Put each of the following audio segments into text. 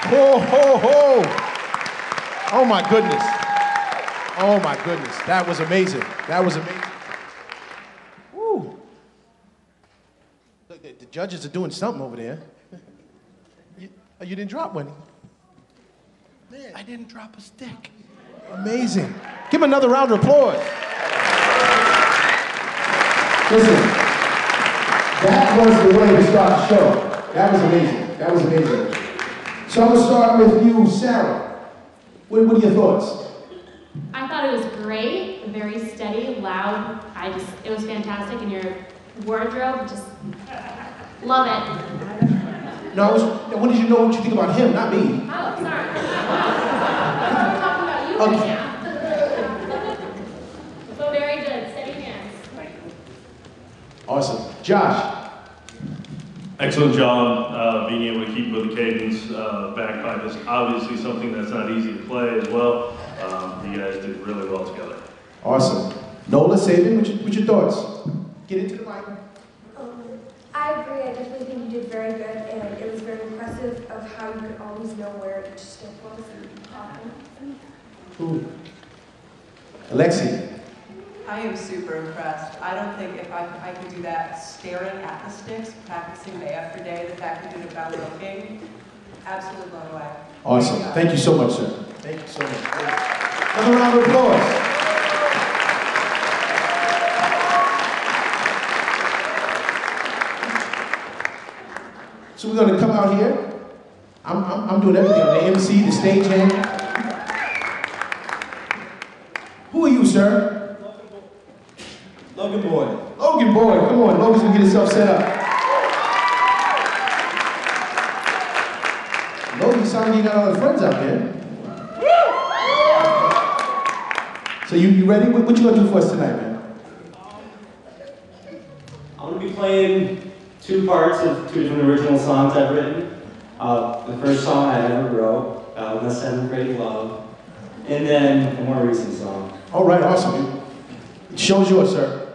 Ho, ho, ho. Oh my goodness. Oh my goodness. That was amazing. That was amazing. Woo. Look, the judges are doing something over there. You didn't drop one. Man, I didn't drop a stick. Amazing. Give him another round of applause. Listen, that was the way to start the show. That was amazing. That was amazing. So I'm going to start with you, Sarah. What are your thoughts? I thought it was great, very steady, loud. It was fantastic, and your wardrobe, just love it. No, when did you know what you think about him, not me? Oh, sorry. We're talking about you right now. So very good, steady hands. Awesome. Josh. Excellent job being able to keep with the cadence. Bagpipe is obviously something that's not easy to play as well. You guys did really well together. Awesome. Nola, Sabin, what's your thoughts? Get into the mic. I agree. I definitely think you did very good, and it was very impressive of how you could always know where each step was and often. Cool. Alexi. I am super impressed. I don't think if I could do that staring at the sticks, practicing day after day, the fact that you did it without looking, absolutely blown away. Awesome. Thank you so much, sir. Thank you so much. Another round of applause. So we're going to come out here. I'm doing everything. I'm the MC, the stagehand. Who are you, sir? Logan Boy. Logan Boy, come on. Logan's going to get himself set up. Logan, you sound like you got all the friends out there. So you ready? What you going to do for us tonight, man? I'm going to be playing two parts of two different original songs I've written. The first song I ever wrote, The 7th Grade Love, and then a more recent song. All right, awesome. The show's yours, sir.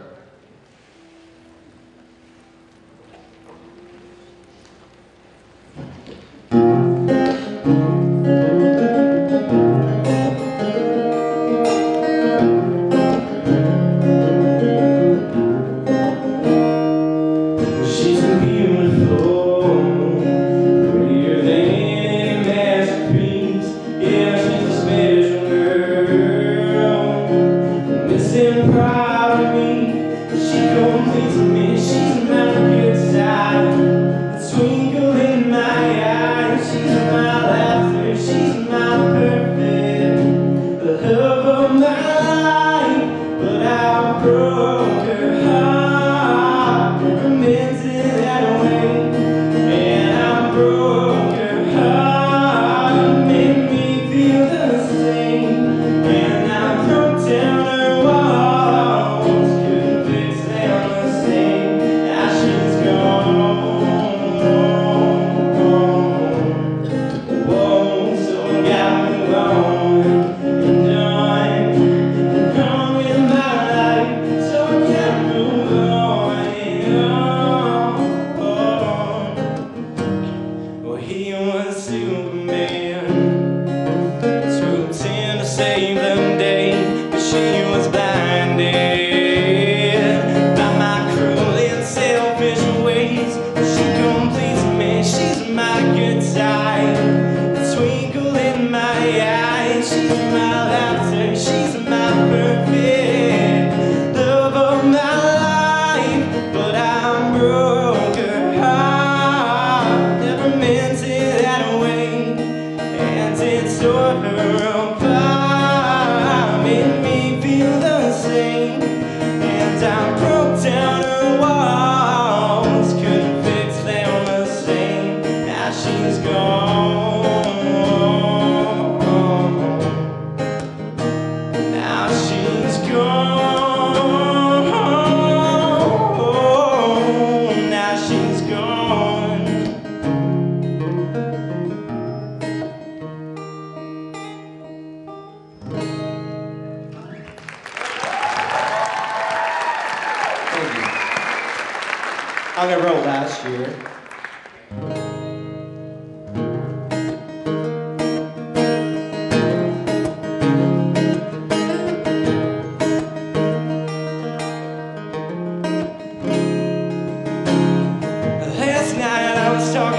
I wrote last year.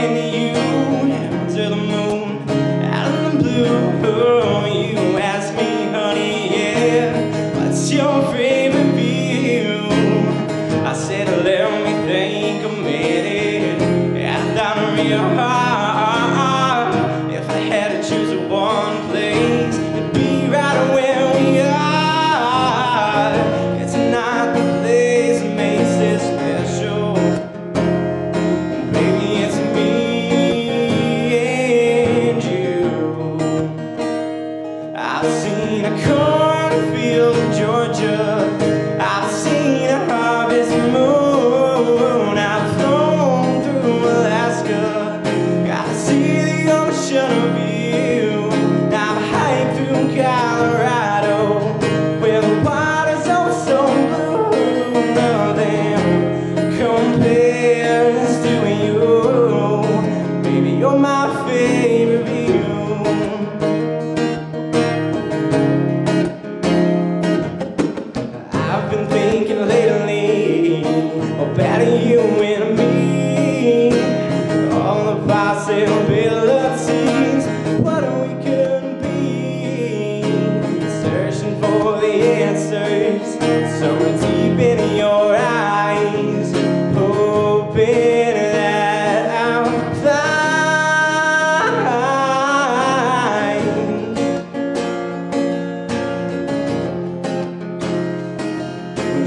talking to you to the moon, out of the blue. You asked me, honey, yeah, what's your favorite view? I said, let me think a minute, and down real hard. If I had to choose one place, it'd be right where we are. It's not the place that makes it special, baby, it's me and you. I've seen a cornfield in Georgia, I've seen a harvest moon, I've flown through Alaska, got to see the ocean view. I've hiked through Colorado, where the water's oh so blue. Nothing compares to you, baby, you're my favorite view. I've been thinking lately about you and me, all the possibilities, what we could be, searching for the answers, somewhere deep in your eyes, hoping that I'll find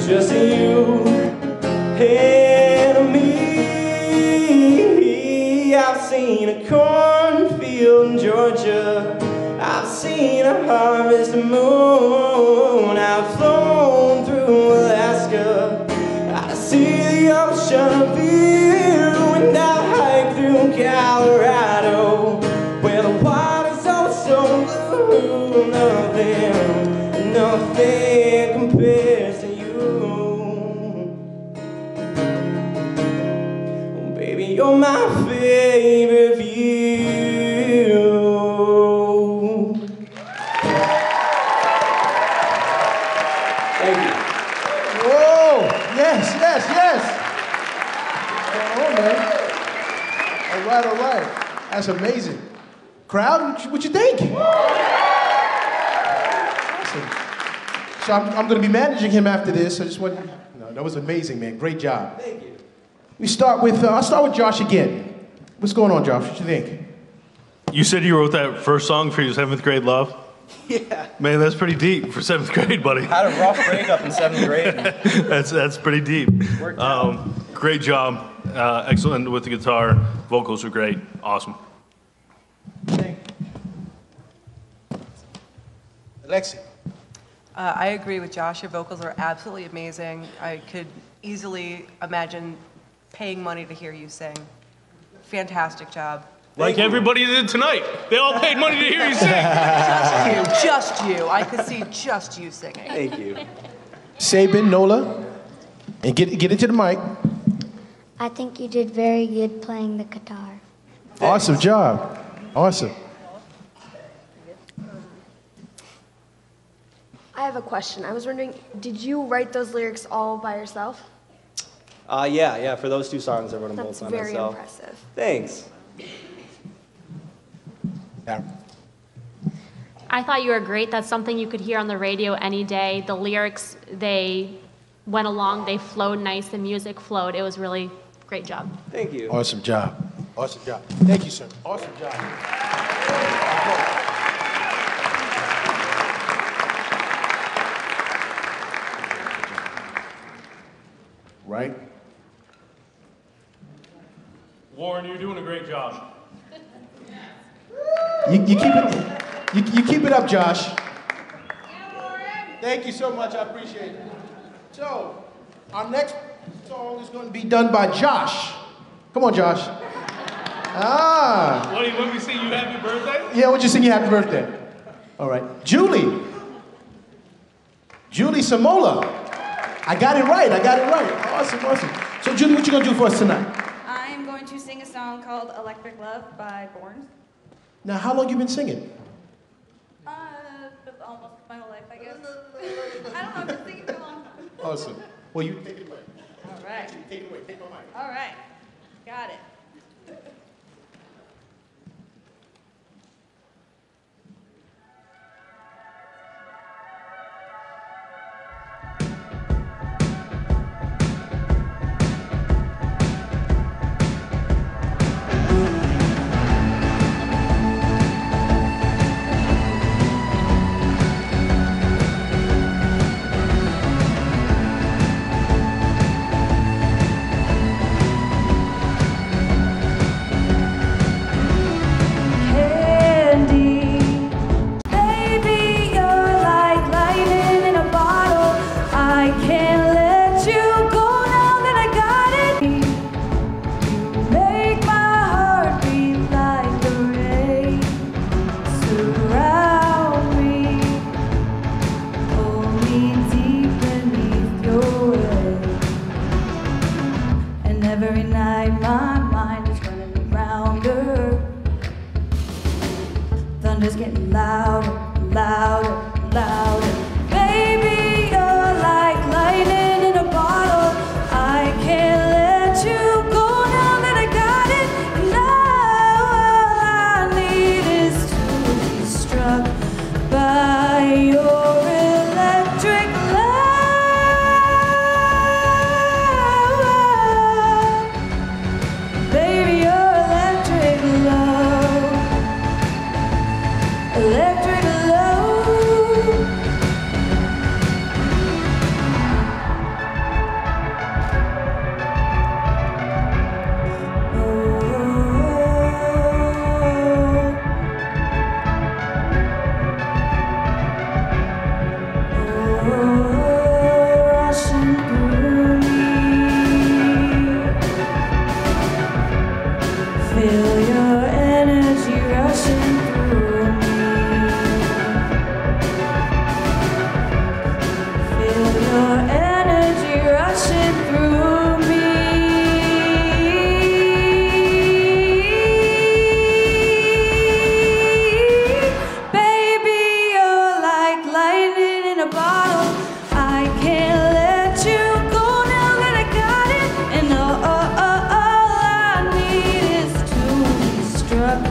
just you and me. I've seen a cornfield in Georgia, I've seen a harvest moon, I've flown through Alaska, I see the ocean view, and I hike through Colorado, where the water's oh so blue. Nothing compares to you. Baby, you're my favorite view. Thank you. Whoa! Yes, yes, yes! Oh, man. All right. That's amazing. Crowd, what you think? Awesome. So I'm going to be managing him after this. I just want, no, that was amazing, man. Great job. Thank you. I'll start with Josh again. What's going on, Josh? What you think? You said you wrote that first song for your 7th grade love? Yeah. Man, that's pretty deep for 7th grade, buddy. Had a rough breakup in 7th grade. That's pretty deep. Worked out. Great job. Excellent with the guitar. Vocals were great. Awesome. Alexi. I agree with Josh. Your vocals are absolutely amazing. I could easily imagine paying money to hear you sing. Fantastic job. Like everybody did tonight. They all paid money to hear you sing. Just you. I could see just you singing. Thank you. Sabin, Nola, and get into the mic. I think you did very good playing the guitar. Awesome job. Awesome. I have a question. I was wondering, did you write those lyrics all by yourself? Yeah, for those 2 songs I wrote them That's both by very myself. impressive. Thanks. Yeah. I thought you were great. That's something you could hear on the radio any day. The lyrics, they went along, they flowed nice, the music flowed. It was really great job. Thank you. Awesome job. Awesome job. Thank you, sir. Awesome job. Right? Warren, you're doing a great job. You keep it up, Josh. Thank you so much. I appreciate it. So, our next song is going to be done by Josh. Come on, Josh. Ah. What, you want me to sing you happy birthday? Yeah, we'll just sing you happy birthday. All right. Julie Samola. I got it right. Awesome. So, Julie, what you going to do for us tonight? I'm going to sing a song called Electric Love by Born. Now, how long you been singing? Almost my whole life, I guess. I don't know, I've been singing too long. Awesome. Well, you take it away. All right. Take it away. Take my mic. All right. Got it. thunder's getting louder, louder, louder. Baby, you're like lightning in a bottle. I can't let you go now that I got it. And all I need is to be struck by your electric love. Baby, your electric love. Electric love. Rushing through me. Feel your energy rushing through me. Feel your energy rushing through me. Baby, you're like lightning in a bottle. I can't let you go now that I got it. And all I need is to be struck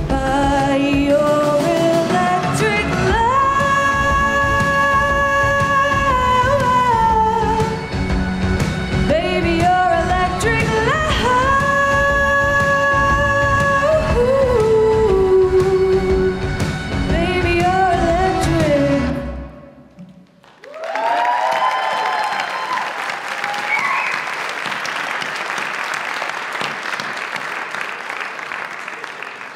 by your electric love. Baby, your electric love. Baby, your electric.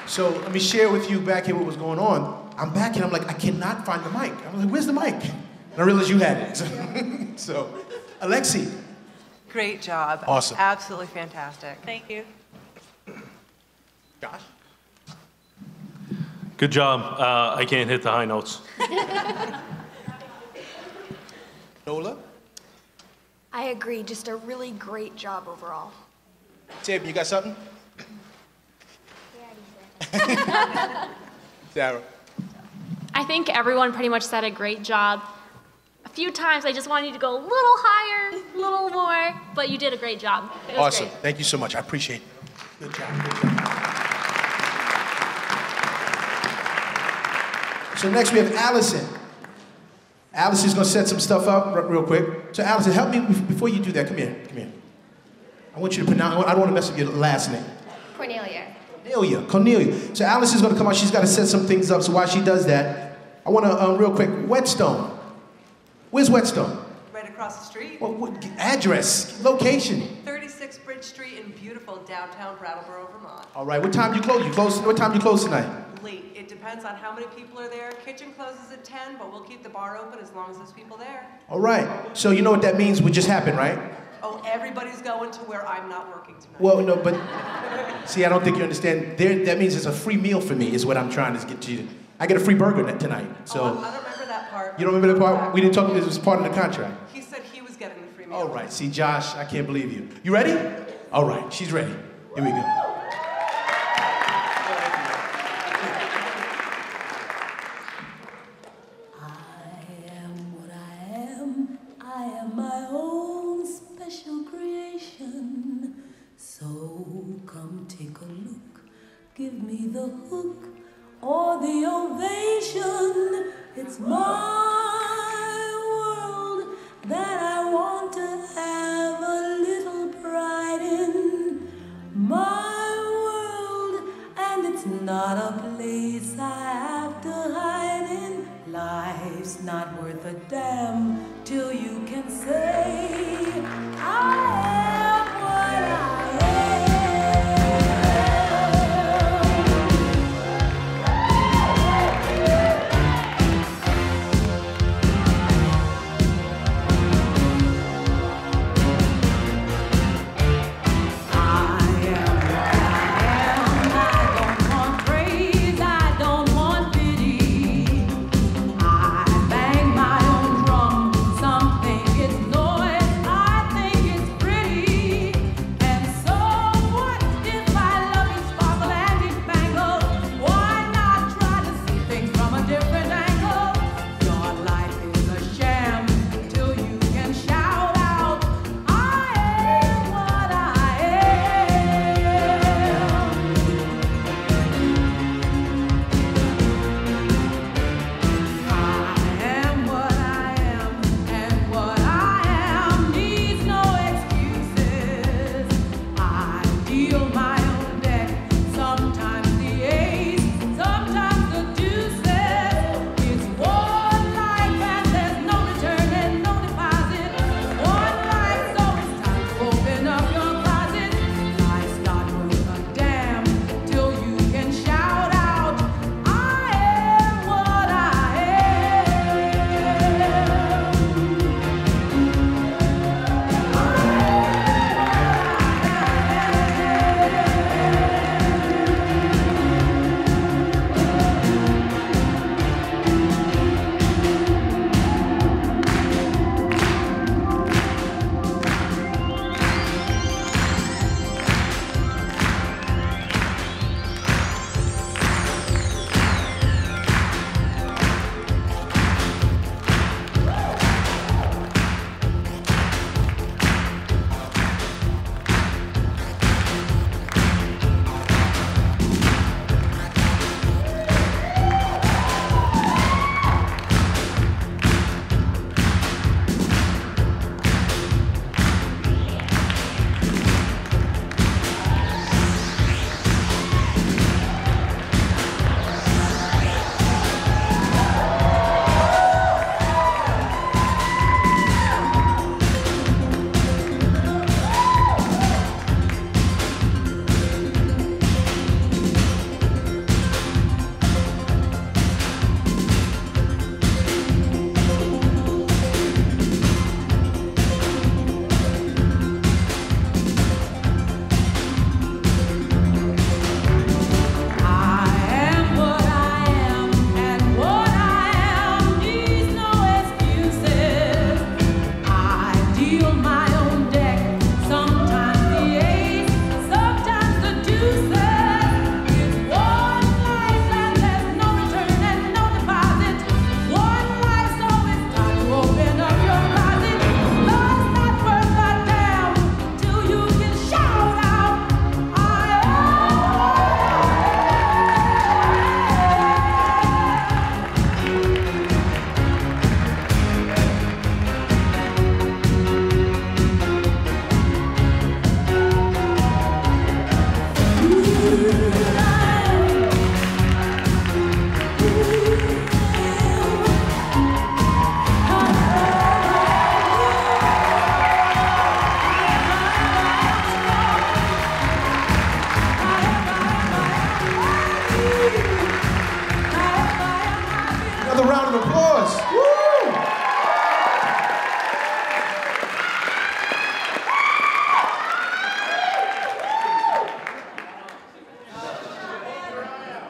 So let me share with you back here what was going on. I'm back and I'm like, I cannot find the mic. I'm like, where's the mic? And I realized you had it. So, Alexi. Great job. Awesome. Absolutely fantastic. Thank you. Josh. Good job. I can't hit the high notes. Nola. I agree, just a really great job overall. Tib, you got something? Sarah. I think everyone pretty much said a great job. A few times I just wanted you to go a little higher, a little more, but you did a great job. It was Awesome. great. Thank you so much. I appreciate it. Good job. Good job. So next we have Allison. Allison's going to set some stuff up real quick. So Allison, help me before you do that. Come here. Come here. I want you to pronounce, I don't want to mess up your last name. Cornelia. Cornelia. So Allison's going to come out. She's got to set some things up. So while she does that, I want to, real quick, Whetstone. Where's Whetstone? Right across the street. What address, location? 36 Bridge Street in beautiful downtown Brattleboro, Vermont. All right, what time do you close? What time do you close tonight? Late. It depends on how many people are there. Kitchen closes at 10, but we'll keep the bar open as long as there's people there. All right. So you know what that means would just happen, right? Oh, everybody's going to where I'm not working tonight. Well, no, but see, I don't think you understand. That means it's a free meal for me, is what I'm trying to get to you. I get a free burger tonight. So I don't remember that part. you don't remember that part? We didn't talk. This was part of the contract. He said he was getting the free meal. All right. See, Josh, I can't believe you. You ready? All right. She's ready. Here we go. I am my own special creation. So come take a look, give me the hook or the ovation. It's my world that I want to have a little pride in. My world, and it's not a place I have to hide in. Life's not worth a damn till you can say I am what I drum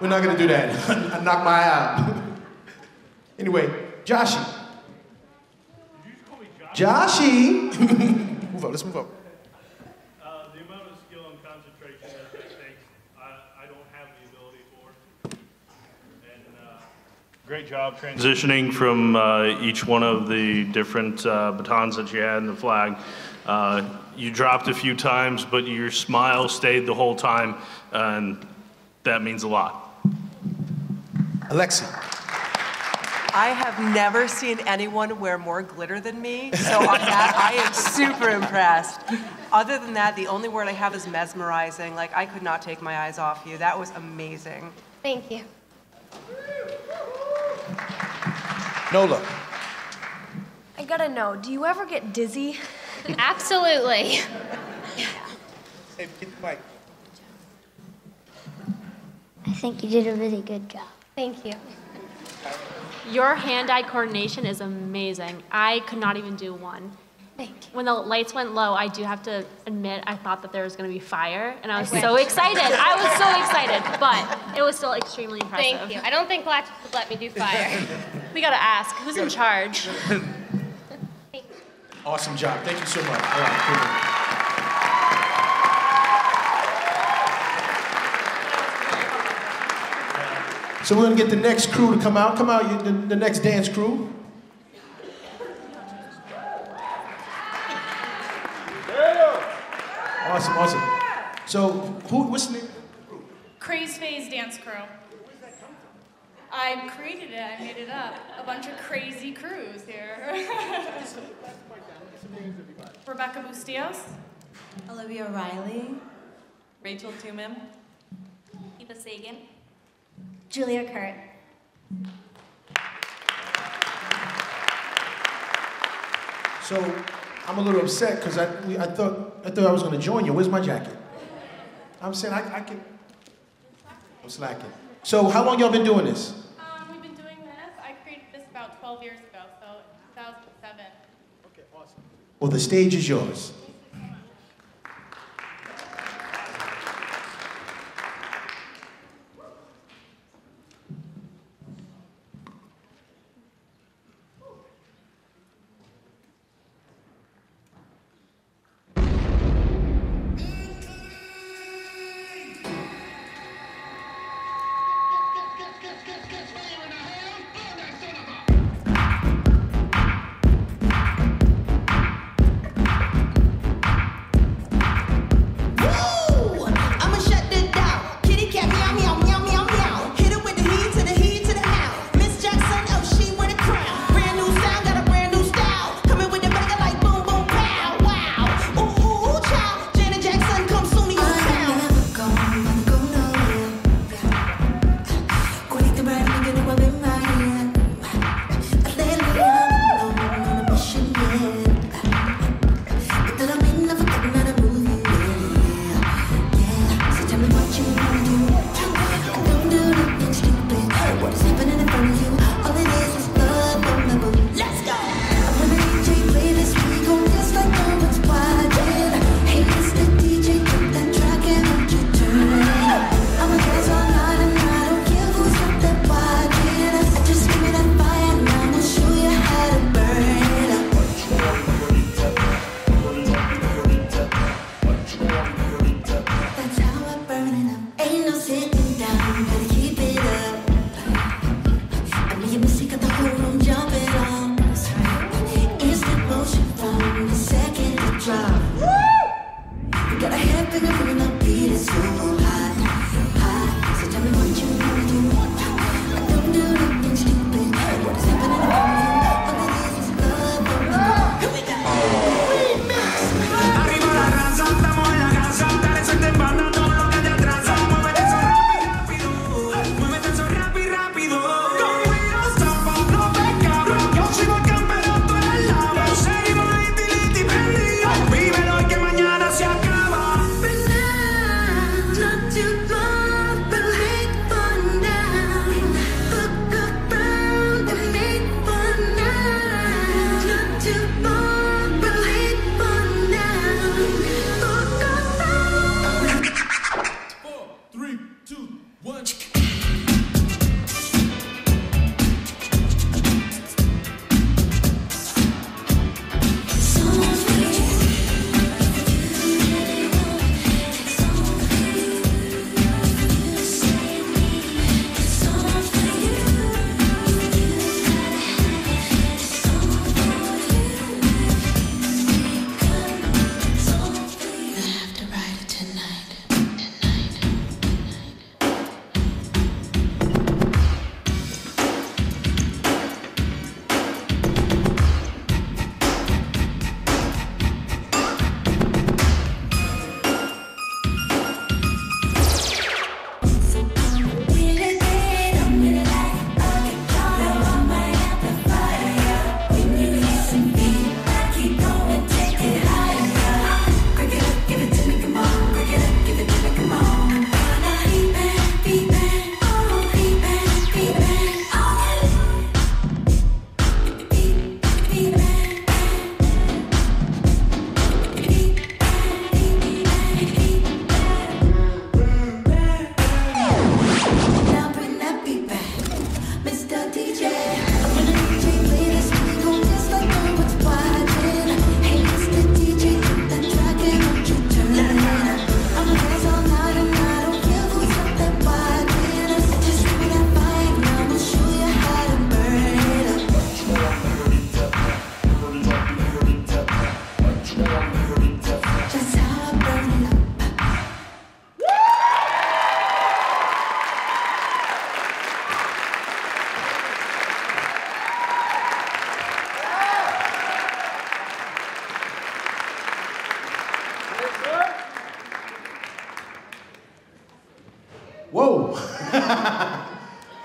We're not gonna do that. I knocked my eye out. Anyway, Joshy. Joshy! Move up, let's move up. The amount of skill and concentration that it takes, I don't have the ability for. And great job transitioning from each one of the different batons that you had in the flag. You dropped a few times, but your smile stayed the whole time, and that means a lot. Alexi. I have never seen anyone wear more glitter than me, so on that, I am super impressed. Other than that, the only word I have is mesmerizing. Like, I could not take my eyes off you. That was amazing. Thank you. Nola. I gotta know, do you ever get dizzy? Absolutely. Hey, get the mic. I think you did a really good job. Thank you. Your hand-eye coordination is amazing. I could not even do one. Thank you. When the lights went low, I do have to admit, I thought that there was going to be fire, and I was so excited. I was so excited, but it was still extremely impressive. Thank you. I don't think Black would let me do fire. We got to ask, who's in charge? Awesome job. Thank you so much. All right, cool. So we're going to get the next crew to come out. Come out, the next dance crew. Awesome, awesome. So, what's the name of the crew? Craze Phase Dance Crew. I created it, I made it up. A bunch of crazy crews here. Rebecca Bustillos. Olivia Riley. Rachel Tumim. Eva Sagan. Julia Kurt. So, I'm a little upset because I thought I was going to join you. Where's my jacket? I'm saying I can. I'm slacking. So, how long y'all been doing this? We've been doing this. I created this about 12 years ago, so 2007. Okay, awesome. Well, the stage is yours.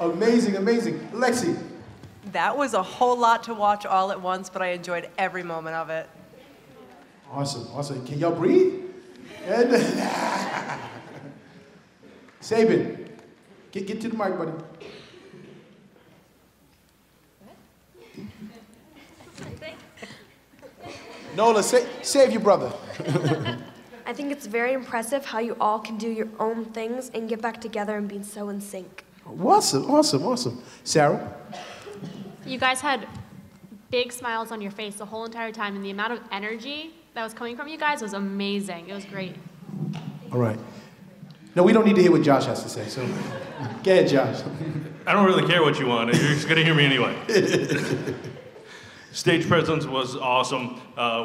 Amazing, amazing. Lexi. That was a whole lot to watch all at once, but I enjoyed every moment of it. Awesome, awesome. Can y'all breathe? And Sabin, get to the mic, buddy. Nola, save your brother. I think it's very impressive how you all can do your own things and get back together and be so in sync. Awesome, awesome, awesome. Sarah? You guys had big smiles on your face the whole entire time, and the amount of energy that was coming from you guys was amazing. It was great. All right. No, we don't need to hear what Josh has to say, so go ahead, Josh. I don't really care what you want. You're just going to hear me anyway. Stage presence was awesome.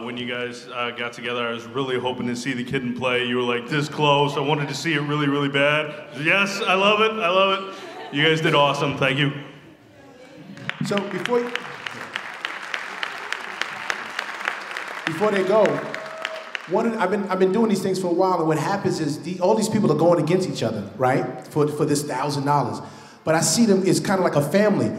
When you guys got together, I was really hoping to see the kid and play. You were like this close. I wanted to see it really, really bad. Yes, I love it. I love it. You guys did awesome. Thank you. So before they go, I've been doing these things for a while, and what happens is all these people are going against each other, right? For this $1,000. But I see them as kind of like a family.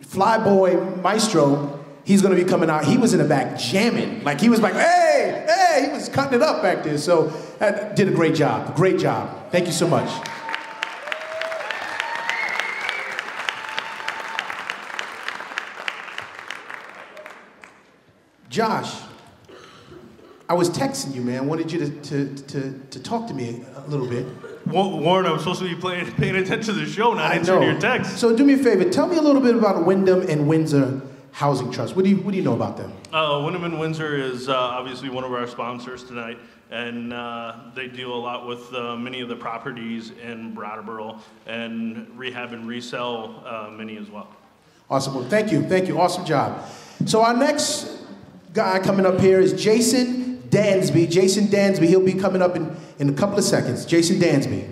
Flyboy Maestro, he's gonna be coming out. He was in the back jamming. Like he was like, hey, hey, he was cutting it up back there. So did a great job, great job. Thank you so much. Josh, I was texting you, man. I wanted you to talk to me a little bit. Warren, I'm supposed to be paying attention to the show, not answering your text. So do me a favor. Tell me a little bit about Wyndham and Windsor Housing Trust. What do you know about them? Wyndham and Windsor is obviously one of our sponsors tonight, and they deal a lot with many of the properties in Brattleboro and rehab and resell many as well. Awesome. Well, thank you. Thank you. Awesome job. So our next guy coming up here is Jason Dansby. Jason Dansby. He'll be coming up in a couple of seconds. Jason Dansby.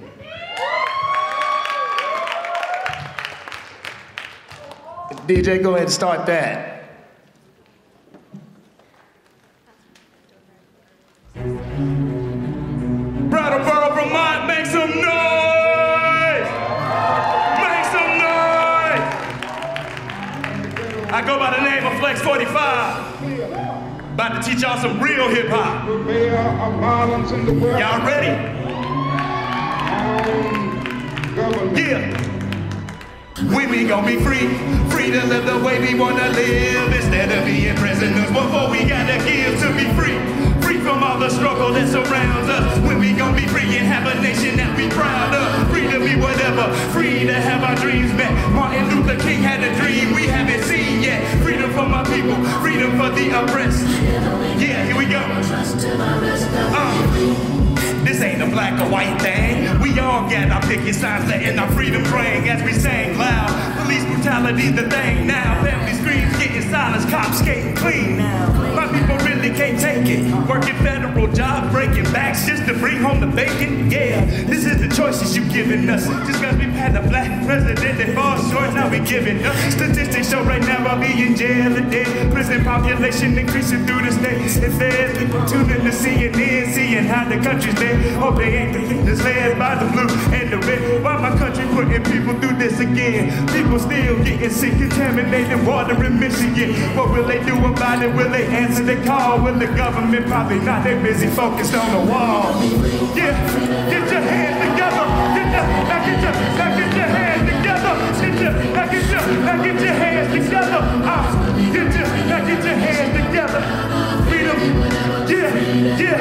DJ, go ahead and start that. Brattleboro, Vermont, make some noise! Make some noise! I go by the name of Flex 45. About to teach y'all some real hip hop. Y'all ready? Yeah. We gon' be free, free to live the way we wanna live instead of being prisoners. What we gotta give to be free, free from all the struggle that surrounds us. When we gon' be free and have a nation that we proud of, free to be whatever, free to have our dreams met. Martin Luther King had a dream we haven't seen yet. Freedom for my people, freedom for the oppressed. Yeah, here we go. This ain't a black or white thing. We all got our picket signs letting our freedom ring as we sang loud. Police brutality the thing now. Family screams getting silenced, cops skating clean now. My people really can't take it. Working federal jobs, breaking backs just to bring home the bacon. Yeah, this is the choices you've given us. Just cause we've had a black president that falls short, now we giving up. Statistics show right now I'll be in jail today. Prison population increasing through the state. If there's people tuning to CNN, seeing how the country's dead. Hope they ain't the leaders led by the blue and the red. Why my country putting people through this again? People still getting sick, contaminated water in Michigan. What will they do about it? Will they answer the call? Will the government? Probably not. They're busy focused on the wall. Yeah, get your hands together. Get your hands together. Get your hands together. Get your hands together. Freedom. Yeah.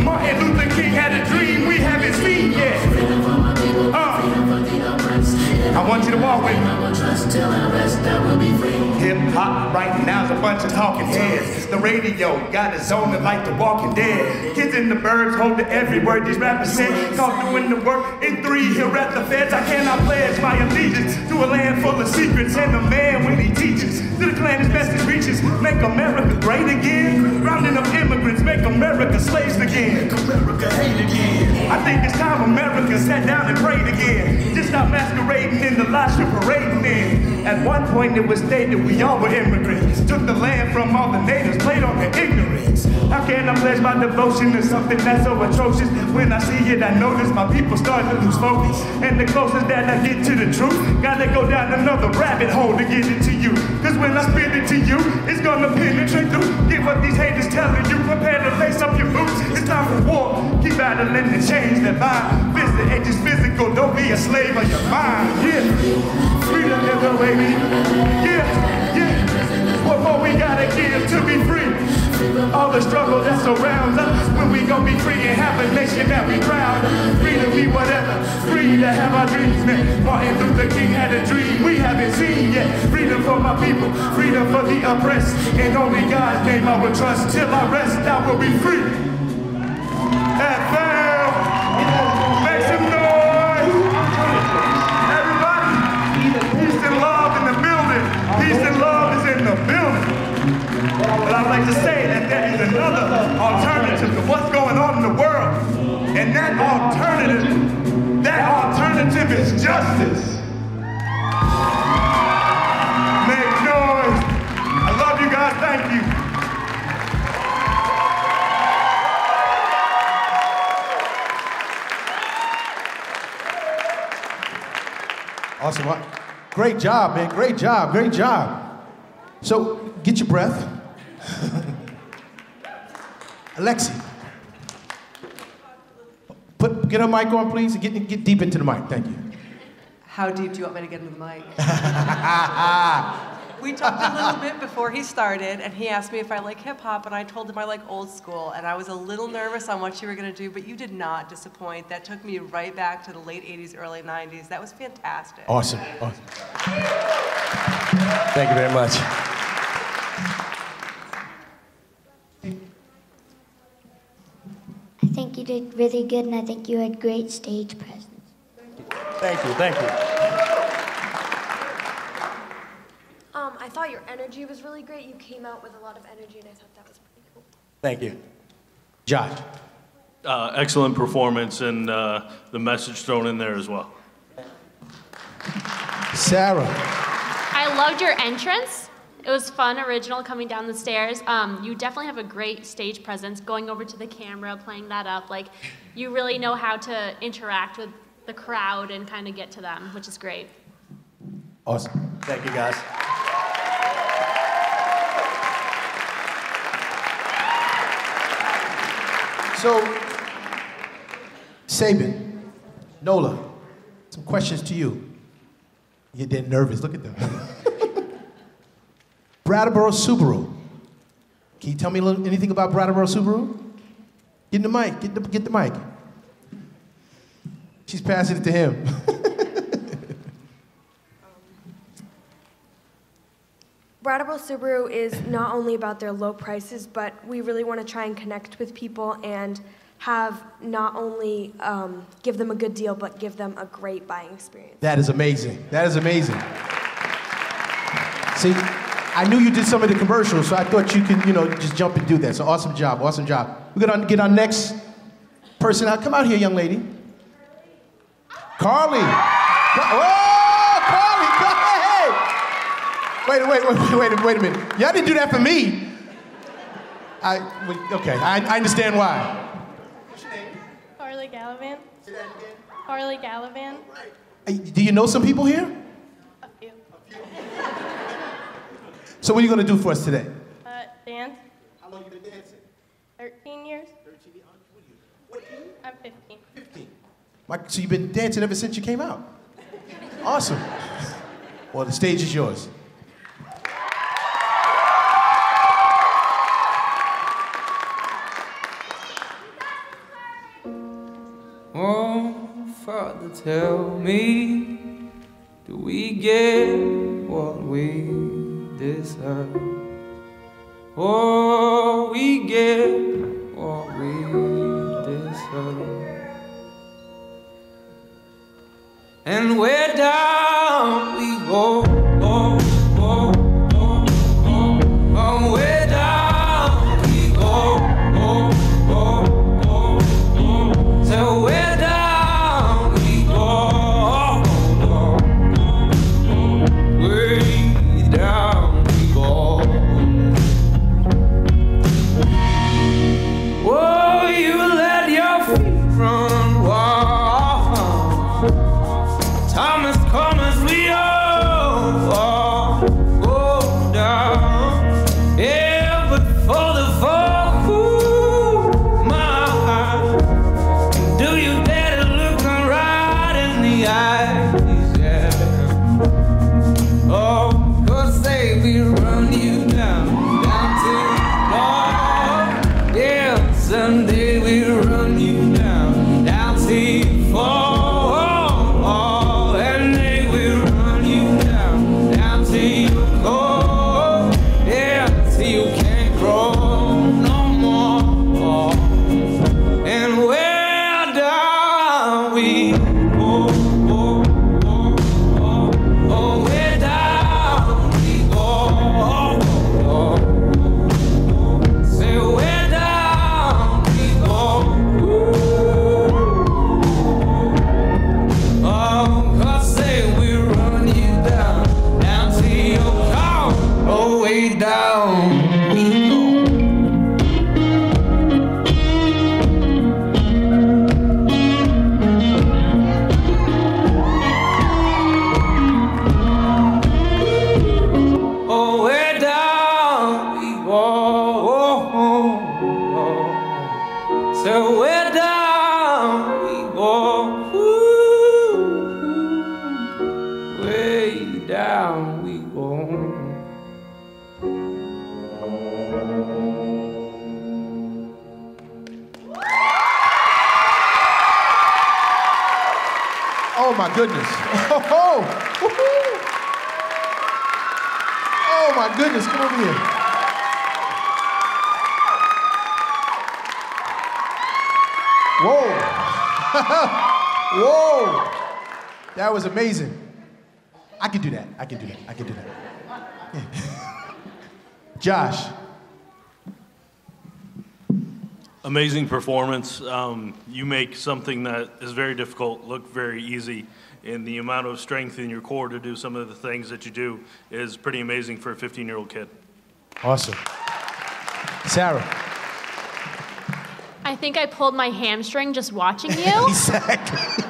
Martin Luther King had a dream we haven't seen yet. I want you to walk with me. Hip hop right now's a bunch of talking heads. The radio got its own like The Walking Dead. Kids in the burbs hold to every word these rappers said. Caught doing the work in 3 here at the feds. I cannot pledge my allegiance to a land full of secrets and a man when he teaches. To the clan his message reaches. Make America great again. Rounding up immigrants, make America slaves again. America hate again. I think it's time America sat down and prayed again. Just stop masquerading in the lies you're parading in. At one point it was stated we all were immigrants. Took the land from all the natives, played on their ignorance. How can I pledge my devotion to something that's so atrocious? When I see it, I notice my people start to lose focus. And the closest that I get to the truth, gotta go down another rabbit hole to get it to you. Cause when I spit it to you, it's gonna penetrate through. Get what these haters telling you, prepare to lace up your boots. It's time for war, keep battling the change that bind. Visit ain't just physical, don't be a slave of your mind. Yeah, freedom is the way we, yeah. What more we gotta give to be free? All the struggle that surrounds us. When we gon' be free and have a nation that we proud of. Free to be whatever, free to have our dreams met. Martin Luther King had a dream we haven't seen yet. Freedom for my people, freedom for the oppressed. In only God's name I will trust. Till I rest, I will be free. FM, make some noise. Everybody, peace and love in the building. Peace and love is in the building. But I'd like to say that there is another alternative to what's going on in the world. And that alternative is justice. Make noise. I love you guys, thank you. Awesome. Great job, man. Great job. Great job. So, get your breath. Alexi. Get her mic on, please. Get deep into the mic. Thank you. How deep do you want me to get into the mic? We talked a little bit before he started, and he asked me if I like hip-hop, and I told him I like old school, and I was a little nervous on what you were going to do, but you did not disappoint. That took me right back to the late 80s, early 90s. That was fantastic. Awesome. Awesome. Thank you very much. I think you did really good, and I think you had great stage presence. Thank you. Thank you. I thought your energy was really great. You came out with a lot of energy, and I thought that was pretty cool. Thank you. Josh. Excellent performance and the message thrown in there as well. Sarah. I loved your entrance. It was fun, original, coming down the stairs. You definitely have a great stage presence, going over to the camera, playing that up. Like, you really know how to interact with the crowd and kind of get to them, which is great. Awesome. Thank you, guys. So, Sabin, Nola, some questions to you. You're dead nervous, look at them. Brattleboro Subaru. Can you tell me anything about Brattleboro Subaru? Get in the mic, get the mic. She's passing it to him. Brattleboro Subaru is not only about their low prices, but we really want to try and connect with people and have not only give them a good deal, but give them a great buying experience. That is amazing. That is amazing. See, I knew you did some of the commercials, so I thought you could, just jump and do that. So awesome job, awesome job. We're gonna get our next person out. Come out here, young lady. Carly. Oh, Carly, hey! Wait a minute. Y'all didn't do that for me. Okay, I understand why. What's your name? Harley Gallivan. Say that again. Harley Gallivan. Do you know some people here? A few. So what are you gonna do for us today? Dance. How long you been dancing? 13 years. 13 years. What year? I'm 15. 15. So you've been dancing ever since you came out? Awesome. Well, the stage is yours. Oh, Father, tell me, do we get what we deserve? Oh, we get what we deserve. And where down we go, oh, oh, oh, oh, oh, where down we go, oh, oh, oh, oh, so where down we go, oh, down we go. Oh my goodness. Oh my goodness, come over here. Whoa. Whoa. That was amazing. I can do that. I can do that. I can do that. Yeah. Josh. Amazing performance. You make something that is very difficult look very easy, and the amount of strength in your core to do some of the things that you do is pretty amazing for a 15-year-old kid. Awesome. Sarah. I think I pulled my hamstring just watching you. Exactly.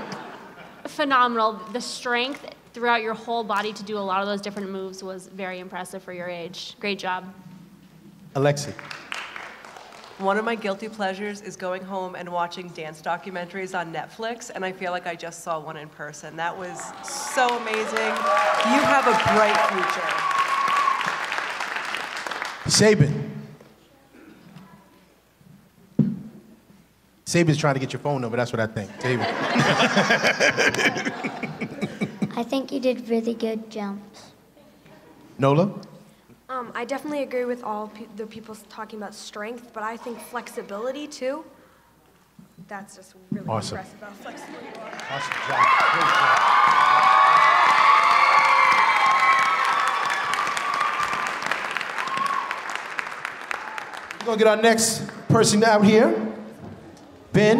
Phenomenal. The strength throughout your whole body to do a lot of those different moves was very impressive for your age. Great job. Alexi. One of my guilty pleasures is going home and watching dance documentaries on Netflix, and I feel like I just saw one in person. That was so amazing. You have a bright future. Sabin. Sabin's trying to get your phone number, that's what I think. Sabin. I think you did really good jumps. Nola? I definitely agree with all the people talking about strength, but I think flexibility too. That's just really Awesome. impressive how flexible you are. Awesome job. Great job. We're gonna get our next person out here. Ben.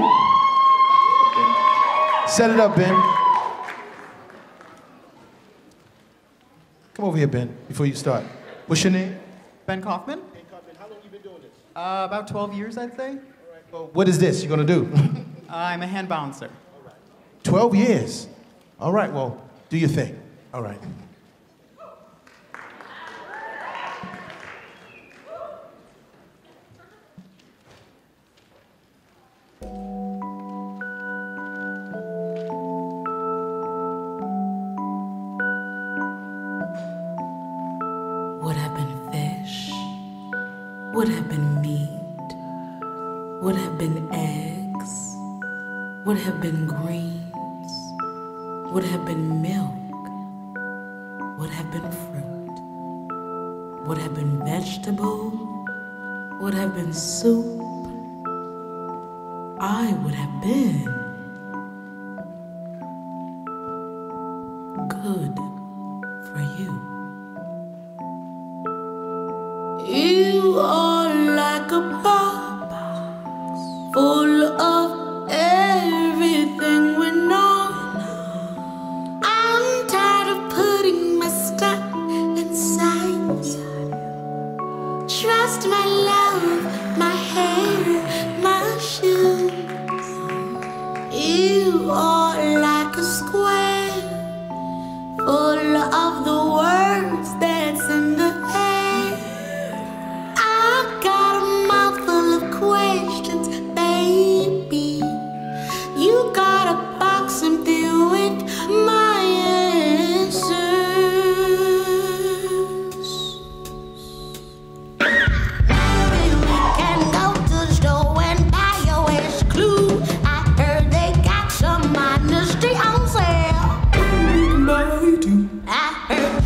Set it up, Ben. Come over here, Ben, before you start. What's your name? Ben Kaufman. Ben Kaufman. How long have you been doing this? About 12 years, I'd say. Well, what is this you're gonna do? I'm a hand bouncer. 12 years. All right, well, do your thing. All right. Would have been fish, would have been meat, would have been eggs, would have been greens, would have been milk, would have been fruit, would have been vegetable, would have been soup. I would have been good for you. You are like a box full of everything we know. I'm tired of putting my stuff inside you. Trust my love, my hair, my shoes. You are like a square full of the words that's in the air. I've got a mouthful of questions, baby. You got a box empty with my answers. Maybe we can go to the store and buy your ass a clue. I heard they got some honesty on sale. I heard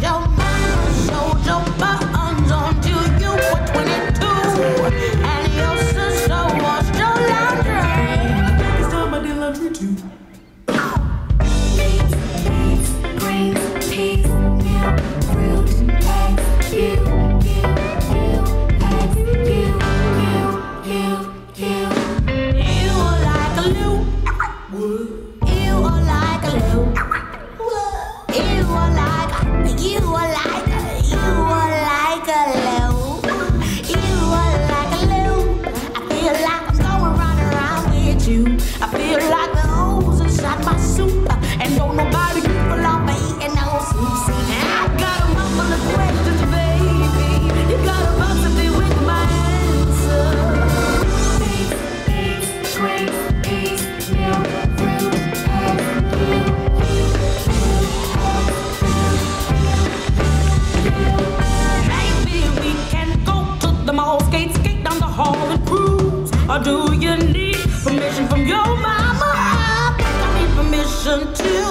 even need permission from your mama. I think I need permission too.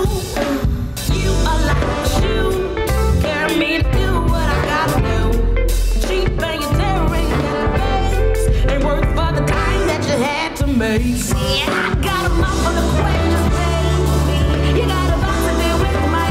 You allow you, carry me to do what I gotta do. Cheap and you're tearing at the base, ain't worth for the time that you had to make. See, I got a mouth full of questions, baby. You got a box to deal with my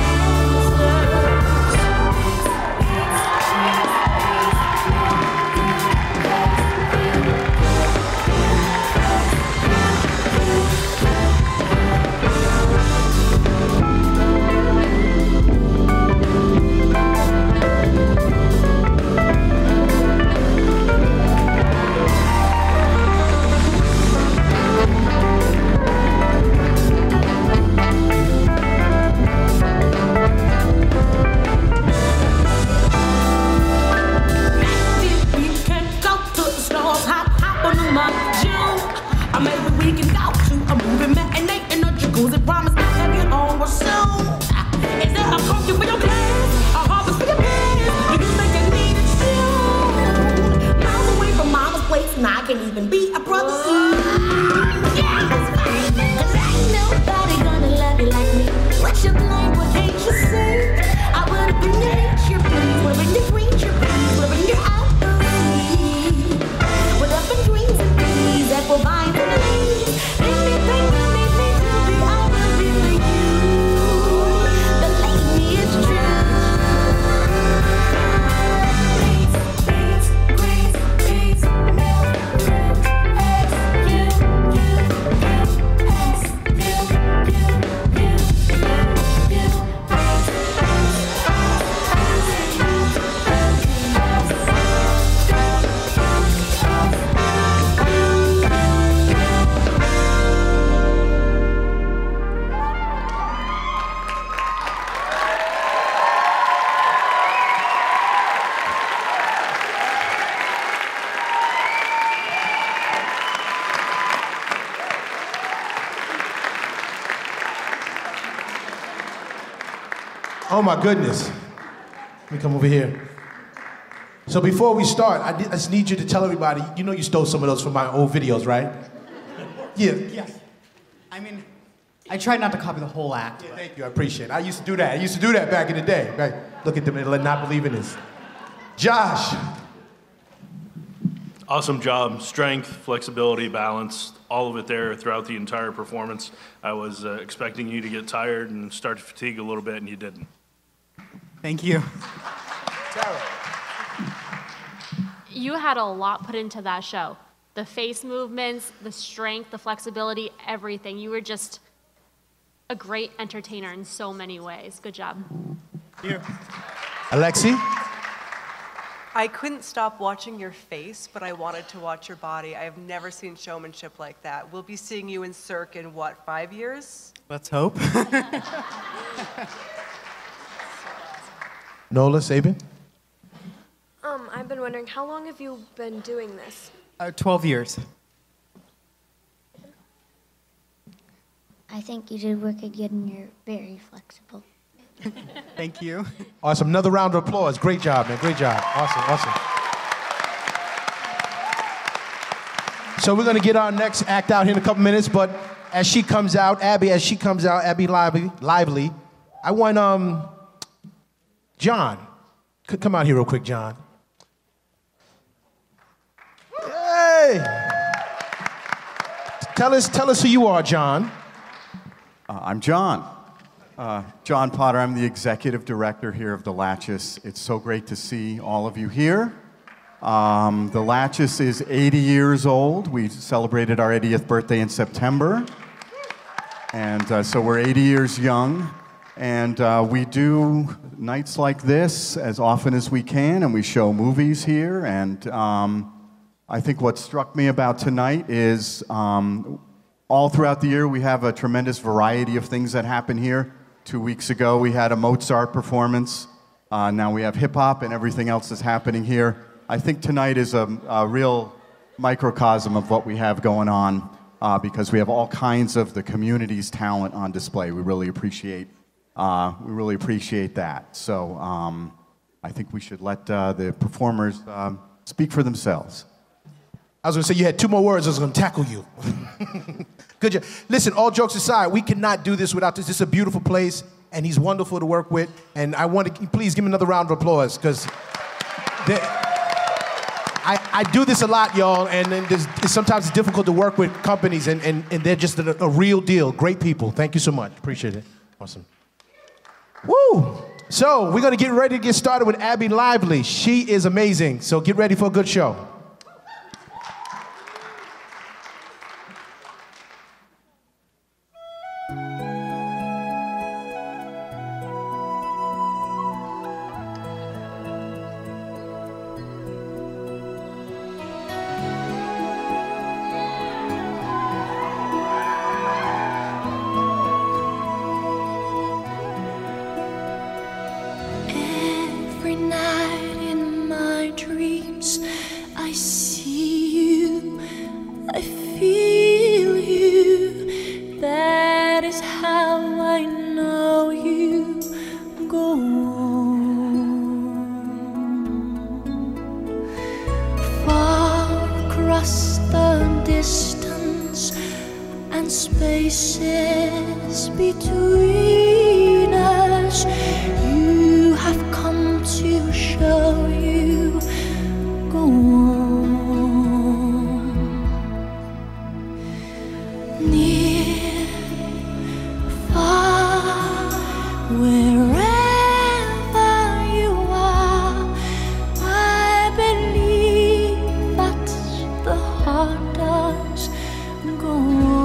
Oh my goodness. Let me come over here. So before we start, I just need you to tell everybody, you know you stole some of those from my old videos, right? Yeah. Yes. I mean, I tried not to copy the whole act. Yeah, thank you, I appreciate it. I used to do that. I used to do that back in the day. Right? Look at them and not believe in this. Josh. Awesome job. Strength, flexibility, balance, all of it there throughout the entire performance. I was expecting you to get tired and start to fatigue a little bit, and you didn't. Thank you. Tara. You had a lot put into that show. The face movements, the strength, the flexibility, everything. You were just a great entertainer in so many ways. Good job. Thank you. Alexi? I couldn't stop watching your face, but I wanted to watch your body. I have never seen showmanship like that. We'll be seeing you in Cirque in, what, 5 years? Let's hope. Nola, Sabin? I've been wondering, how long have you been doing this? 12 years. I think you did work again and you're very flexible. Thank you. Awesome. Another round of applause. Great job, man. Great job. Awesome, awesome. So we're going to get our next act out here in a couple minutes, but as she comes out, Abby Lively, I want John. Come out here real quick, John. Hey! Tell us who you are, John. I'm John. John Potter. I'm the executive director here of the Latches. It's so great to see all of you here. The Latches is 80 years old. We celebrated our 80th birthday in September. And so we're 80 years young. And we do nights like this as often as we can, and we show movies here. And I think what struck me about tonight is all throughout the year we have a tremendous variety of things that happen here. 2 weeks ago we had a Mozart performance. Now we have hip-hop and everything else that's happening here. I think tonight is a real microcosm of what we have going on because we have all kinds of the community's talent on display. We really appreciate that. So I think we should let the performers speak for themselves. I was gonna say you had 2 more words, I was gonna tackle you. Good job. Listen, all jokes aside, we cannot do this without this. This is a beautiful place, and he's wonderful to work with. And I want to, please give him another round of applause, because I do this a lot, y'all, and sometimes it's difficult to work with companies, and they're just a real deal. Great people. Thank you so much. Appreciate it. Awesome. Woo! So we're gonna get ready to get started with Abby Lively. She is amazing, so get ready for a good show. Every night in my dreams, I see you, I feel you. That is how I know you. Go on. Far across the distance and spaces between us, you have come to show you. Go on. Near, far, wherever you are, I believe that the heart does go on.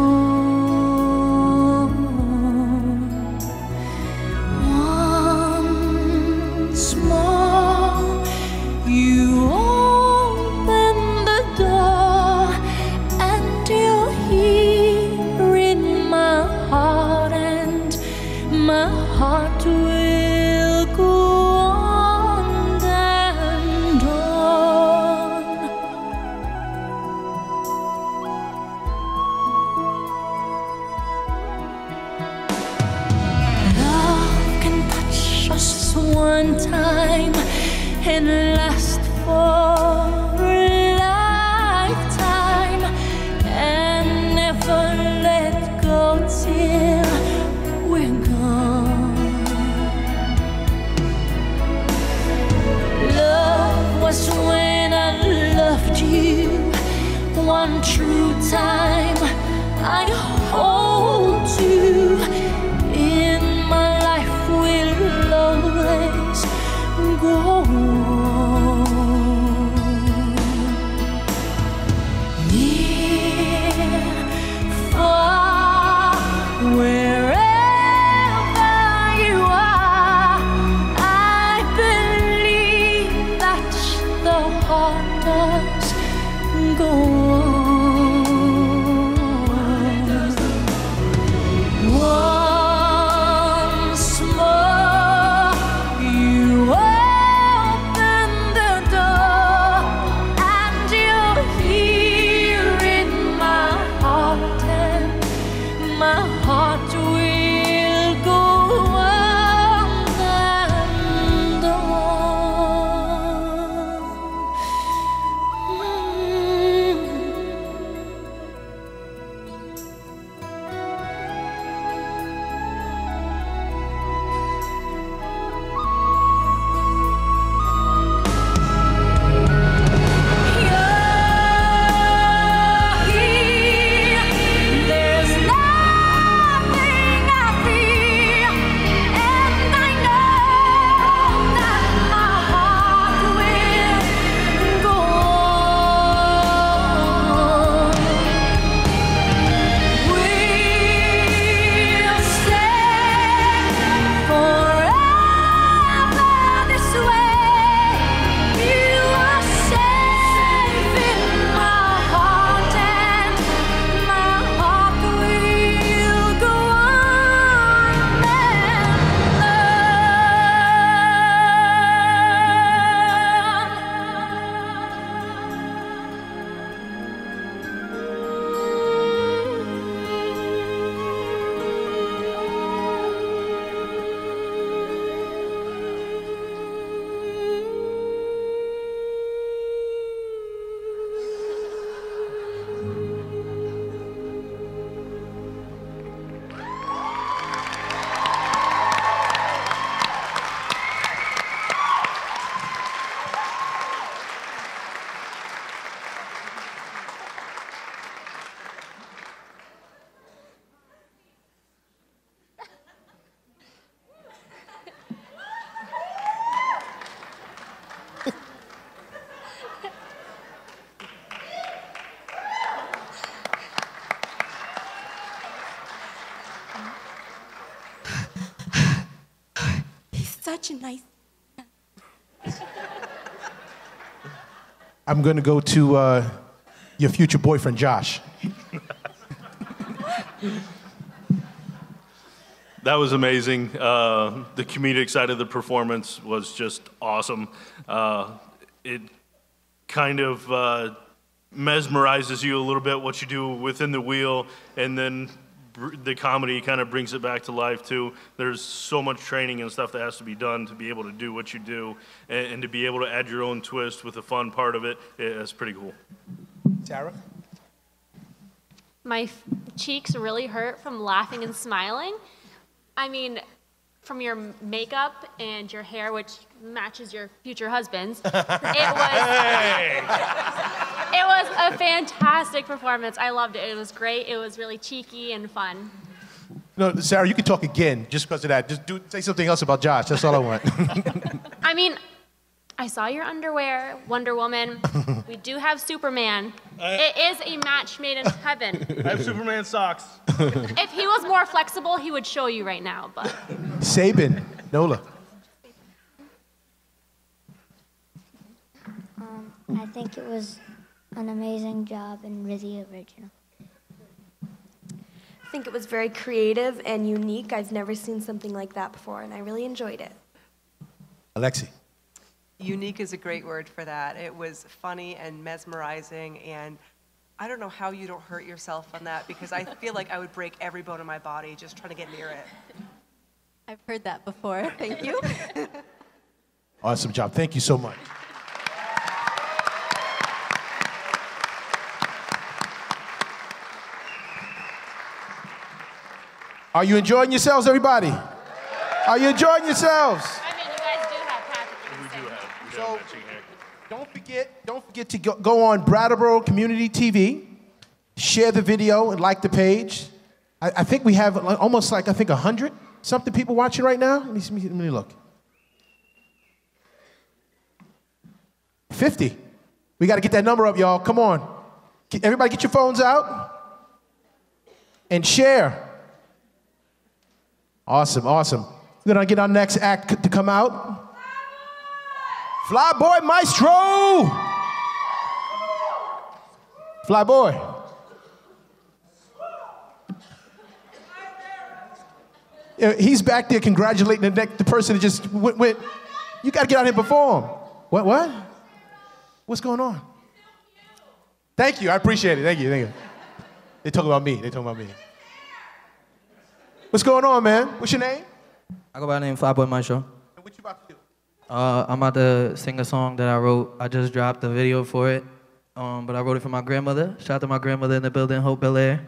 Once more, you open the door, and you're here in my heart, and my heart will go on and on. Love can touch us one time and last for a lifetime, and never let go till we're gone. Love was when I loved you one true time. I hold you in my life, will always go on. Near, far, wherever you are, I believe that the heart does go on. Whoa. such a nice. I'm going to go to your future boyfriend, Josh. That was amazing. The comedic side of the performance was just awesome. It kind of mesmerizes you a little bit what you do within the wheel, and then the comedy kind of brings it back to life too. There's so much training and stuff that has to be done to be able to do what you do, and to be able to add your own twist with the fun part of it. It's pretty cool. Tara? My cheeks really hurt from laughing and smiling. I mean, from your makeup and your hair, which matches your future husband's, it was a fantastic performance. I loved it. It was great. It was really cheeky and fun. No, Sarah, you can talk again just because of that. Just say something else about Josh. That's all I want. I mean, I saw your underwear, Wonder Woman. We do have Superman. It is a match made in heaven. I have Superman socks. If he was more flexible, he would show you right now, but. Sabin, Nola. I think it was an amazing job and really original. I think it was very creative and unique. I've never seen something like that before, and I really enjoyed it. Alexi. Unique is a great word for that. It was funny and mesmerizing, and I don't know how you don't hurt yourself on that, because I feel like I would break every bone in my body just trying to get near it. I've heard that before. Thank you. Awesome job. Thank you so much. Are you enjoying yourselves, everybody? Are you enjoying yourselves? I mean, you guys do have Patrick. We do have matching hair. Don't forget to go on Brattleboro Community TV, share the video and like the page. I think we have almost 100 something people watching right now. Let me look. 50. We got to get that number up, y'all. Come on. Everybody get your phones out and share. Awesome, awesome. We're going to get our next act to come out. Flyboy Maestro. Flyboy. He's back there congratulating the person that just went. You got to get out here and perform. What? What's going on? Thank you. I appreciate it. Thank you. They talk about me. What's going on, man? What's your name? I go by the name Flyboy Maestro. And what you about to do? I'm about to sing a song that I wrote. I just dropped the video for it, but I wrote it for my grandmother. Shout out to my grandmother in the building, Hope Bel Air.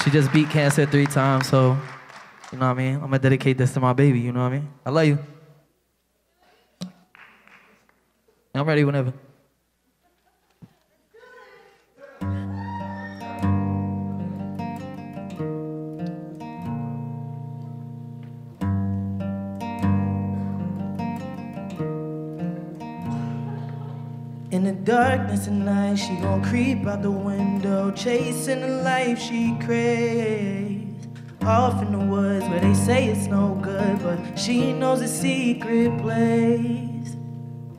She just beat cancer 3 times, so, you know what I mean? I'm gonna dedicate this to my baby, you know what I mean? I love you. I'm ready whenever. In the darkness at night, she gon' creep out the window, chasing the life she craves. Off in the woods where they say it's no good, but she knows a secret place.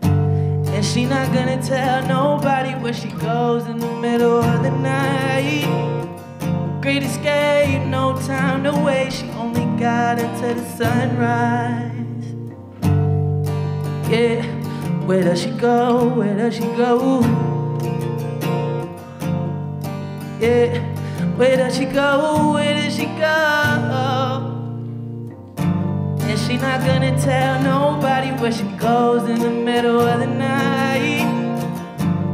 And she not gonna tell nobody where she goes in the middle of the night. Great escape, no time to waste, she only got until the sunrise. Yeah. Where does she go? Where does she go? Yeah, where does she go? Where does she go? And she not gonna tell nobody where she goes in the middle of the night.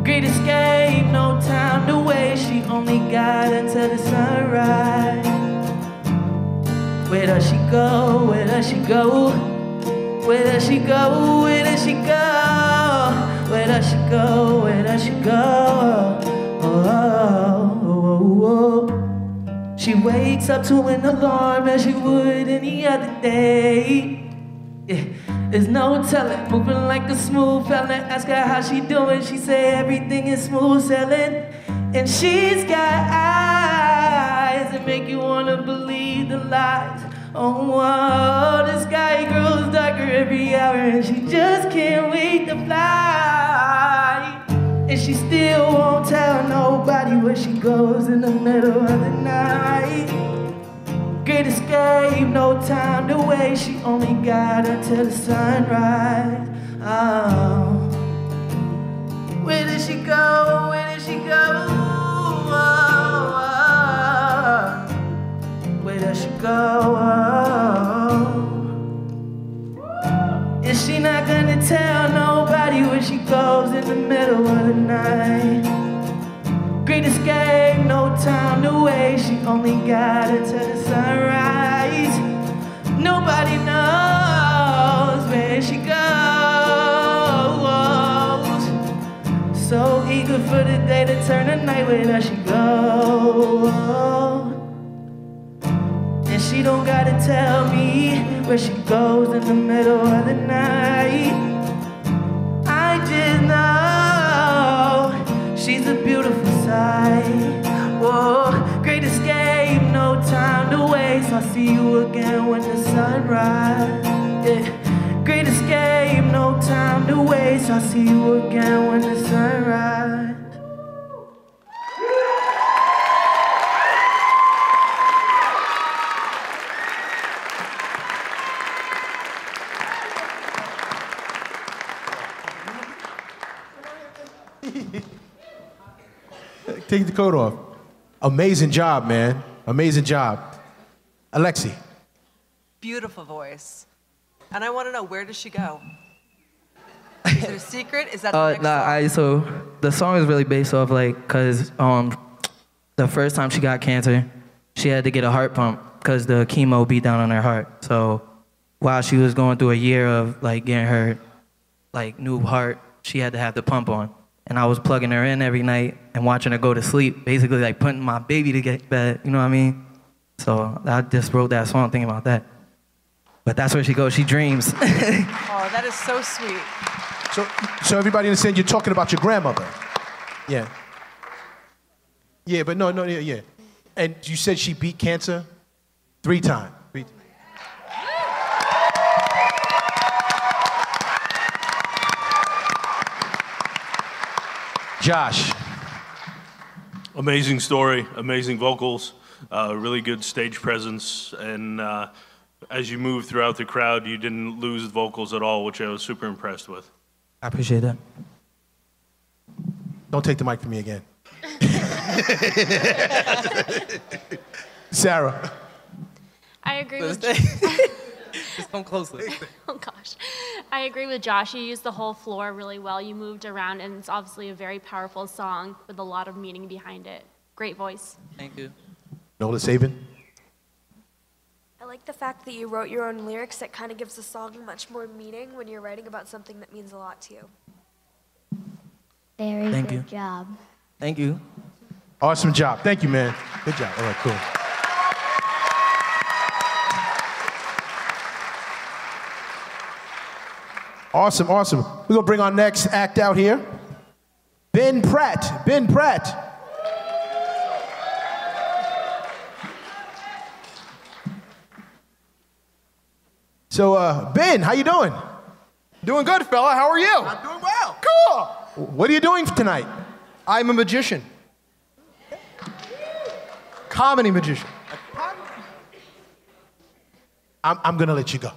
Great escape, no time to waste, she only got until the sunrise. Where does she go? Where does she go? Where does she go? Where does she go? Where does she go? Where does she go? Oh. She wakes up to an alarm as she would any other day. Yeah. There's no telling, moving like a smooth fella. Ask her how she doing, she say everything is smooth sailing. And she's got eyes that make you wanna believe the lies. Oh, the sky grows darker every hour and she just can't wait to fly. And she still won't tell nobody where she goes in the middle of the night. Great escape, no time to waste. She only got until the sunrise. Oh, where did she go? Where did she go? Where does she go? Is she not gonna tell nobody where she goes in the middle of the night? Great escape, no time to waste. She only got until the sunrise. Nobody knows where she goes. So eager for the day to turn to night. Where does she go? And she don't gotta tell me where she goes in the middle of the night. I just know she's a beautiful sight. Whoa, great escape, no time to waste. I'll see you again when the sun rises. Yeah. Great escape, no time to waste. I'll see you again when the sun rises. Take the coat off. Amazing job, man. Amazing job. Alexi. Beautiful voice. And I want to know, where does she go? Is there a secret? Is that the next song? So the song is really based off cause the first time she got cancer, she had to get a heart pump because the chemo beat down on her heart. So while she was going through a year of getting her new heart, she had to have the pump on. And I was plugging her in every night and watching her go to sleep, basically putting my baby to get bed, you know what I mean? So I just wrote that song thinking about that. But that's where she goes, she dreams. Oh, that is so sweet. So everybody understand you're talking about your grandmother? Yeah. Yeah, but no, yeah. And you said she beat cancer 3 times. Josh. Amazing story, amazing vocals, really good stage presence, and as you moved throughout the crowd, you didn't lose vocals at all, which I was super impressed with. I appreciate that. Don't take the mic from me again. Sarah. I agree with Just come closer. Oh gosh. I agree with Josh. You used the whole floor really well. You moved around, and it's obviously a very powerful song with a lot of meaning behind it. Great voice. Thank you. Nola Sabin. I like the fact that you wrote your own lyrics. That kind of gives the song much more meaning when you're writing about something that means a lot to you. Very Thank good you. job. Thank you. Awesome job. Thank you, man. Good job. All right, cool. Awesome, awesome. We're going to bring our next act out here. Ben Pratt. Ben Pratt. So, Ben, how you doing? Doing good, fella. How are you? I'm doing well. Cool. What are you doing tonight? I'm a magician. Comedy magician. I'm going to let you go.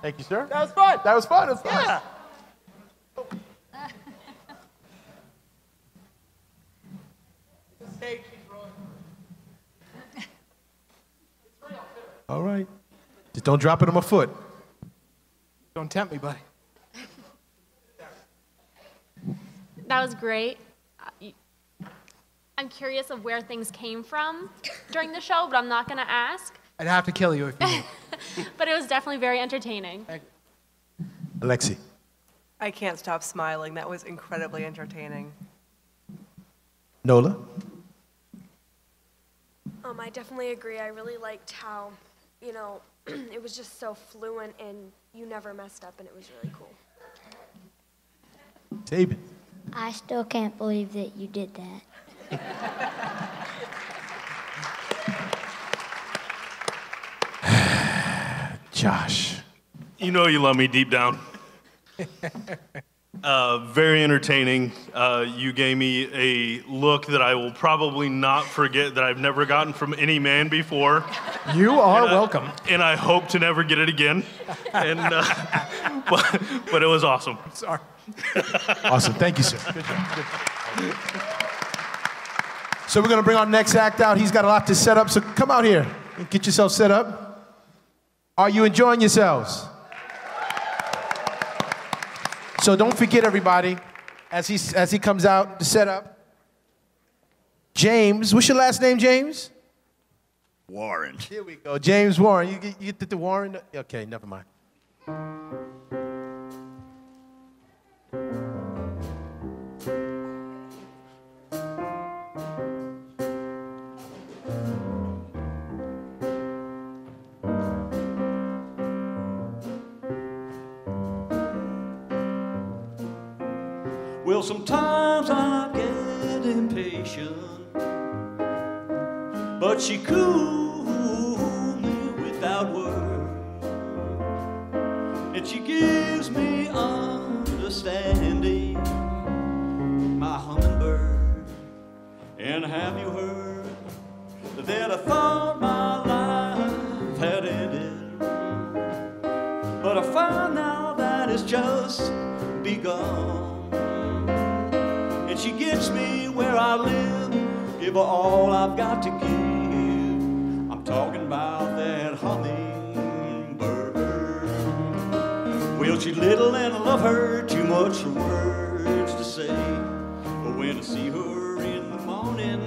Thank you, sir. That was fun. That was fun. It was fun. Yeah. All right. Just don't drop it on my foot. Don't tempt me, buddy. That was great. I'm curious of where things came from during the show, but I'm not going to ask. I'd have to kill you if you did. But it was definitely very entertaining. Alexi. I can't stop smiling. That was incredibly entertaining. Nola. I definitely agree. I really liked how, it was just so fluent and you never messed up, and it was really cool. David. I still can't believe that you did that. Josh. You know you love me deep down. Very entertaining. You gave me a look that I will probably not forget, that I've never gotten from any man before. You are welcome. And I hope to never get it again. And but it was awesome. Sorry. Awesome. Thank you, sir. Good job. Good job. So we're going to bring our next act out. He's got a lot to set up, so come out here and get yourself set up. Are you enjoying yourselves? So don't forget, everybody, as he comes out to set up. James, what's your last name, James? Warren. Here we go. James Warren. You get the Warren? Okay, never mind. Well, sometimes I get impatient, but she cooled me without words, and she gives me understanding, my hummingbird. And have you heard that I thought my life had ended, but I find now that it's just begun. She gets me where I live, give her all I've got to give. I'm talking about that hummingbird. Well, she's little and I love her too much for words to say. But when I see her in the morning,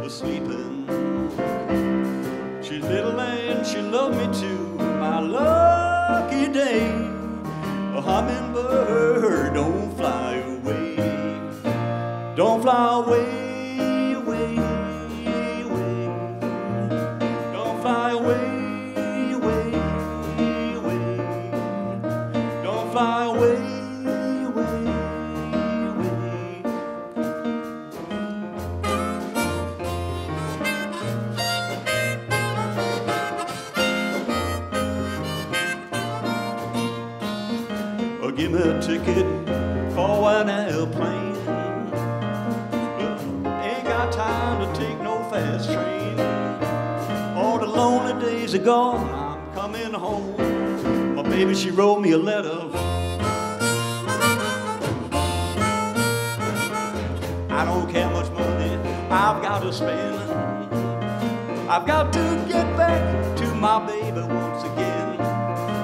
sleeping, she's little and she loved me too. My lucky day, a hummingbird don't fly away. Don't fly away, away, away. Don't fly away, away, away. Don't fly away, away, away. Give me a ticket for an airplane. Time to take no fast train. All the lonely days are gone, I'm coming home. My baby, she wrote me a letter. I don't care much money I've got to spend. I've got to get back to my baby once again.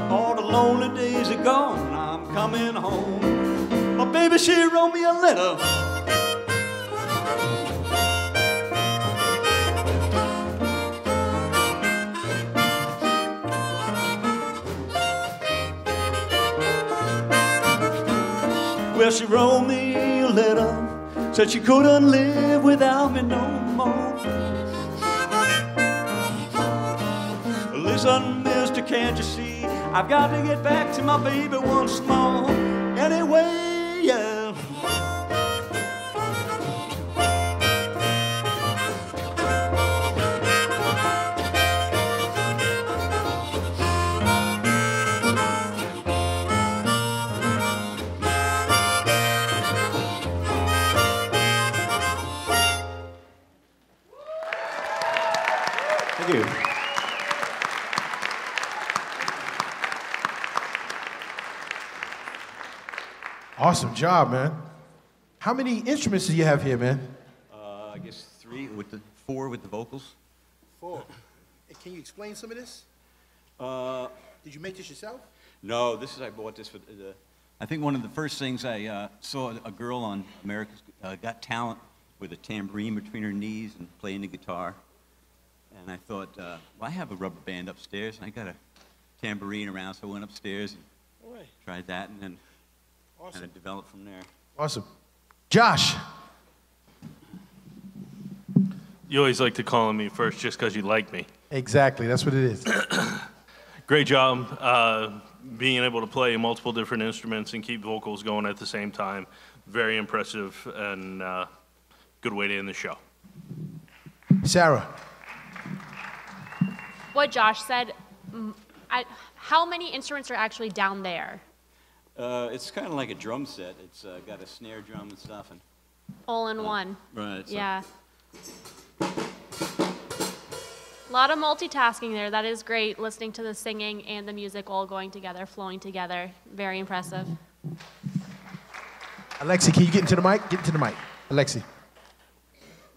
All the lonely days are gone, I'm coming home. My baby, she wrote me a letter. Well, she wrote me a letter, said she couldn't live without me no more. Listen, mister, can't you see? I've got to get back to my baby once more. Anyway, yeah. Thank you. Awesome job, man. How many instruments do you have here, man? I guess 4 with the vocals. 4. Hey, can you explain some of this? Did you make this yourself? No, I bought this for the, I think one of the first things I saw a girl on America's Got Talent with a tambourine between her knees and playing the guitar. And I thought, well, I have a rubber band upstairs, and I got a tambourine around, so I went upstairs and tried that, and then kind of developed from there. Awesome. Josh. You always like to call on me first just because you like me. Exactly, that's what it is. Great job being able to play multiple different instruments and keep vocals going at the same time. Very impressive and good way to end the show. Sarah. What Josh said, how many instruments are actually down there? It's kind of like a drum set. It's got a snare drum and stuff. And All in one. Right. Yeah. A lot of multitasking there. That is great, listening to the singing and the music all going together, flowing together. Very impressive. Alexi, can you get into the mic? Get into the mic. Alexi.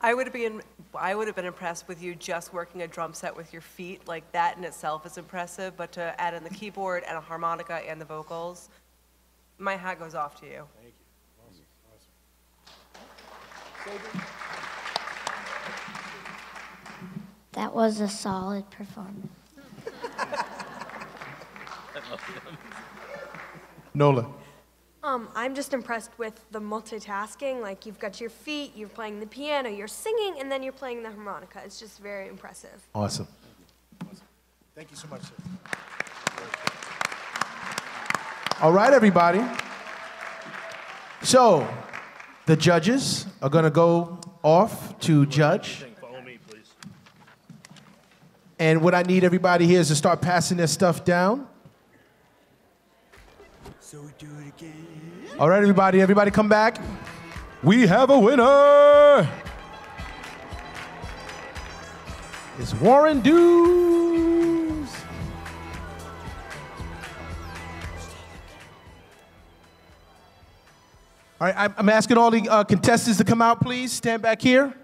I would have been impressed with you just working a drum set with your feet. Like, that in itself is impressive, but to add in the keyboard and a harmonica and the vocals, my hat goes off to you. Thank you. Awesome. That was a solid performance. Nola. I'm just impressed with the multitasking. Like, you've got your feet, you're playing the piano, you're singing, and then you're playing the harmonica. It's just very impressive. Awesome. Thank you so much, sir. All right, everybody. So, the judges are going to go off to judge. Follow me, please. And what I need everybody here is to start passing their stuff down. So we do it again. All right, everybody come back. We have a winner. It's Warren Dews. All right, I'm asking all the contestants to come out, please. Stand back here.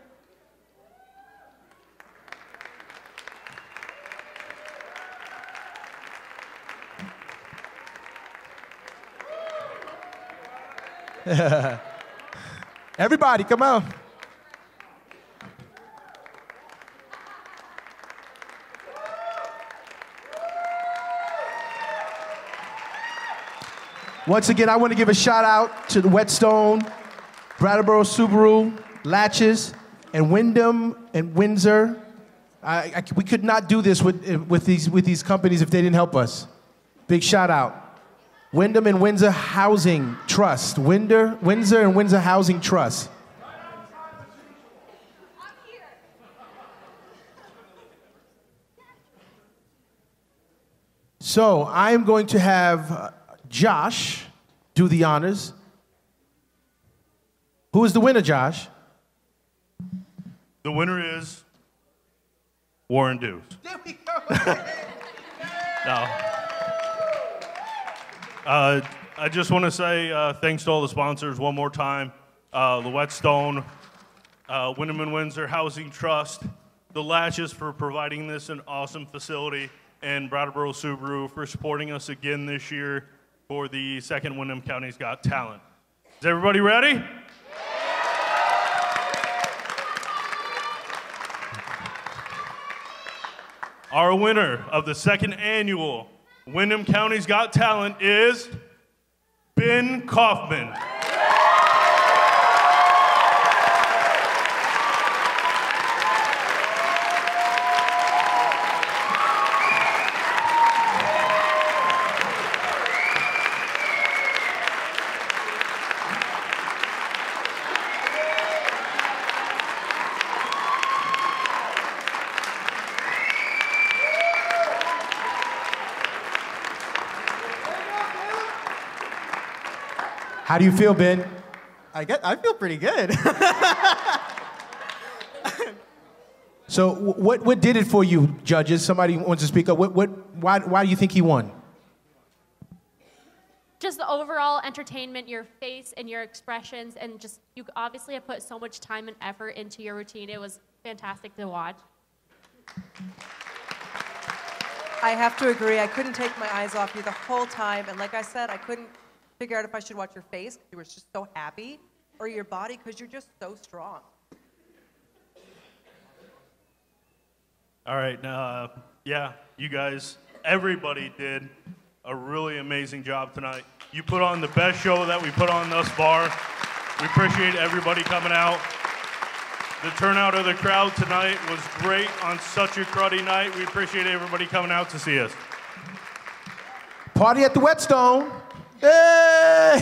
Everybody, come on. Once again, I want to give a shout out to the Whetstone, Brattleboro Subaru, Latches, and Wyndham and Windsor. We could not do this with these companies if they didn't help us. Big shout out. Wyndham and Windsor Housing Trust. Windsor and Windsor Housing Trust. So I'm going to have Josh do the honors. Who is the winner, Josh? The winner is Warren Dews. There we go. No. I just want to say thanks to all the sponsors one more time. The Whetstone, Wyndham and Windsor Housing Trust, the Latches for providing this an awesome facility, and Brattleboro Subaru for supporting us again this year for the second Wyndham County's Got Talent. Is everybody ready? Our winner of the second annual Wyndham County's Got Talent is Ben Kaufman. How do you feel, Ben? I feel pretty good. So what did it for you, judges? Somebody wants to speak up. Why do you think he won? just the overall entertainment, your face and your expressions, and just you obviously have put so much time and effort into your routine. It was fantastic to watch. I have to agree. I couldn't take my eyes off you the whole time. And like I said, I couldn't figure out if I should watch your face because you were just so happy, or your body because you're just so strong. All right, yeah, you guys, everybody did a really amazing job tonight. You put on the best show that we put on thus far. We appreciate everybody coming out. The turnout of the crowd tonight was great on such a cruddy night. We appreciate everybody coming out to see us. Party at the Whetstone. Hey!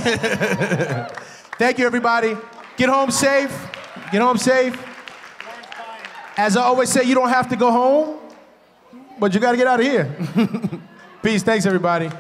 Thank you, everybody. Get home safe. Get home safe. As I always say, you don't have to go home, but you got to get out of here. Peace. Thanks, everybody.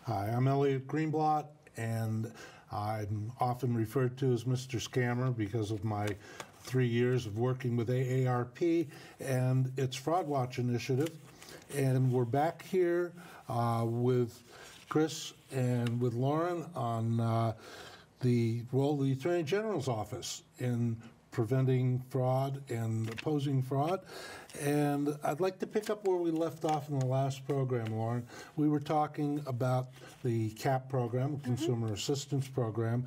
Hi, I'm Elliot Greenblatt, and I'm often referred to as Mr. Scammer because of my 3 years of working with AARP and its Fraud Watch initiative. And we're back here with Chris and with Lauren on the role of the Attorney General's office in preventing fraud and opposing fraud. And I'd like to pick up where we left off in the last program, Lauren. We were talking about the CAP program, Consumer Assistance Program,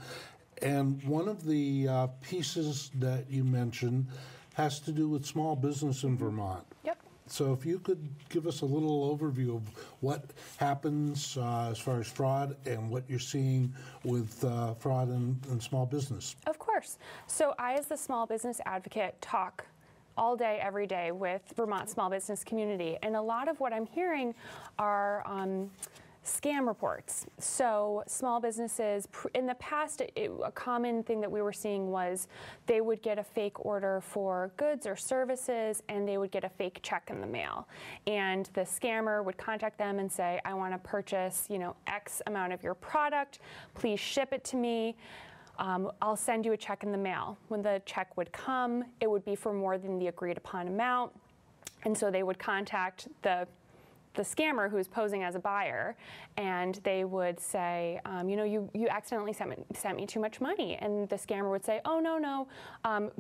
and one of the pieces that you mentioned has to do with small business in Vermont. Yep. So if you could give us a little overview of what happens as far as fraud and what you're seeing with fraud in small business. Of course. So I, as the small business advocate, talk all day, every day with Vermont small business community. And a lot of what I'm hearing are scam reports. So small businesses, in the past, a common thing that we were seeing was they would get a fake order for goods or services, and they would get a fake check in the mail. And the scammer would contact them and say, I want to purchase, X amount of your product. Please ship it to me. I'll send you a check in the mail. When the check would come, it would be for more than the agreed upon amount. And so they would contact the scammer who's posing as a buyer, and they would say, you accidentally sent me too much money. And the scammer would say, oh, no,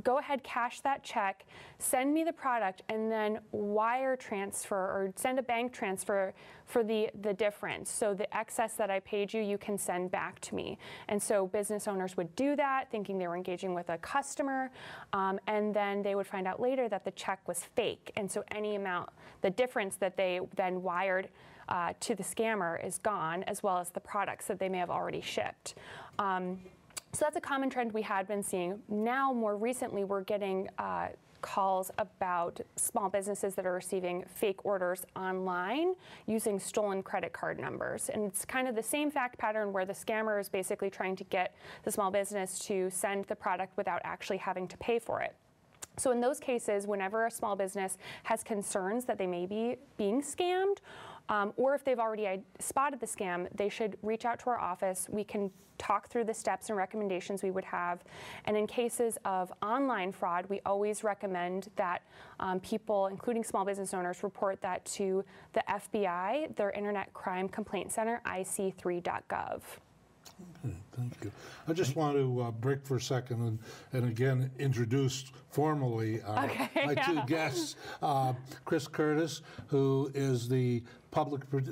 go ahead, cash that check, send me the product, and then wire transfer or send a bank transfer for the difference. So the excess that I paid you, you can send back to me. And so business owners would do that, thinking they were engaging with a customer, and then they would find out later that the check was fake. And so any amount, the difference that they then wired to the scammer is gone, as well as the products that they may have already shipped. So that's a common trend we had been seeing. Now, more recently, we're getting calls about small businesses that are receiving fake orders online using stolen credit card numbers. And it's kind of the same fact pattern where the scammer is basically trying to get the small business to send the product without actually having to pay for it. So in those cases, whenever a small business has concerns that they may be being scammed, Or if they've already spotted the scam, they should reach out to our office. We can talk through the steps and recommendations we would have. And in cases of online fraud, we always recommend that people, including small business owners, report that to the FBI, their Internet Crime Complaint Center, ic3.gov. Okay, thank you. I just want to break for a second and again introduce formally my two guests. Chris Curtis, who is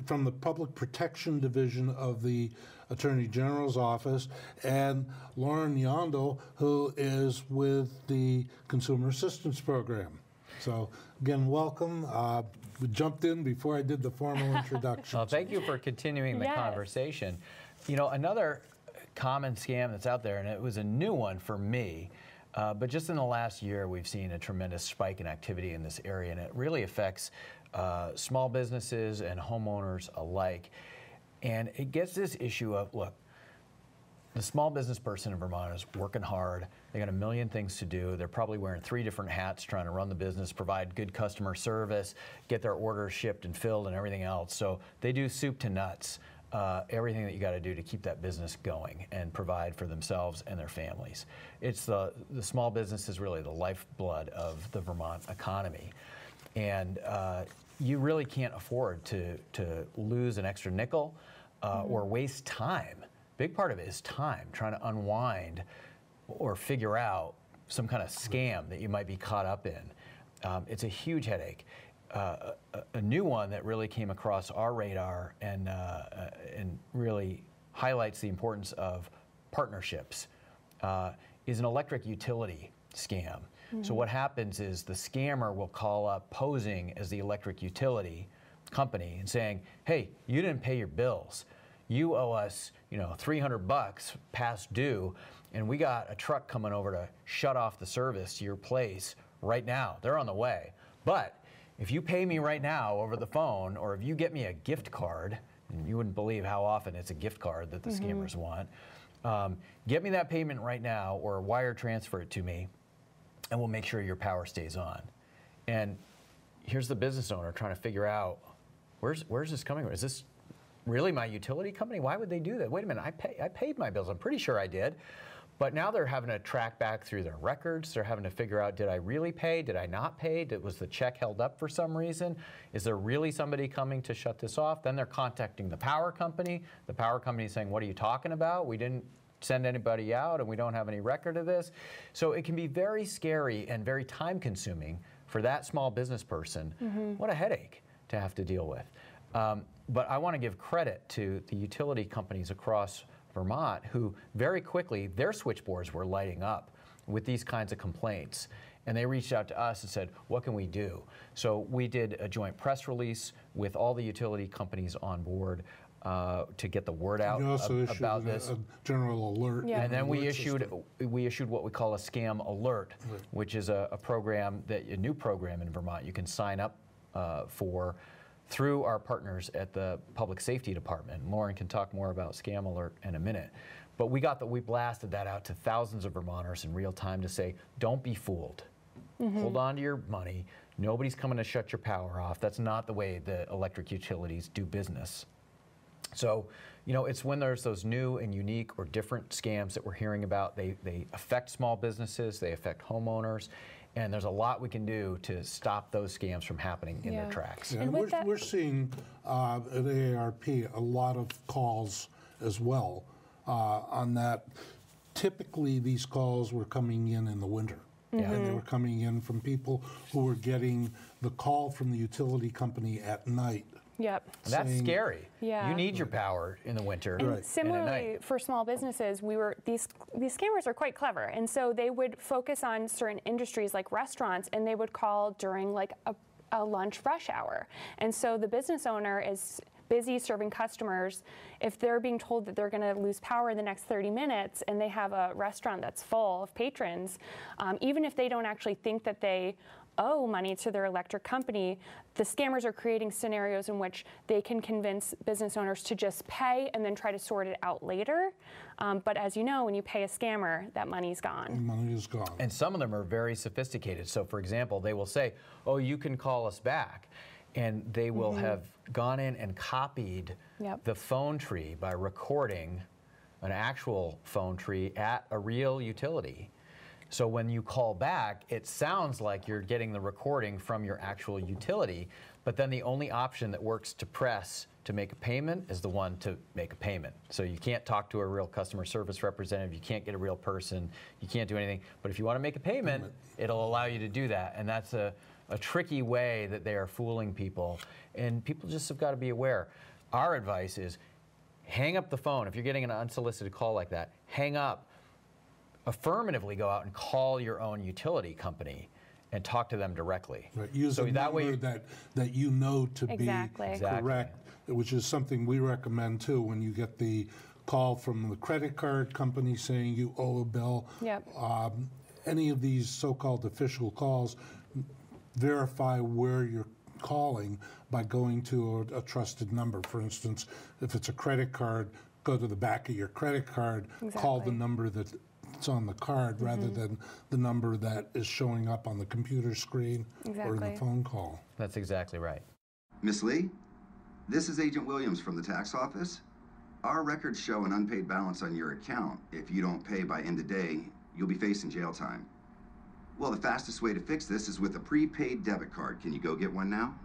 from the Public Protection Division of the Attorney General's Office, and Lauren Yondel, who is with the Consumer Assistance Program. So again, welcome. We jumped in before I did the formal introduction. Well, thank you for continuing the conversation. You know, another common scam that's out there, and it was a new one for me, but just in the last year, we've seen a tremendous spike in activity in this area, and it really affects small businesses and homeowners alike. And it gets this issue of, look, the small business person in Vermont is working hard. They got a million things to do. They're probably wearing 3 different hats trying to run the business, provide good customer service, get their orders shipped and filled and everything else. So they do soup to nuts. Everything that you got to do to keep that business going and provide for themselves and their families. It's the small business is really the lifeblood of the Vermont economy, and you really can't afford to lose an extra nickel or waste time. Big part of it is time, trying to unwind or figure out some kind of scam that you might be caught up in. It's a huge headache. A new one that really came across our radar and really highlights the importance of partnerships is an electric utility scam. So what happens is the scammer will call up posing as the electric utility company and saying, hey, you didn't pay your bills. You owe us, $300 past due, and we got a truck coming over to shut off the service to your place right now. They're on the way. But if you pay me right now over the phone, or if you get me a gift card, and you wouldn't believe how often it's a gift card that the scammers want, get me that payment right now or wire transfer it to me, and we'll make sure your power stays on. And here's the business owner trying to figure out, where's this coming from? Is this really my utility company? Why would they do that? Wait a minute, I paid my bills. I'm pretty sure I did. But now they're having to track back through their records. They're having to figure out, did I really pay? Did I not pay? Was the check held up for some reason? Is there really somebody coming to shut this off? Then they're contacting the power company. The power company is saying, what are you talking about? We didn't send anybody out and we don't have any record of this. So it can be very scary and very time consuming for that small business person. What a headache to have to deal with. But I want to give credit to the utility companies across Vermont who very quickly, their switchboards were lighting up with these kinds of complaints. And they reached out to us and said, what can we do? So we did a joint press release with all the utility companies on board to get the word out about this. A general alert. Yeah. And then we issued what we call a scam alert, which is a program a new program in Vermont you can sign up for through our partners at the Public Safety Department. Lauren can talk more about Scam Alert in a minute. But we blasted that out to thousands of Vermonters in real time to say, don't be fooled. Hold on to your money. Nobody's coming to shut your power off. That's not the way the electric utilities do business. So, it's when there's those new and unique or different scams that we're hearing about. They affect small businesses, they affect homeowners, and there's a lot we can do to stop those scams from happening in their tracks. Yeah, and we're seeing at AARP a lot of calls as well on that. Typically, these calls were coming in the winter. And they were coming in from people who were getting the call from the utility company at night. Yep. That's scary. Yeah. You need your power in the winter. And similarly, for small businesses, these scammers are quite clever, and so they would focus on certain industries like restaurants, and they would call during like a lunch rush hour. And so the business owner is busy serving customers. If they're being told that they're going to lose power in the next 30 minutes and they have a restaurant that's full of patrons, even if they don't actually think that they owe money to their electric company, the scammers are creating scenarios in which they can convince business owners to just pay and then try to sort it out later. But as you know, when you pay a scammer, that money's gone. The money is gone. And some of them are very sophisticated. So for example, they will say, oh, you can call us back. and they will have gone in and copied the phone tree by recording an actual phone tree at a real utility. So when you call back, it sounds like you're getting the recording from your actual utility, but then the only option that works to press to make a payment is the one to make a payment. So you can't talk to a real customer service representative, you can't get a real person, you can't do anything. But if you want to make a payment, it'll allow you to do that. And that's a tricky way that they are fooling people. And people just have got to be aware. Our advice is hang up the phone. If you're getting an unsolicited call like that, hang up. Affirmatively go out and call your own utility company and talk to them directly. Right. Use so a that way number that you know to be Exactly. correct, which is something we recommend too when you get the call from the credit card company saying you owe a bill. Any of these so-called official calls, verify where you're calling by going to a trusted number. For instance, if it's a credit card, go to the back of your credit card, call the number that's on the card rather than the number that is showing up on the computer screen or in the phone call. That's exactly right. Miss Lee, this is Agent Williams from the tax office. Our records show an unpaid balance on your account. If you don't pay by end of day, you'll be facing jail time. Well, the fastest way to fix this is with a prepaid debit card. Can you go get one now?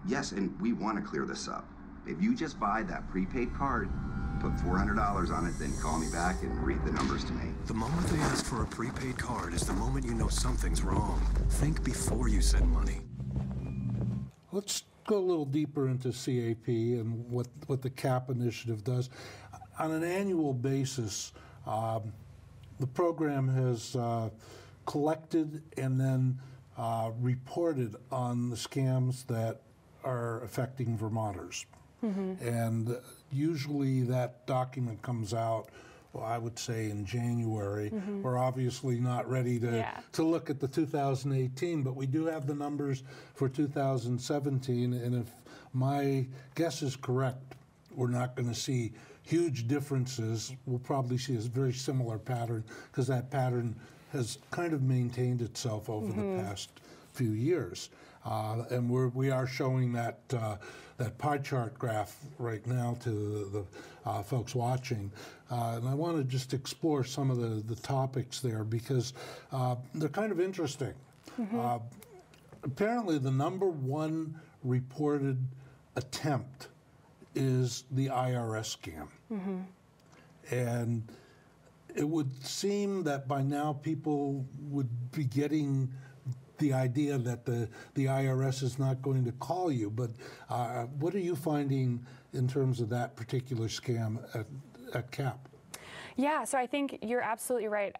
Yes, and we want to clear this up. If you just buy that prepaid card, put $400 on it, then call me back and read the numbers to me. The moment they ask for a prepaid card is the moment you know something's wrong. Think before you send money. Let's go a little deeper into CAP and what the CAP initiative does. On an annual basis, the program has collected and then reported on the scams that are affecting Vermonters. And usually that document comes out, well, I would say in January. We're obviously not ready to look at the 2018, but we do have the numbers for 2017, and if my guess is correct, we're not going to see huge differences. We'll probably see a very similar pattern because that pattern has kind of maintained itself over the past few years. And we are showing that that pie chart graph right now to the folks watching. And I want to just explore some of the topics there because they're kind of interesting. Apparently the #1 reported attempt is the IRS scam. And it would seem that by now people would be getting the idea that the IRS is not going to call you, but what are you finding in terms of that particular scam at CAP? Yeah, so I think you're absolutely right.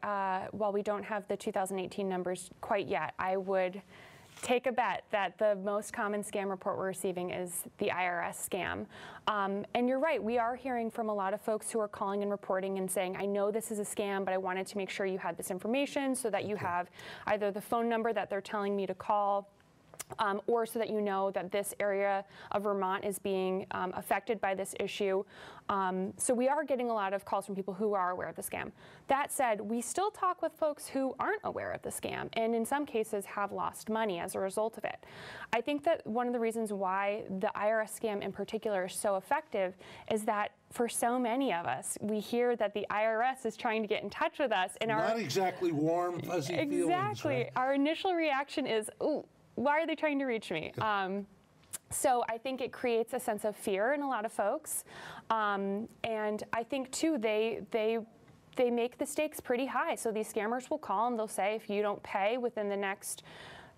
While we don't have the 2018 numbers quite yet, I would take a bet that the most common scam report we're receiving is the IRS scam. And you're right, we are hearing from a lot of folks who are calling and reporting and saying, I know this is a scam, but I wanted to make sure you had this information so that you have either the phone number that they're telling me to call, or so that you know that this area of Vermont is being affected by this issue. So we are getting a lot of calls from people who are aware of the scam. That said, we still talk with folks who aren't aware of the scam and in some cases have lost money as a result of it. I think that one of the reasons why the IRS scam in particular is so effective is that for so many of us, we hear that the IRS is trying to get in touch with us. And not exactly warm, fuzzy feelings. Exactly. Right? Our initial reaction is, ooh, why are they trying to reach me? So I think it creates a sense of fear in a lot of folks. And I think, too, they make the stakes pretty high. So these scammers will call and they'll say, if you don't pay within the next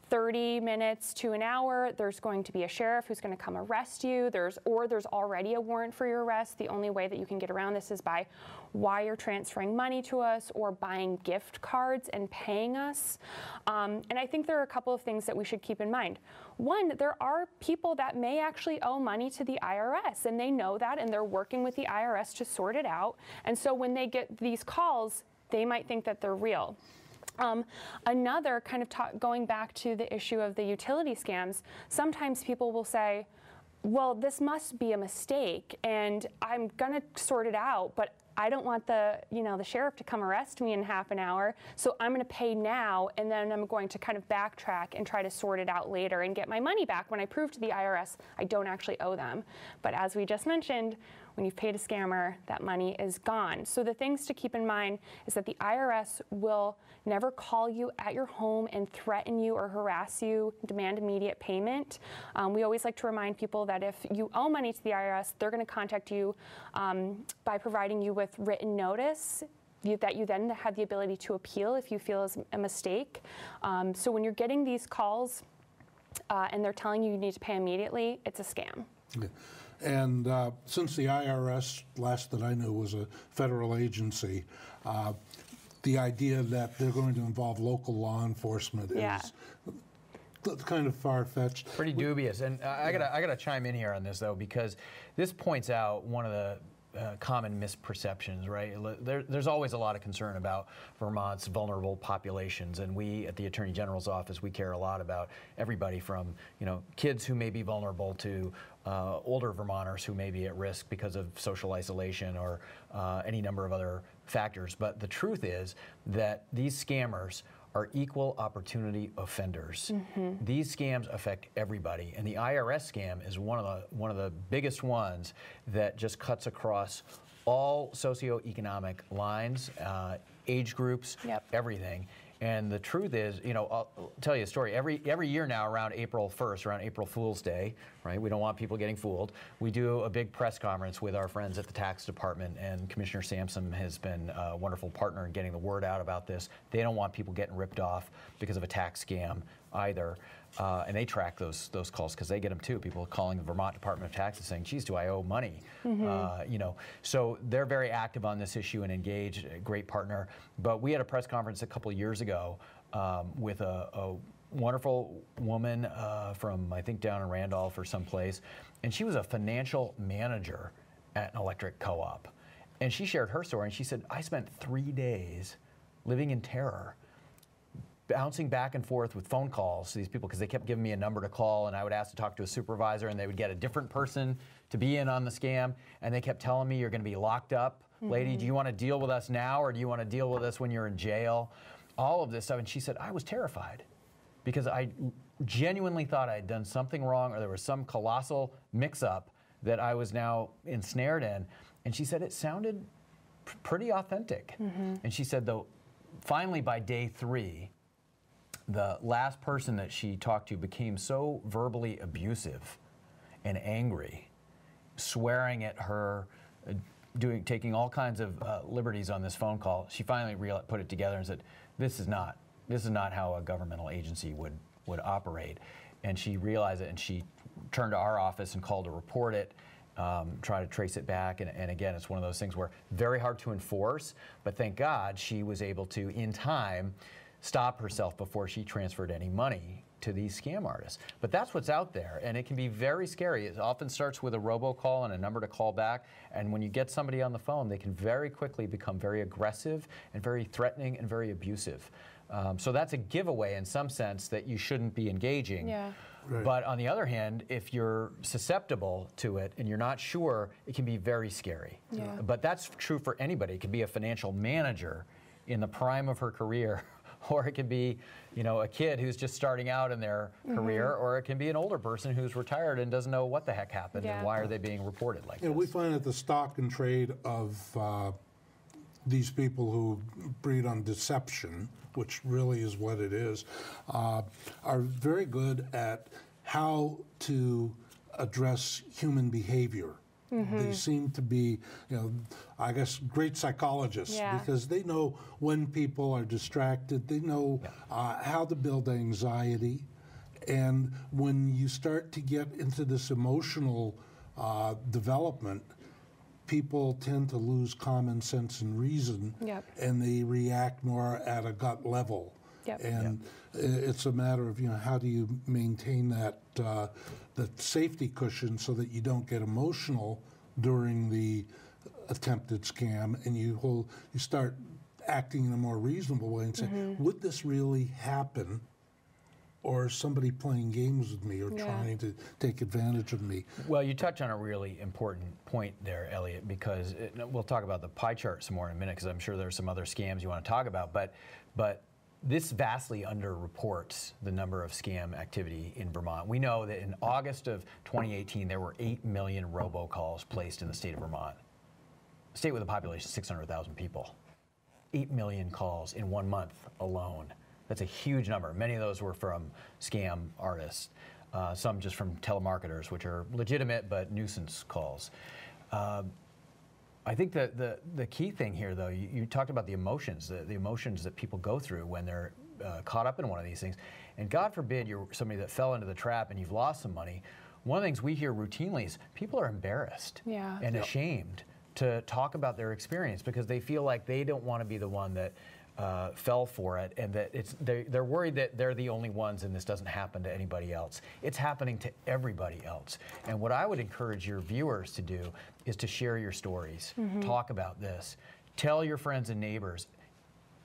30 minutes to an hour, there's going to be a sheriff who's going to come arrest you. There's already a warrant for your arrest. The only way that you can get around this is by wire transferring money to us or buying gift cards and paying us. And I think there are a couple of things that we should keep in mind. One, there are people that may actually owe money to the IRS, and they know that, and they're working with the IRS to sort it out. And so when they get these calls, they might think that they're real. Another kind of going back to the issue of the utility scams, sometimes people will say, well, this must be a mistake and I'm going to sort it out, but I don't want the sheriff to come arrest me in half an hour, so I'm going to pay now, and then I'm going to kind of backtrack and try to sort it out later and get my money back when I prove to the IRS I don't actually owe them. But as we just mentioned, when you've paid a scammer, that money is gone. So the things to keep in mind is that the IRS will never call you at your home and threaten you or harass you, demand immediate payment. We always like to remind people that if you owe money to the IRS, they're going to contact you by providing you with written notice that you then have the ability to appeal if you feel is a mistake. So when you're getting these calls and they're telling you you need to pay immediately, it's a scam. Okay. And since the IRS, last that I knew, was a federal agency, the idea that they're going to involve local law enforcement is kind of far-fetched. Pretty dubious. And I gotta chime in here on this, though, because this points out one of the common misperceptions, right? There's always a lot of concern about Vermont's vulnerable populations, and we at the Attorney General's office, we care a lot about everybody from kids who may be vulnerable to older Vermonters who may be at risk because of social isolation or any number of other factors. But the truth is that these scammers are equal opportunity offenders. Mm-hmm. These scams affect everybody, and the IRS scam is one of the biggest ones that just cuts across all socioeconomic lines, age groups, everything. And the truth is, I'll tell you a story. Every year now, around April 1st, around April Fool's Day, right? We don't want people getting fooled. We do a big press conference with our friends at the tax department, and Commissioner Sampson has been a wonderful partner in getting the word out about this. They don't want people getting ripped off because of a tax scam either. And they track those calls because they get them too. People calling the Vermont Department of Taxes saying, geez, do I owe money? Mm-hmm. So they're very active on this issue and engaged, a great partner. But we had a press conference a couple of years ago with a wonderful woman from, I think, down in Randolph or someplace. And she was a financial manager at an electric co-op. And she shared her story, and she said, I spent 3 days living in terror, bouncing back and forth with phone calls to these people because they kept giving me a number to call, and I would ask to talk to a supervisor, and they would get a different person to be in on the scam, and they kept telling me, you're going to be locked up. Mm-hmm. Lady, do you want to deal with us now, or do you want to deal with us when you're in jail? All of this stuff. And she said, I was terrified because I genuinely thought I had done something wrong, or there was some colossal mix-up that I was now ensnared in. And she said it sounded pretty authentic. Mm-hmm. And she said, though, finally by day 3, the last person that she talked to became so verbally abusive and angry, swearing at her, taking all kinds of liberties on this phone call. She finally put it together and said, "This is not how a governmental agency would operate." And she realized it, and she turned to our office and called to report it. Try to trace it back, and again, it's one of those things where very hard to enforce, but thank God she was able to, in time, stop herself before she transferred any money to these scam artists. But that's what's out there, and it can be very scary. It often starts with a robocall and a number to call back, and when you get somebody on the phone, they can very quickly become very aggressive and very threatening and very abusive. So that's a giveaway in some sense that you shouldn't be engaging. Yeah. Right. But on the other hand, if you're susceptible to it and you're not sure, it can be very scary. Yeah. But that's true for anybody. It can be a financial manager in the prime of her career, or it can be, a kid who's just starting out in their career, or it can be an older person who's retired and doesn't know what the heck happened and why are they being reported like this. We find that the stock and trade of these people who breed on deception, which really is what it is, are very good at how to address human behavior. Mm-hmm. They seem to be, I guess, great psychologists because they know when people are distracted. They know how to build anxiety. And when you start to get into this emotional development, people tend to lose common sense and reason, and they react more at a gut level. And it's a matter of, how do you maintain that safety cushion so that you don't get emotional during the attempted scam, and you start acting in a more reasonable way and say, would this really happen? or somebody playing games with me or trying to take advantage of me. Well, you touch on a really important point there, Elliot, because we'll talk about the pie chart some more in a minute, because I'm sure there's some other scams you want to talk about, but this vastly underreports the number of scam activity in Vermont. We know that in August of 2018, there were 8 million robocalls placed in the state of Vermont. A state with a population of 600,000 people. 8 million calls in 1 month alone. That's a huge number. Many of those were from scam artists, some just from telemarketers, which are legitimate but nuisance calls. I think the key thing here, though, you talked about the emotions that people go through when they're caught up in one of these things. And God forbid you're somebody that fell into the trap and you've lost some money. One of the things we hear routinely is people are embarrassed and ashamed to talk about their experience because they feel like they don't want to be the one that fell for it, and that they're worried that they're the only ones and this doesn't happen to anybody else. It's happening to everybody else. And what I would encourage your viewers to do is to share your stories, talk about this, tell your friends and neighbors,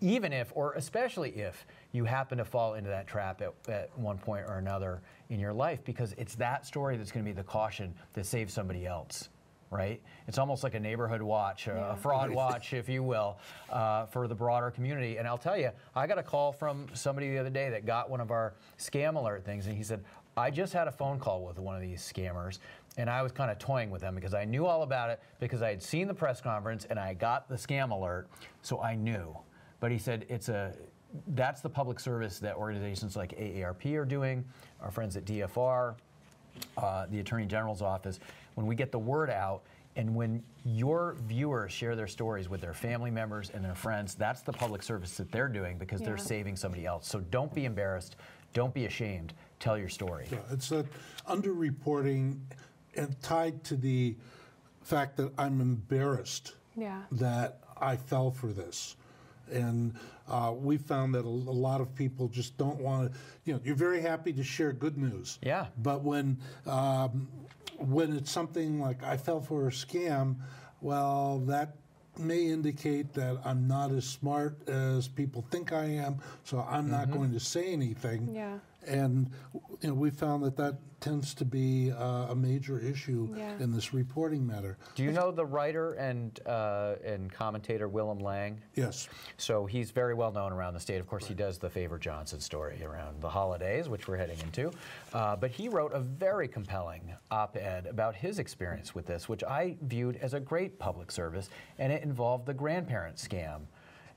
even if, or especially if, you happen to fall into that trap at one point or another in your life, because it's that story that's going to be the caution that saves somebody else. Right? It's almost like a neighborhood watch, a fraud watch, if you will, for the broader community. And I'll tell you, I got a call from somebody the other day that got one of our scam alert things, and he said, I just had a phone call with one of these scammers, and I was kind of toying with them because I knew all about it, because I had seen the press conference and I got the scam alert, so I knew. But he said, that's the public service that organizations like AARP are doing, our friends at DFR, the Attorney General's office. When we get the word out, and when your viewers share their stories with their family members and their friends, that's the public service that they're doing, because they're saving somebody else. So don't be embarrassed. Don't be ashamed. Tell your story. Yeah, it's that underreporting, and tied to the fact that I'm embarrassed that I fell for this. And we found that a lot of people just don't want to, you're very happy to share good news. Yeah. But when it's something like I fell for a scam, well, that may indicate that I'm not as smart as people think I am, so I'm not going to say anything. Yeah. And we found that tends to be a major issue in this reporting matter. Do you know the writer and commentator Willem Lang? Yes. So he's very well known around the state. Of course, he does the Favor Johnson story around the holidays, which we're heading into. But he wrote a very compelling op-ed about his experience with this, which I viewed as a great public service, and it involved the grandparent scam.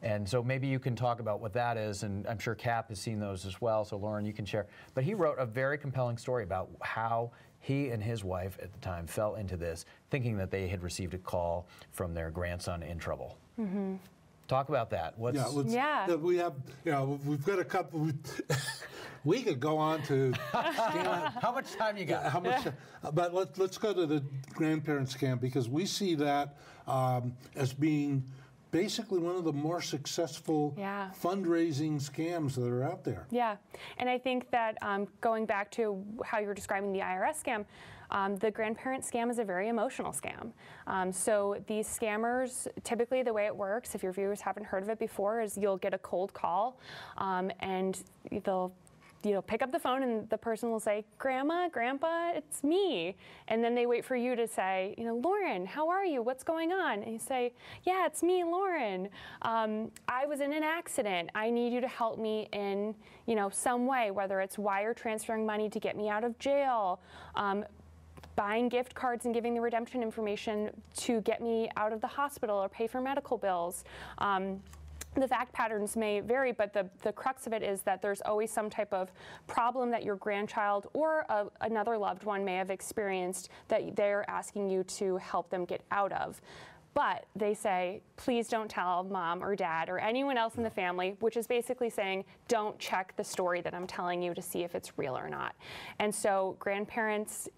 And so maybe you can talk about what that is, and I'm sure Cap has seen those as well, so Lauren, you can share. But he wrote a very compelling story about how he and his wife at the time fell into this, thinking that they had received a call from their grandson in trouble. Talk about that. We've got a couple. We could go on to how much time you got? How much? But let's go to the grandparent scam, because we see that as being basically one of the more successful fundraising scams that are out there. Yeah, and I think that going back to how you were describing the IRS scam, the grandparent scam is a very emotional scam. So these scammers, typically the way it works, if your viewers haven't heard of it before, is you'll get a cold call, and they'll pick up the phone and the person will say, Grandma, Grandpa, it's me. And then they wait for you to say, Lauren, how are you? What's going on? And you say, yeah, it's me, Lauren. I was in an accident. I need you to help me in, some way, whether it's wire transferring money to get me out of jail, buying gift cards and giving the redemption information to get me out of the hospital or pay for medical bills. The fact patterns may vary, but the crux of it is that there's always some type of problem that your grandchild or another loved one may have experienced that they're asking you to help them get out of. But they say, please don't tell mom or dad or anyone else in the family, which is basically saying, don't check the story that I'm telling you to see if it's real or not. And so grandparents,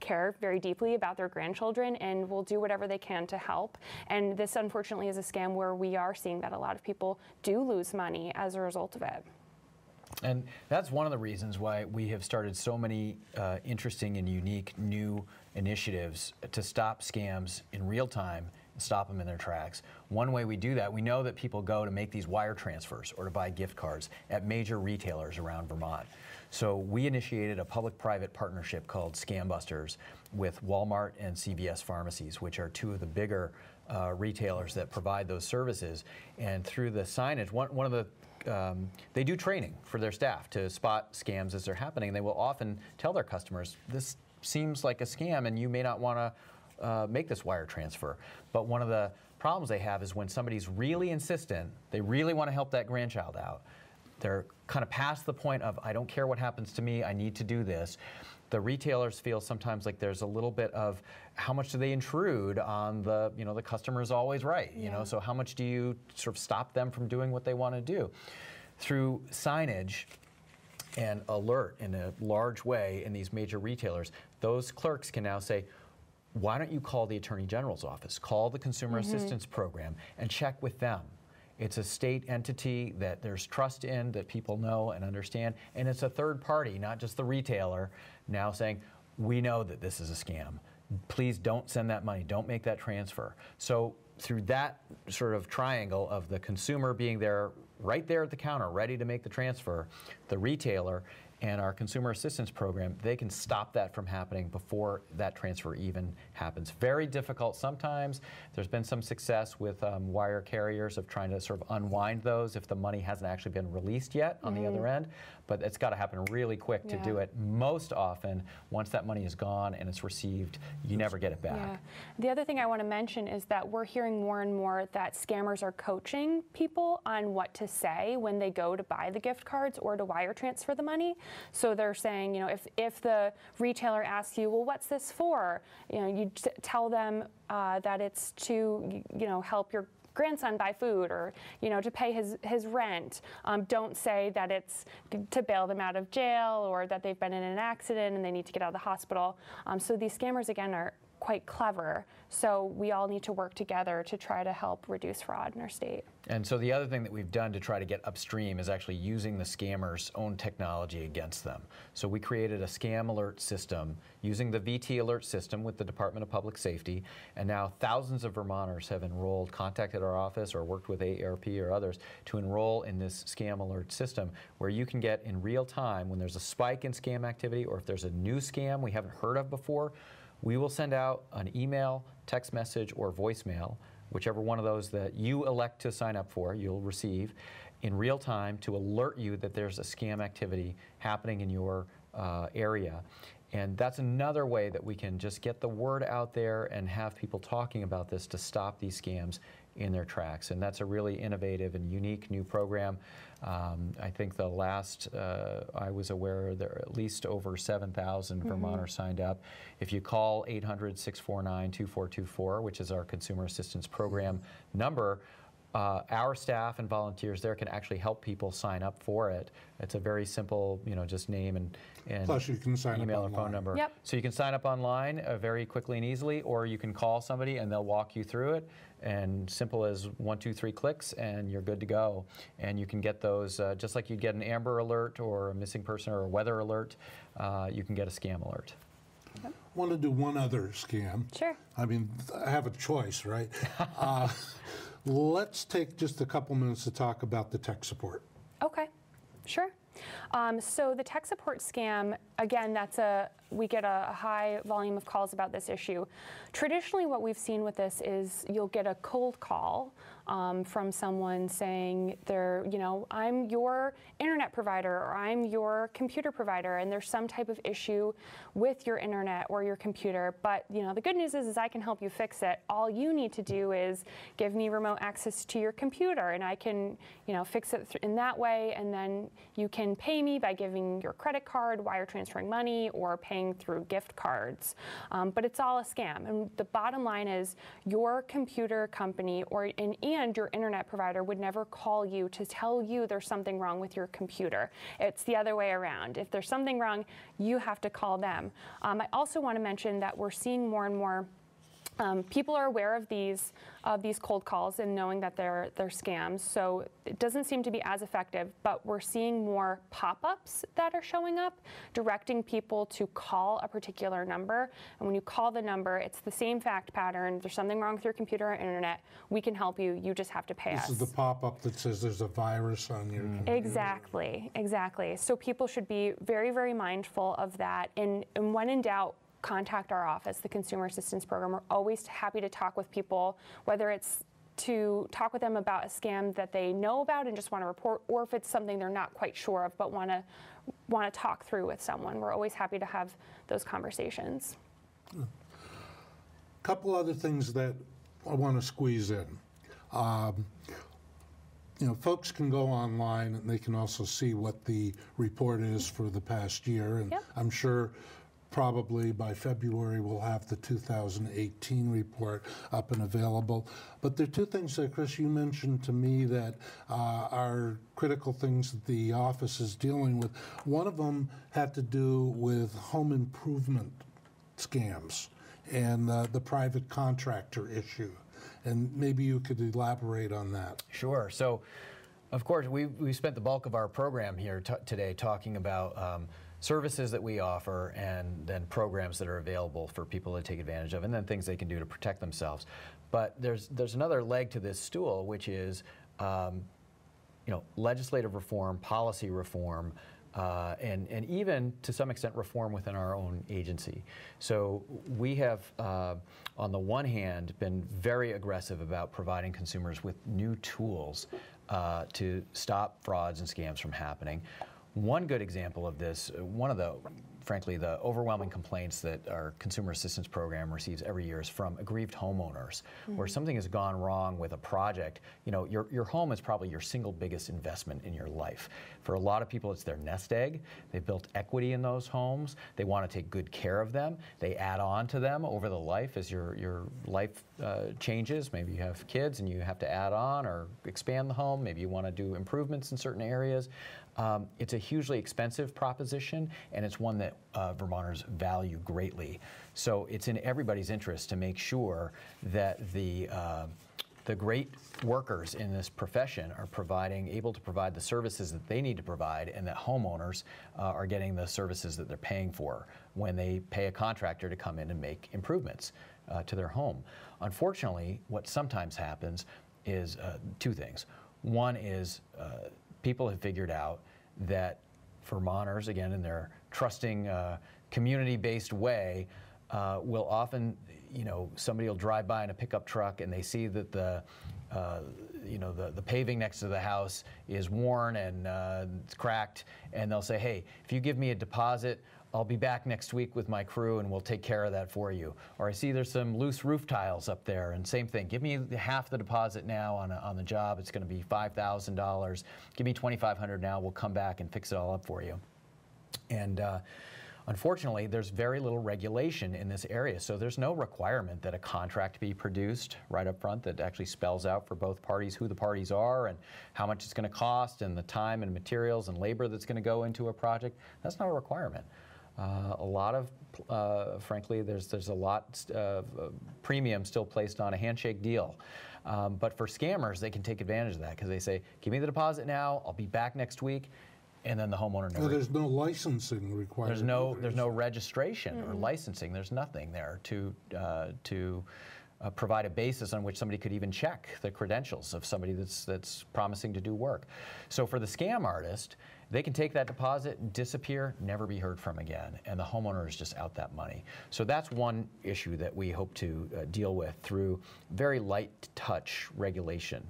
care very deeply about their grandchildren and will do whatever they can to help. And this, unfortunately, is a scam where we are seeing that a lot of people do lose money as a result of it. And that's one of the reasons why we have started so many interesting and unique new initiatives to stop scams in real time stop them in their tracks. One way we do that, we know that people go to make these wire transfers or to buy gift cards at major retailers around Vermont. So we initiated a public-private partnership called Scam Busters with Walmart and CVS pharmacies, which are two of the bigger retailers that provide those services. And through the signage, one of the they do training for their staff to spot scams as they're happening. They will often tell their customers, this seems like a scam and you may not want to make this wire transfer. But one of the problems they have is when somebody's really insistent, they really want to help that grandchild out, they're kind of past the point of, I don't care what happens to me, I need to do this. The retailers feel sometimes like there's a little bit of how much do they intrude on the, the customer is always right, so how much do you sort of stop them from doing what they want to do? Through signage and alert in a large way in these major retailers, those clerks can now say, why don't you call the Attorney General's office, call the Consumer Assistance Program and check with them. It's a state entity that there's trust in, that people know and understand, and it's a third party, not just the retailer, now saying, we know that this is a scam. Please don't send that money, don't make that transfer. So through that sort of triangle of the consumer being there, right there at the counter, ready to make the transfer, the retailer, and our consumer assistance program, they can stop that from happening before that transfer even happens. Very difficult sometimes. There's been some success with wire carriers of trying to sort of unwind those if the money hasn't actually been released yet on the other end. But it's got to happen really quick to do it. Most often, once that money is gone and it's received, you never get it back. Yeah. The other thing I want to mention is that we're hearing more and more that scammers are coaching people on what to say when they go to buy the gift cards or to wire transfer the money. So they're saying, if the retailer asks you, well, what's this for? You tell them that it's to, help your grandson buy food or, to pay his rent. Don't say that it's to bail them out of jail or that they've been in an accident and they need to get out of the hospital. So these scammers, again, are quite clever. So we all need to work together to try to help reduce fraud in our state. And so the other thing that we've done to try to get upstream is actually using the scammers' own technology against them. So we created a scam alert system using the VT alert system with the Department of Public Safety, and now thousands of Vermonters have enrolled, contacted our office or worked with AARP or others to enroll in this scam alert system where you can get in real time when there's a spike in scam activity or if there's a new scam we haven't heard of before, we will send out an email, text message, or voicemail, whichever one of those that you elect to sign up for, you'll receive in real time to alert you that there's a scam activity happening in your area. And that's another way that we can just get the word out there and have people talking about this to stop these scams in their tracks. And that's a really innovative and unique new program. I think the last I was aware there are at least over 7,000 Vermonters signed up. If you call 800-649-2424, which is our Consumer Assistance Program number, our staff and volunteers there can actually help people sign up for it. It's a very simple, just name and Plus you can sign email up or phone number. Yep. So you can sign up online very quickly and easily, or you can call somebody and they'll walk you through it. And simple as 1, 2, 3 clicks, and you're good to go. And you can get those just like you'd get an Amber Alert or a missing person or a weather alert. You can get a scam alert. I want to do one other scam. Sure. I mean, I have a choice, right? Let's take just a couple minutes to talk about the tech support. Okay, sure. So the tech support scam, again, we get a high volume of calls about this issue. Traditionally, what we've seen with this is you'll get a cold call from someone saying I'm your internet provider or I'm your computer provider and there's some type of issue with your internet or your computer. But the good news is I can help you fix it. All you need to do is give me remote access to your computer and I can fix it in that way, and then you can pay me by giving your credit card, wire transferring money, or paying through gift cards. But it's all a scam. And the bottom line is your computer company and your internet provider would never call you to tell you there's something wrong with your computer. It's the other way around. If there's something wrong, you have to call them. I also want to mention that we're seeing more and more People are aware of these cold calls and knowing that they're scams, so it doesn't seem to be as effective, but we're seeing more pop-ups that are showing up, directing people to call a particular number. And when you call the number, it's the same fact pattern. There's something wrong with your computer or internet. We can help you. You just have to pay us. This is the pop-up that says there's a virus on your computer. Exactly, exactly. So people should be very, very mindful of that. And when in doubt, contact our office, the Consumer Assistance Program. We're always happy to talk with people, whether it's to talk with them about a scam that they know about and just want to report, or if it's something they're not quite sure of but want to talk through with someone. We're always happy to have those conversations. A couple other things that I want to squeeze in. You know, folks can go online and they can also see what the report is for the past year, and I'm sure probably by February we'll have the 2018 report up and available. But there are two things that, Chris, you mentioned to me that are critical things that the office is dealing with. One of them had to do with home improvement scams and the private contractor issue. And maybe you could elaborate on that. Sure. So, of course, we spent the bulk of our program here today talking about services that we offer and then programs that are available for people to take advantage of, and then things they can do to protect themselves. But there's another leg to this stool, which is legislative reform, policy reform, and even to some extent reform within our own agency. So we have, on the one hand, been very aggressive about providing consumers with new tools to stop frauds and scams from happening. One good example of this, one of the, frankly, the overwhelming complaints that our Consumer Assistance Program receives every year is from aggrieved homeowners, where something has gone wrong with a project. You know, your home is probably your single biggest investment in your life. For a lot of people, it's their nest egg. They've built equity in those homes. They want to take good care of them. They add on to them over the life as your life changes. Maybe you have kids and you have to add on or expand the home. Maybe you want to do improvements in certain areas. It's a hugely expensive proposition, and it's one that Vermonters value greatly. So it's in everybody's interest to make sure that the great workers in this profession are able to provide the services that they need to provide, and that homeowners are getting the services that they're paying for when they pay a contractor to come in and make improvements to their home. Unfortunately, what sometimes happens is two things. One is people have figured out that Vermonters, again, in their trusting, community-based way, will often, somebody will drive by in a pickup truck and they see that the paving next to the house is worn and it's cracked, and they'll say, hey, if you give me a deposit, I'll be back next week with my crew and we'll take care of that for you. Or I see there's some loose roof tiles up there, and same thing. Give me half the deposit now on the job. It's going to be $5,000. Give me $2,500 now. We'll come back and fix it all up for you. And unfortunately, there's very little regulation in this area, so there's no requirement that a contract be produced right up front that actually spells out for both parties who the parties are and how much it's going to cost and the time and materials and labor that's going to go into a project. That's not a requirement. A lot of, frankly, there's a lot of premium still placed on a handshake deal. But for scammers, they can take advantage of that because they say, give me the deposit now, I'll be back next week, and then the homeowner never... There's no licensing required. There's no registration or licensing. There's nothing there to provide a basis on which somebody could even check the credentials of somebody that's promising to do work. So for the scam artist, they can take that deposit, disappear, never be heard from again, and the homeowner is just out that money. So that's one issue that we hope to deal with through very light touch regulation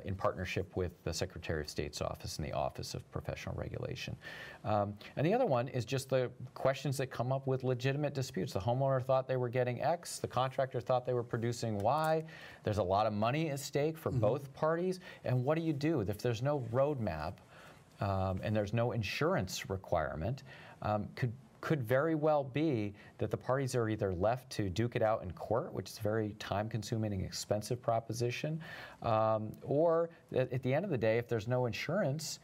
in partnership with the Secretary of State's office and the Office of Professional Regulation. And the other one is just the questions that come up with legitimate disputes. The homeowner thought they were getting X, the contractor thought they were producing Y. There's a lot of money at stake for both parties, and what do you do if there's no roadmap and there's no insurance requirement? Could very well be that the parties are either left to duke it out in court, which is a very time-consuming and expensive proposition, or at the end of the day, if there's no insurance,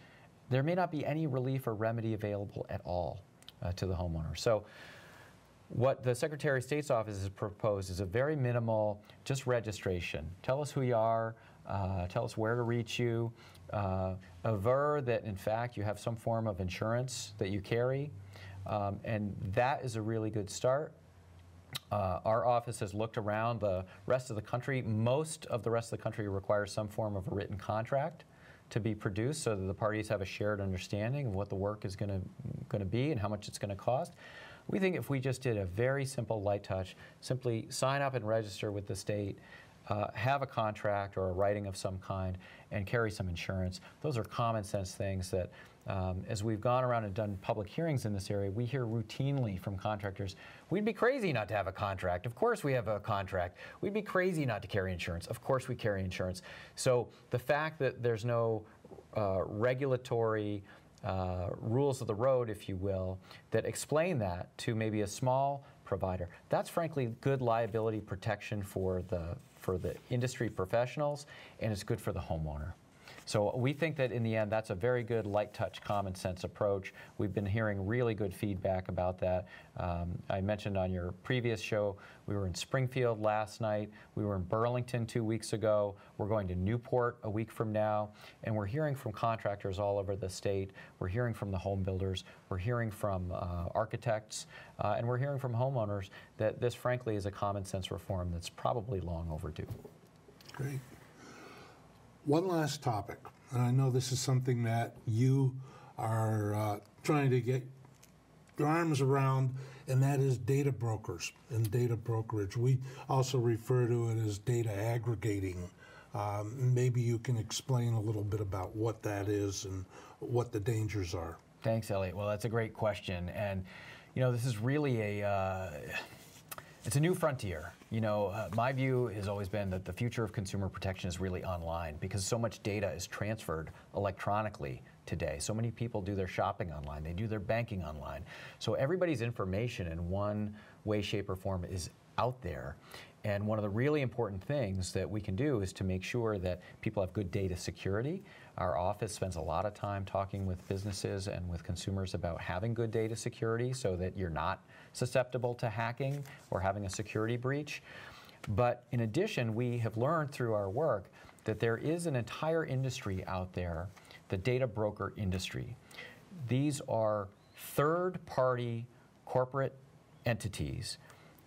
there may not be any relief or remedy available at all to the homeowner. So What the Secretary of State's office has proposed is a very minimal, just registration. Tell us who you are, tell us where to reach you, aver that in fact you have some form of insurance that you carry, and that is a really good start. Our office has looked around the rest of the country. Most of the rest of the country requires some form of a written contract to be produced so that the parties have a shared understanding of what the work is going to be and how much it's going to cost. We think if we just did a very simple light touch, simply sign up and register with the state, have a contract or a writing of some kind, and carry some insurance. Those are common sense things that, as we've gone around and done public hearings in this area, we hear routinely from contractors, we'd be crazy not to have a contract. Of course we have a contract. We'd be crazy not to carry insurance. Of course we carry insurance. So the fact that there's no regulatory rules of the road, if you will, that explain that to maybe a small provider, that's frankly good liability protection for the industry professionals, and it's good for the homeowner. So we think that in the end, that's a very good light touch, common sense approach. We've been hearing really good feedback about that. I mentioned on your previous show, we were in Springfield last night. We were in Burlington 2 weeks ago. We're going to Newport a week from now. And we're hearing from contractors all over the state. We're hearing from the home builders. We're hearing from architects. And we're hearing from homeowners that this, frankly, is a common sense reform that's probably long overdue. Great. One last topic, and I know this is something that you are trying to get your arms around, and that is data brokers and data brokerage. We also refer to it as data aggregating. Maybe you can explain a little bit about what that is and what the dangers are. Thanks, Elliot. Well, that's a great question, and you know, this is really it's a new frontier. You know, my view has always been that the future of consumer protection is really online because so much data is transferred electronically today. So many people do their shopping online, they do their banking online. So everybody's information in one way, shape, or form is out there. And one of the really important things that we can do is to make sure that people have good data security. Our office spends a lot of time talking with businesses and with consumers about having good data security so that you're not susceptible to hacking or having a security breach. But in addition, we have learned through our work that there is an entire industry out there, the data broker industry. These are third-party corporate entities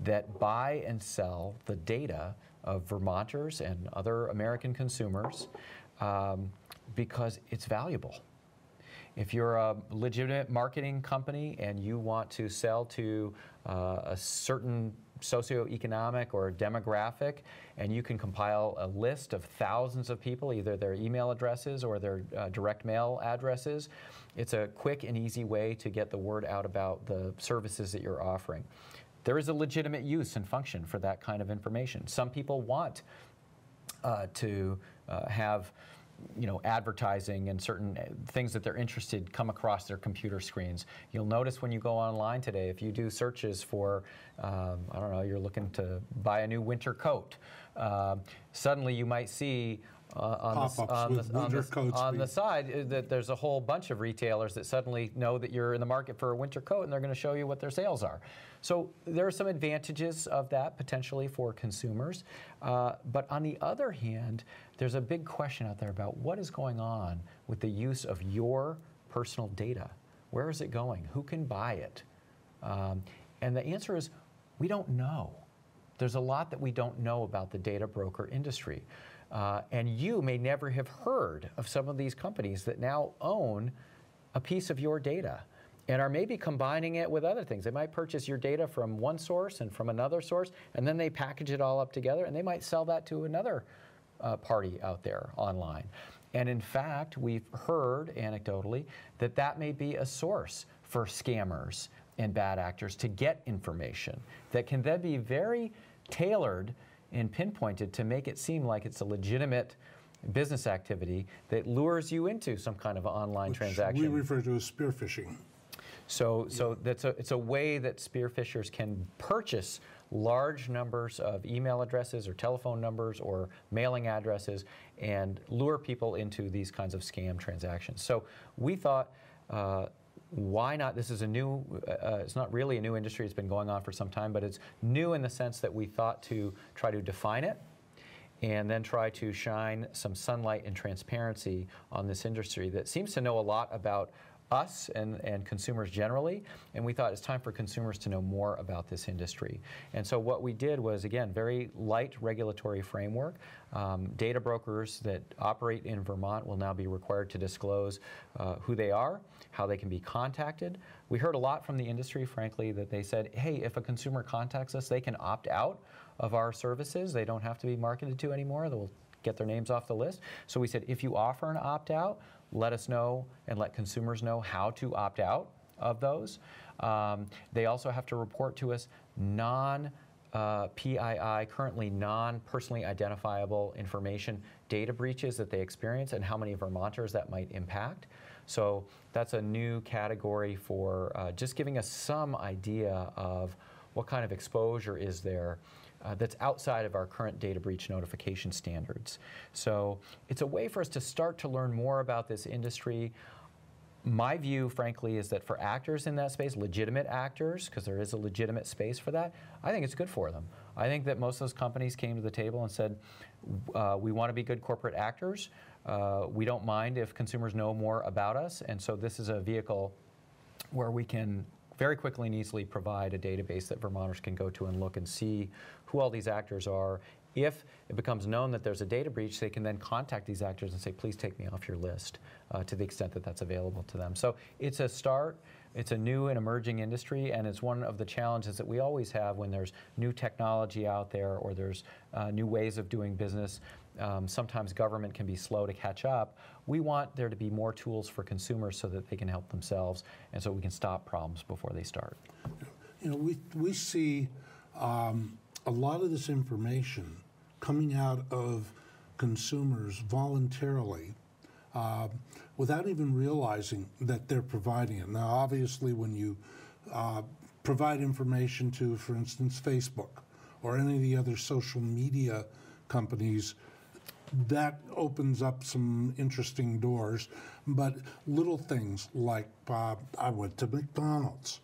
that buy and sell the data of Vermonters and other American consumers because it's valuable. If you're a legitimate marketing company and you want to sell to a certain socioeconomic or demographic, and you can compile a list of thousands of people, either their email addresses or their direct mail addresses, it's a quick and easy way to get the word out about the services that you're offering. There is a legitimate use and function for that kind of information. Some people want to have, you know, advertising and certain things that they're interested come across their computer screens. You'll notice when you go online today, if you do searches for, I don't know, you're looking to buy a new winter coat, suddenly you might see on the side that there's a whole bunch of retailers that suddenly know that you're in the market for a winter coat, and they're going to show you what their sales are. So there are some advantages of that potentially for consumers. But on the other hand, there's a big question out there about what is going on with the use of your personal data. Where is it going? Who can buy it? And the answer is, we don't know. There's a lot that we don't know about the data broker industry. And you may never have heard of some of these companies that now own a piece of your data and are maybe combining it with other things. They might purchase your data from one source and from another source, and then they package it all up together, and they might sell that to another party out there online. And in fact, we've heard anecdotally that that may be a source for scammers and bad actors to get information that can then be very tailored and pinpointed to make it seem like it's a legitimate business activity that lures you into some kind of online transaction. We refer to as spear phishing. So it's a way that spear phishers can purchase large numbers of email addresses or telephone numbers or mailing addresses and lure people into these kinds of scam transactions. So we thought why not? This is a new, it's not really a new industry, it's been going on for some time, but it's new in the sense that we thought to try to define it and then try to shine some sunlight and transparency on this industry that seems to know a lot about us and consumers generally, and we thought it's time for consumers to know more about this industry. And so what we did was, again, very light regulatory framework. Data brokers that operate in Vermont will now be required to disclose who they are, how they can be contacted. We heard a lot from the industry, frankly, that they said, hey, if a consumer contacts us, they can opt out of our services. They don't have to be marketed to anymore. They'll get their names off the list. So we said, if you offer an opt-out, let us know and let consumers know how to opt out of those. They also have to report to us non-PII, currently non-personally identifiable information, data breaches that they experience and how many Vermonters that might impact. So that's a new category for just giving us some idea of what kind of exposure is there that's outside of our current data breach notification standards. So it's a way for us to start to learn more about this industry. My view, frankly, is that for actors in that space, legitimate actors, because there is a legitimate space for that, I think it's good for them. I think that most of those companies came to the table and said, we want to be good corporate actors. We don't mind if consumers know more about us. And so this is a vehicle where we can very quickly and easily provide a database that Vermonters can go to and look and see who all these actors are. If it becomes known that there's a data breach, they can then contact these actors and say, please take me off your list, to the extent that that's available to them. So it's a start. It's a new and emerging industry, and it's one of the challenges that we always have when there's new technology out there or there's new ways of doing business. Sometimes government can be slow to catch up. We want there to be more tools for consumers so that they can help themselves and so we can stop problems before they start. You know, we see a lot of this information coming out of consumers voluntarily without even realizing that they're providing it. Now, obviously, when you provide information to, for instance, Facebook or any of the other social media companies, that opens up some interesting doors. But little things like I went to McDonald's.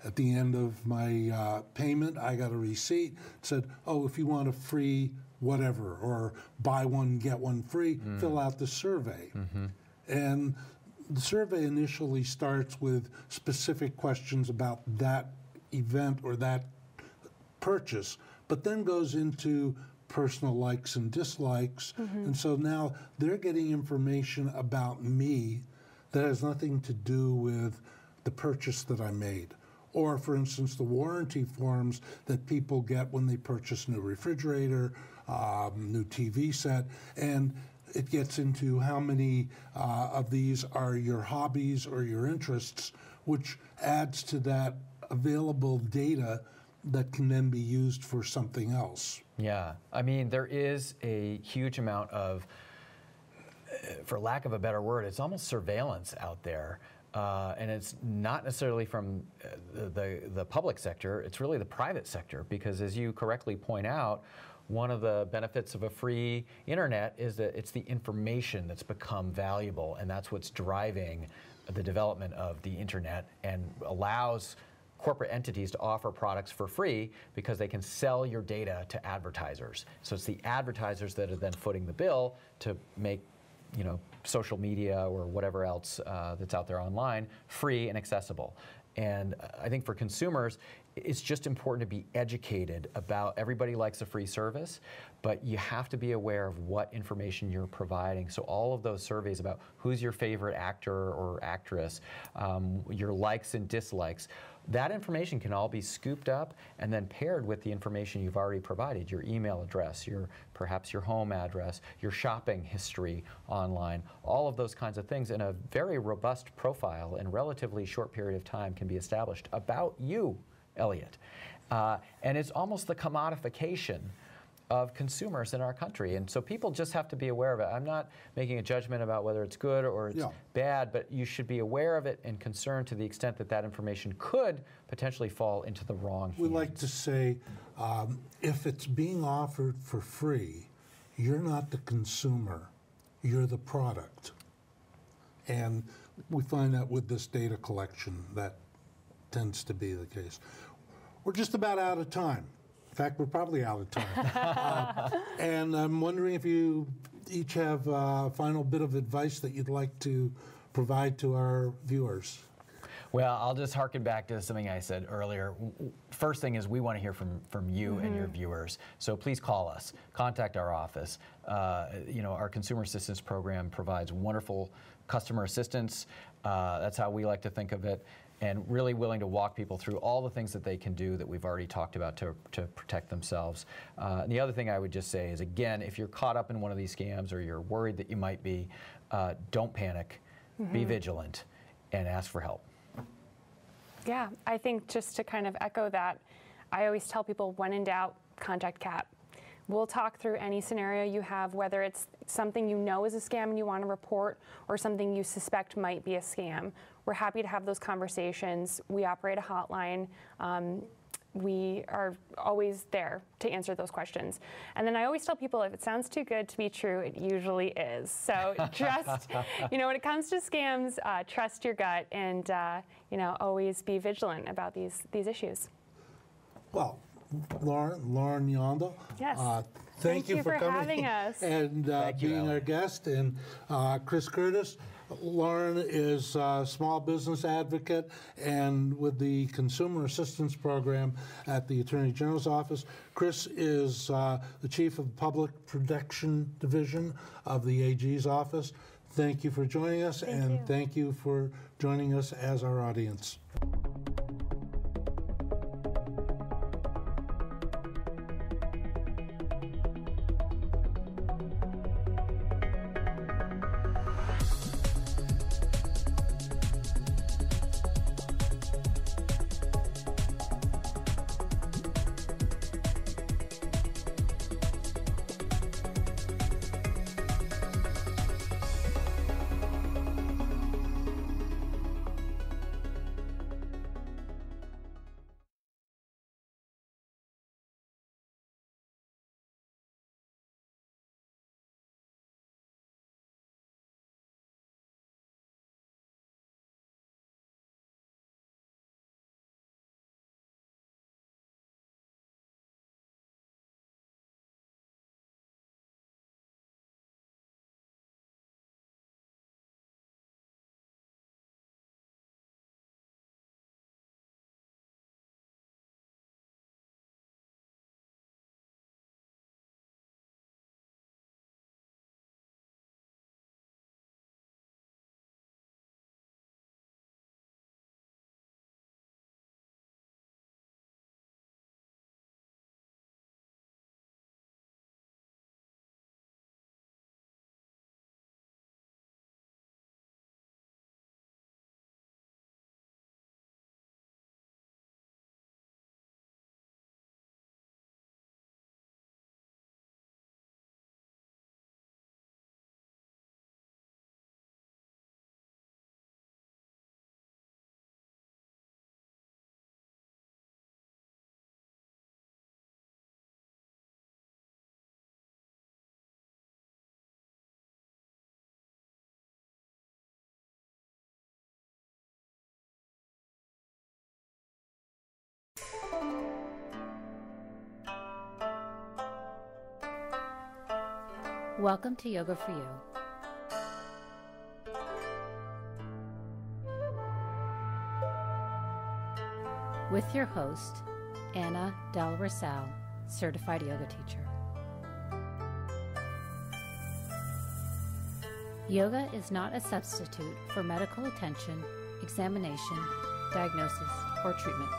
At the end of my payment, I got a receipt that said, oh, if you want a free whatever, or buy one, get one free, fill out the survey. And the survey initially starts with specific questions about that event or that purchase, but then goes into personal likes and dislikes. And so now they're getting information about me that has nothing to do with the purchase that I made. Or, for instance, the warranty forms that people get when they purchase a new refrigerator, new TV set, and it gets into how many of these are your hobbies or your interests, which adds to that available data that can then be used for something else. Yeah, I mean, there is a huge amount of, for lack of a better word, it's almost surveillance out there. And it's not necessarily from the public sector, it's really the private sector, because as you correctly point out, one of the benefits of a free internet is that it's the information that's become valuable, and that's what's driving the development of the internet and allows corporate entities to offer products for free because they can sell your data to advertisers. So it's the advertisers that are then footing the bill to make, you know, social media or whatever else that's out there online free and accessible. And I think for consumers, it's just important to be educated about, everybody likes a free service, but you have to be aware of what information you're providing. So all of those surveys about who's your favorite actor or actress, your likes and dislikes, that information can all be scooped up and then paired with the information you've already provided, your email address, perhaps your home address, your shopping history online, all of those kinds of things in a very robust profile in a relatively short period of time can be established about you, Elliot. And it's almost the commodification of consumers in our country. And so people just have to be aware of it. I'm not making a judgment about whether it's good or it's bad, but you should be aware of it and concerned to the extent that that information could potentially fall into the wrong hands. We like to say, if it's being offered for free, you're not the consumer, you're the product. And we find that with this data collection, that tends to be the case. We're just about out of time. In fact, we're probably out of time. And I'm wondering if you each have a final bit of advice that you'd like to provide to our viewers. Well, I'll just harken back to something I said earlier. First thing is we want to hear from you and your viewers. So please call us, contact our office. You know, our consumer assistance program provides wonderful customer assistance. That's how we like to think of it. And really willing to walk people through all the things that they can do that we've already talked about to protect themselves. And the other thing I would just say is, again, if you're caught up in one of these scams or you're worried that you might be, don't panic, be vigilant, and ask for help. Yeah, I think just to kind of echo that, I always tell people, when in doubt, contact CAP. We'll talk through any scenario you have, whether it's something you know is a scam and you want to report, or something you suspect might be a scam. We're happy to have those conversations. We operate a hotline. We are always there to answer those questions. And then I always tell people, if it sounds too good to be true, it usually is. So just, you know, when it comes to scams, trust your gut and, you know, always be vigilant about these issues. Well, Lauren Yondo. Yes. Thank you for coming having us. and being our guest. And Chris Curtis. Lauren is a small business advocate and with the Consumer Assistance Program at the Attorney General's Office. Chris is the Chief of Public Protection Division of the AG's office. Thank you for joining us, thank you for joining us as our audience. Welcome to Yoga for You. With your host, Anna Del Rosal, certified yoga teacher. Yoga is not a substitute for medical attention, examination, diagnosis, or treatment.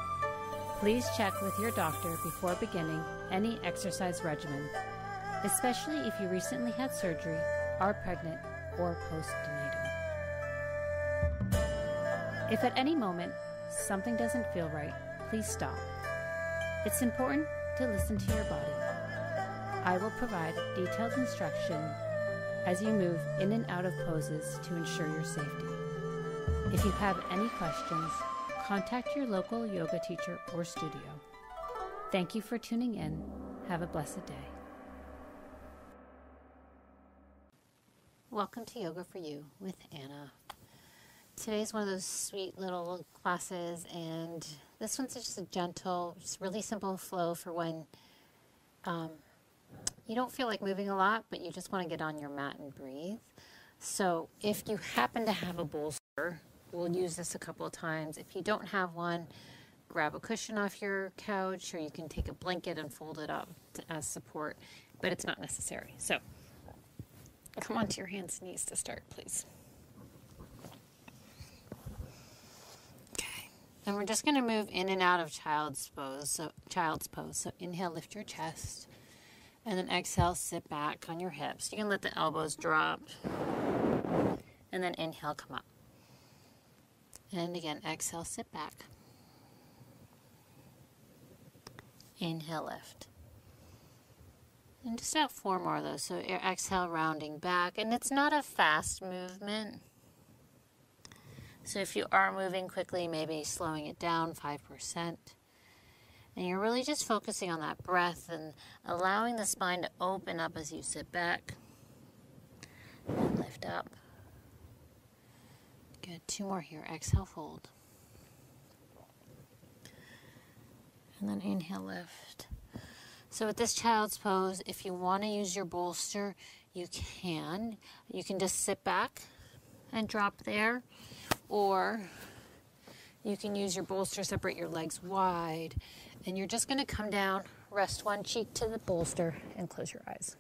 Please check with your doctor before beginning any exercise regimen, especially if you recently had surgery, are pregnant, or postnatal. If at any moment something doesn't feel right, please stop. It's important to listen to your body. I will provide detailed instruction as you move in and out of poses to ensure your safety. If you have any questions, contact your local yoga teacher or studio. Thank you for tuning in. Have a blessed day. Welcome to Yoga for You with Anna. Today's one of those sweet little classes, and this one's just a gentle, just really simple flow for when you don't feel like moving a lot, but you just want to get on your mat and breathe. So if you happen to have a bolster, we'll use this a couple of times. If you don't have one, grab a cushion off your couch, or you can take a blanket and fold it up as support, but it's not necessary. So come onto your hands and knees to start, please. Okay, and we're just going to move in and out of child's pose. So inhale, lift your chest, and then exhale, sit back on your hips. You can let the elbows drop, and then inhale, come up. And again, exhale, sit back. Inhale, lift. And just about 4 more of those. So exhale, rounding back. And it's not a fast movement. So if you are moving quickly, maybe slowing it down 5%. And you're really just focusing on that breath and allowing the spine to open up as you sit back. And lift up. Good. 2 more here. Exhale, fold. And then inhale, lift. So with this child's pose, if you want to use your bolster, you can. You can just sit back and drop there, or you can use your bolster, separate your legs wide, and you're just going to come down, rest one cheek to the bolster, and close your eyes.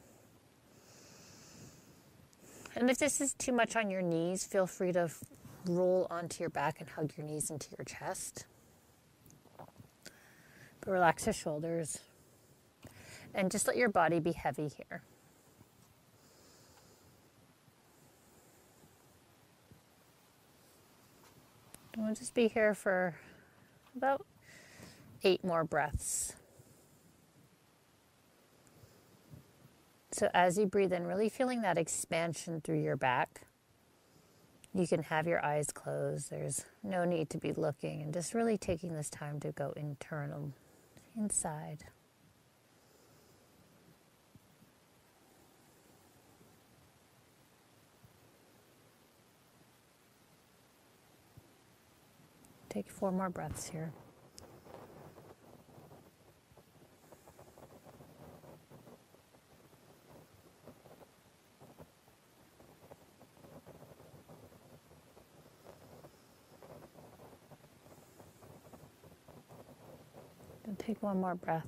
And if this is too much on your knees, feel free to roll onto your back and hug your knees into your chest. But relax your shoulders. And just let your body be heavy here. And we'll just be here for about 8 more breaths. So as you breathe in, really feeling that expansion through your back. You can have your eyes closed. There's no need to be looking, and just really taking this time to go internal, inside. Take 4 more breaths here. And take 1 more breath.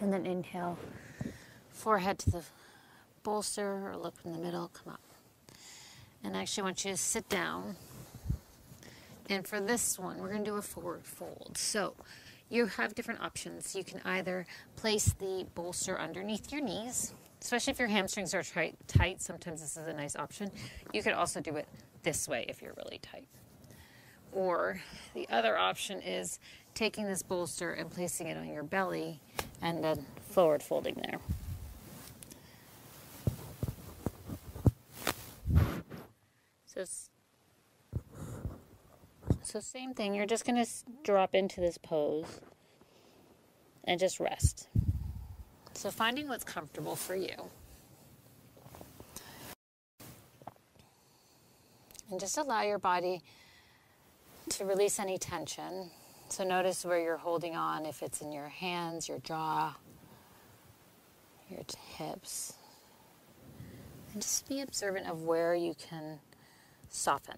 And then inhale, forehead to the bolster, or look in the middle, come up. And actually I want you to sit down. And for this one, we're going to do a forward fold. So you have different options. You can either place the bolster underneath your knees, especially if your hamstrings are tight. Sometimes this is a nice option. You could also do it this way if you're really tight. Or the other option is taking this bolster and placing it on your belly and then forward folding there. So same thing, you're just going to drop into this pose and just rest. So finding what's comfortable for you. And just allow your body to release any tension. So notice where you're holding on, if it's in your hands, your jaw, your hips. And just be observant of where you can soften.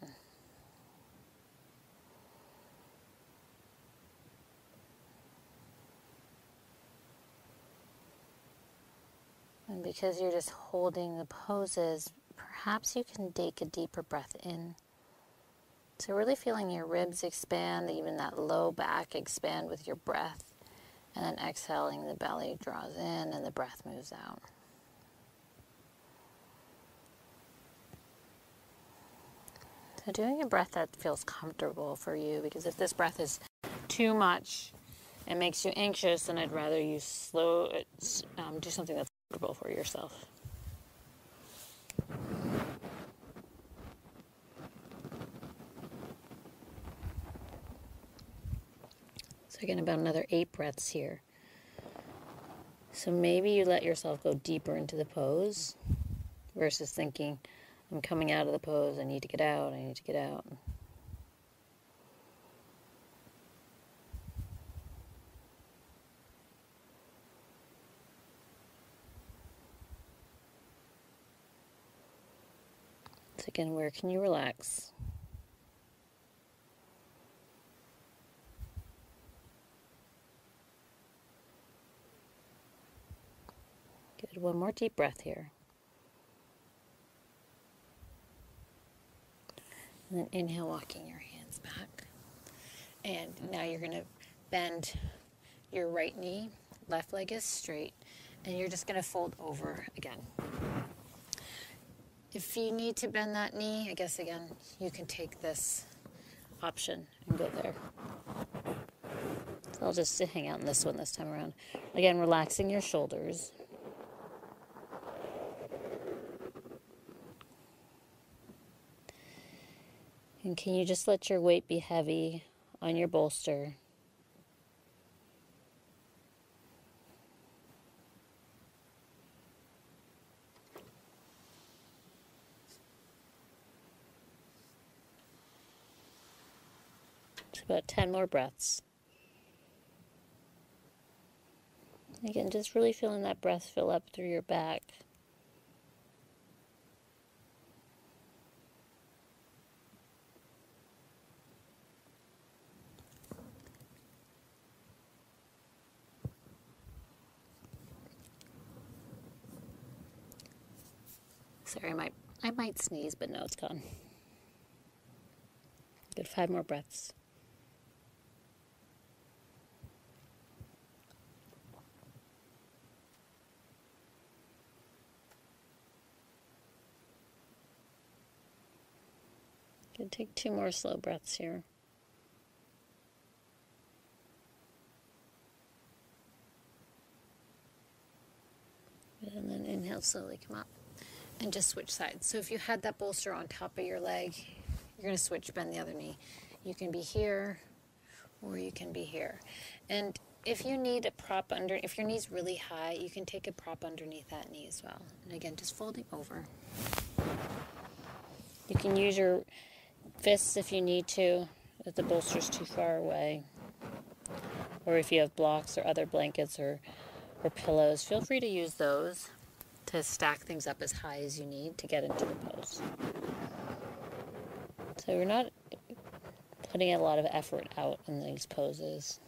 And because you're just holding the poses, perhaps you can take a deeper breath in. So really feeling your ribs expand, even that low back expand with your breath. And then exhaling, the belly draws in and the breath moves out. So doing a breath that feels comfortable for you, because if this breath is too much and makes you anxious, then I'd rather you do something that's comfortable for yourself. So again, about another 8 breaths here. So maybe you let yourself go deeper into the pose versus thinking, I'm coming out of the pose, I need to get out, I need to get out. So again, where can you relax? Good, one more deep breath here. And then inhale, walking your hands back. And now you're going to bend your right knee, left leg is straight, and you're just going to fold over again. If you need to bend that knee, I guess again, you can take this option and go there. So I'll just hang out in this one this time around. Again, relaxing your shoulders. And can you just let your weight be heavy on your bolster? It's about 10 more breaths. Again, just really feeling that breath fill up through your back. Sorry, I might sneeze, but no, it's gone. Good, 5 more breaths. Good, take 2 more slow breaths here. And then inhale, slowly come up. And just switch sides. So if you had that bolster on top of your leg, you're going to switch, bend the other knee. You can be here, or you can be here. And if you need a prop under, if your knee's really high, you can take a prop underneath that knee as well. And again, just folding over. You can use your fists if you need to, if the bolster's too far away. Or if you have blocks or other blankets or pillows, feel free to use those to stack things up as high as you need to get into the pose. So we're not putting a lot of effort out in these poses.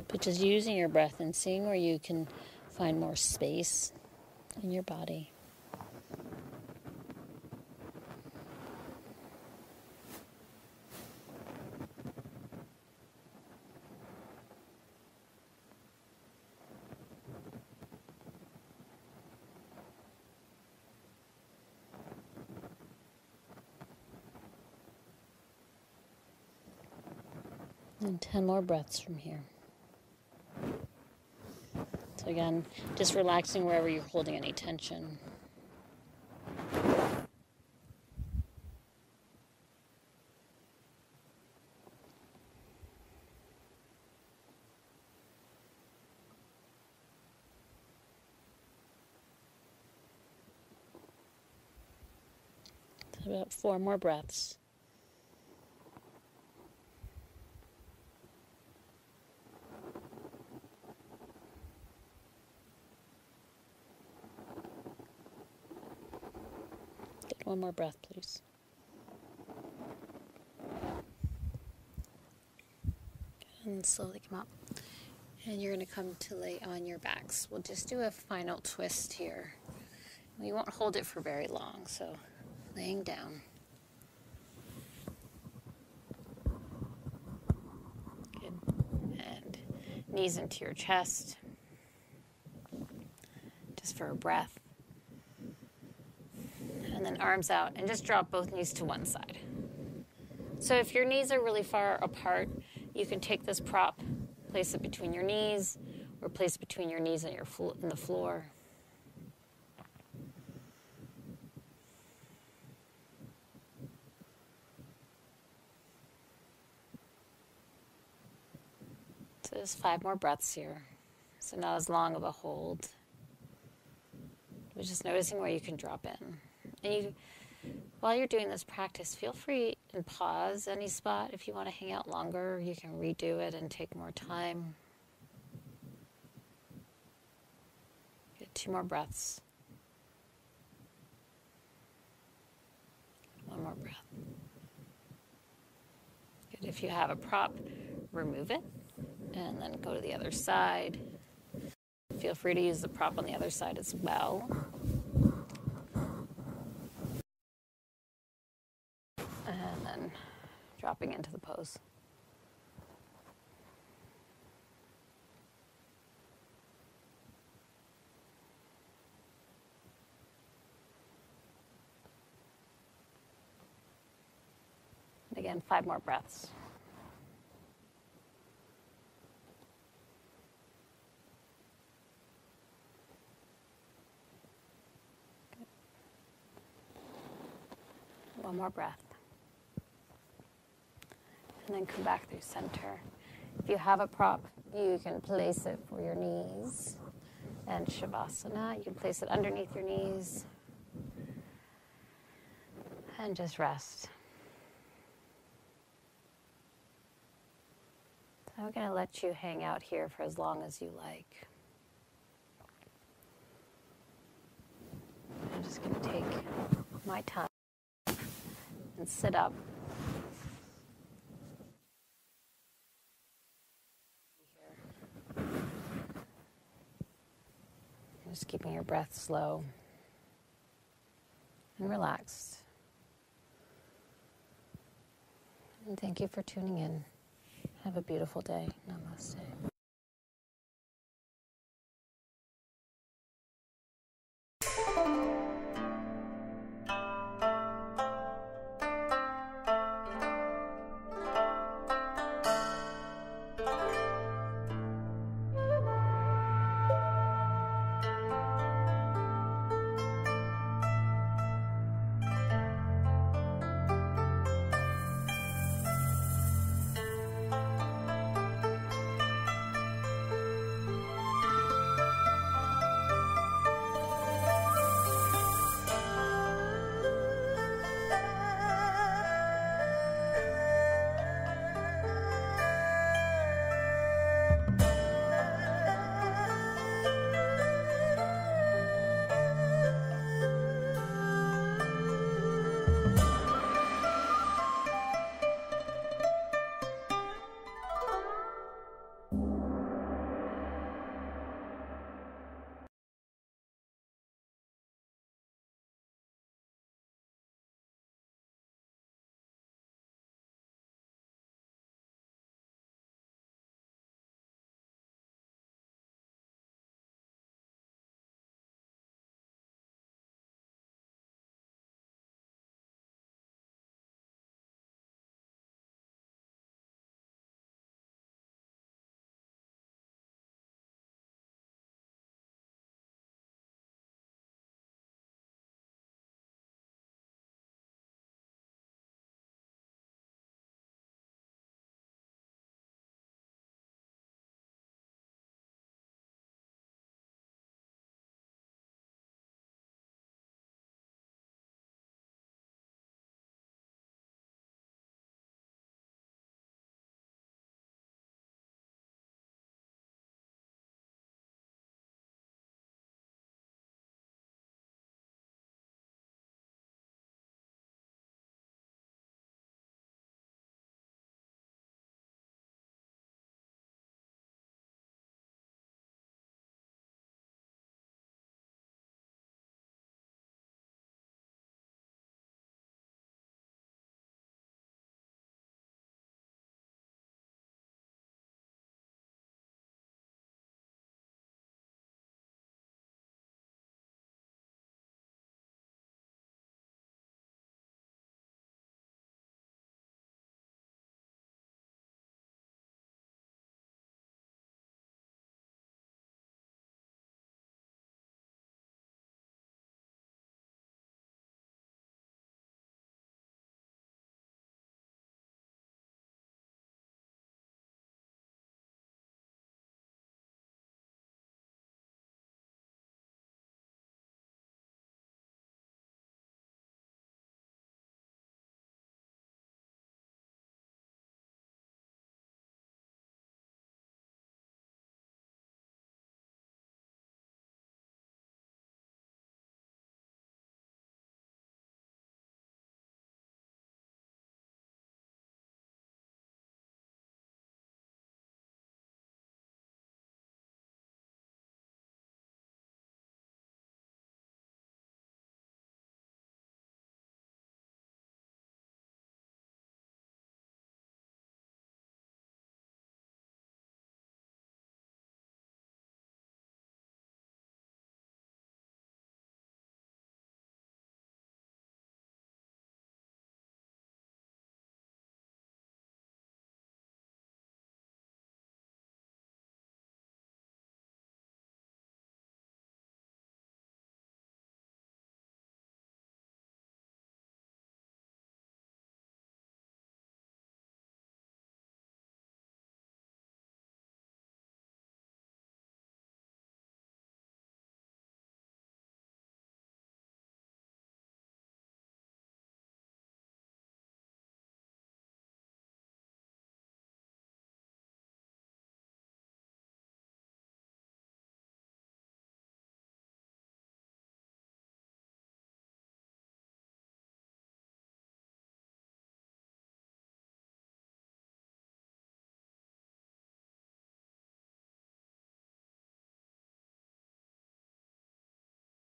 But just using your breath and seeing where you can find more space in your body. And 10 more breaths from here. So again, just relaxing wherever you're holding any tension. So about 4 more breaths. One more breath, please. And slowly come up. And you're going to come to lay on your backs. We'll just do a final twist here. We won't hold it for very long, so laying down. Good. And knees into your chest. Just for a breath. And then arms out, and just drop both knees to one side. So if your knees are really far apart, you can take this prop, place it between your knees, or place it between your knees and the floor. Just 5 more breaths here. So not as long of a hold. But just noticing where you can drop in. And you, while you're doing this practice, feel free and pause any spot. If you want to hang out longer, you can redo it and take more time. Get 2 more breaths. 1 more breath. Good. If you have a prop, remove it and then go to the other side. Feel free to use the prop on the other side as well. And then dropping into the pose. And again, 5 more breaths. Good. 1 more breath. And then come back through center. If you have a prop, you can place it for your knees. And Shavasana, you can place it underneath your knees. And just rest. So I'm going to let you hang out here for as long as you like. I'm just going to take my time and sit up. Just keeping your breath slow and relaxed. And thank you for tuning in. Have a beautiful day. Namaste.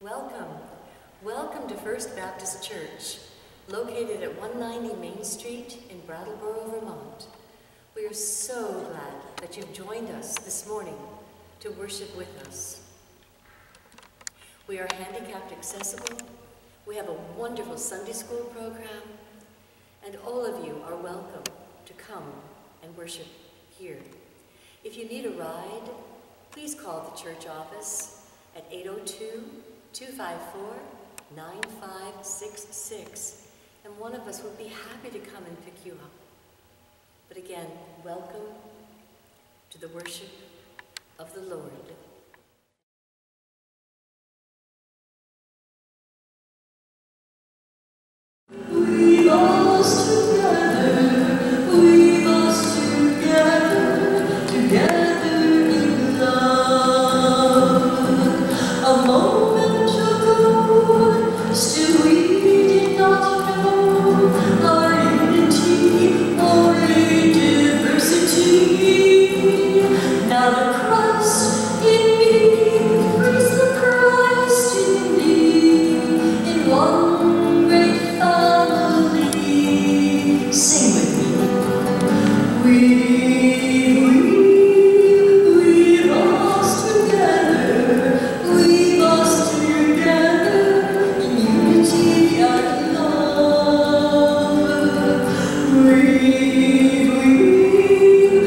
Welcome. Welcome to First Baptist Church, located at 190 Main Street in Brattleboro, Vermont. We are so glad that you've joined us this morning to worship with us. We are handicapped accessible. We have a wonderful Sunday school program, and all of you are welcome to come and worship here. If you need a ride, please call the church office at 802-254-9566, and one of us would be happy to come and pick you up. But again, welcome to the worship of the Lord. We lost together, we lost together, together in love. A moment ago, still we did not know our unity, only diversity. Now the Christ in me, praise the Christ in me, in one great family. Sing with me. We lost together, we lost together in unity and love.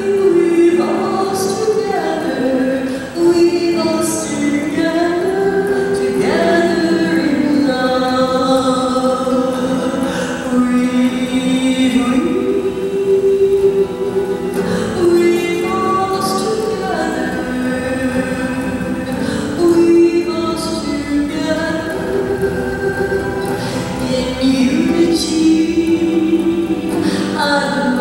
We lost together, we lost together, together in love. We lost together, we lost together in unity and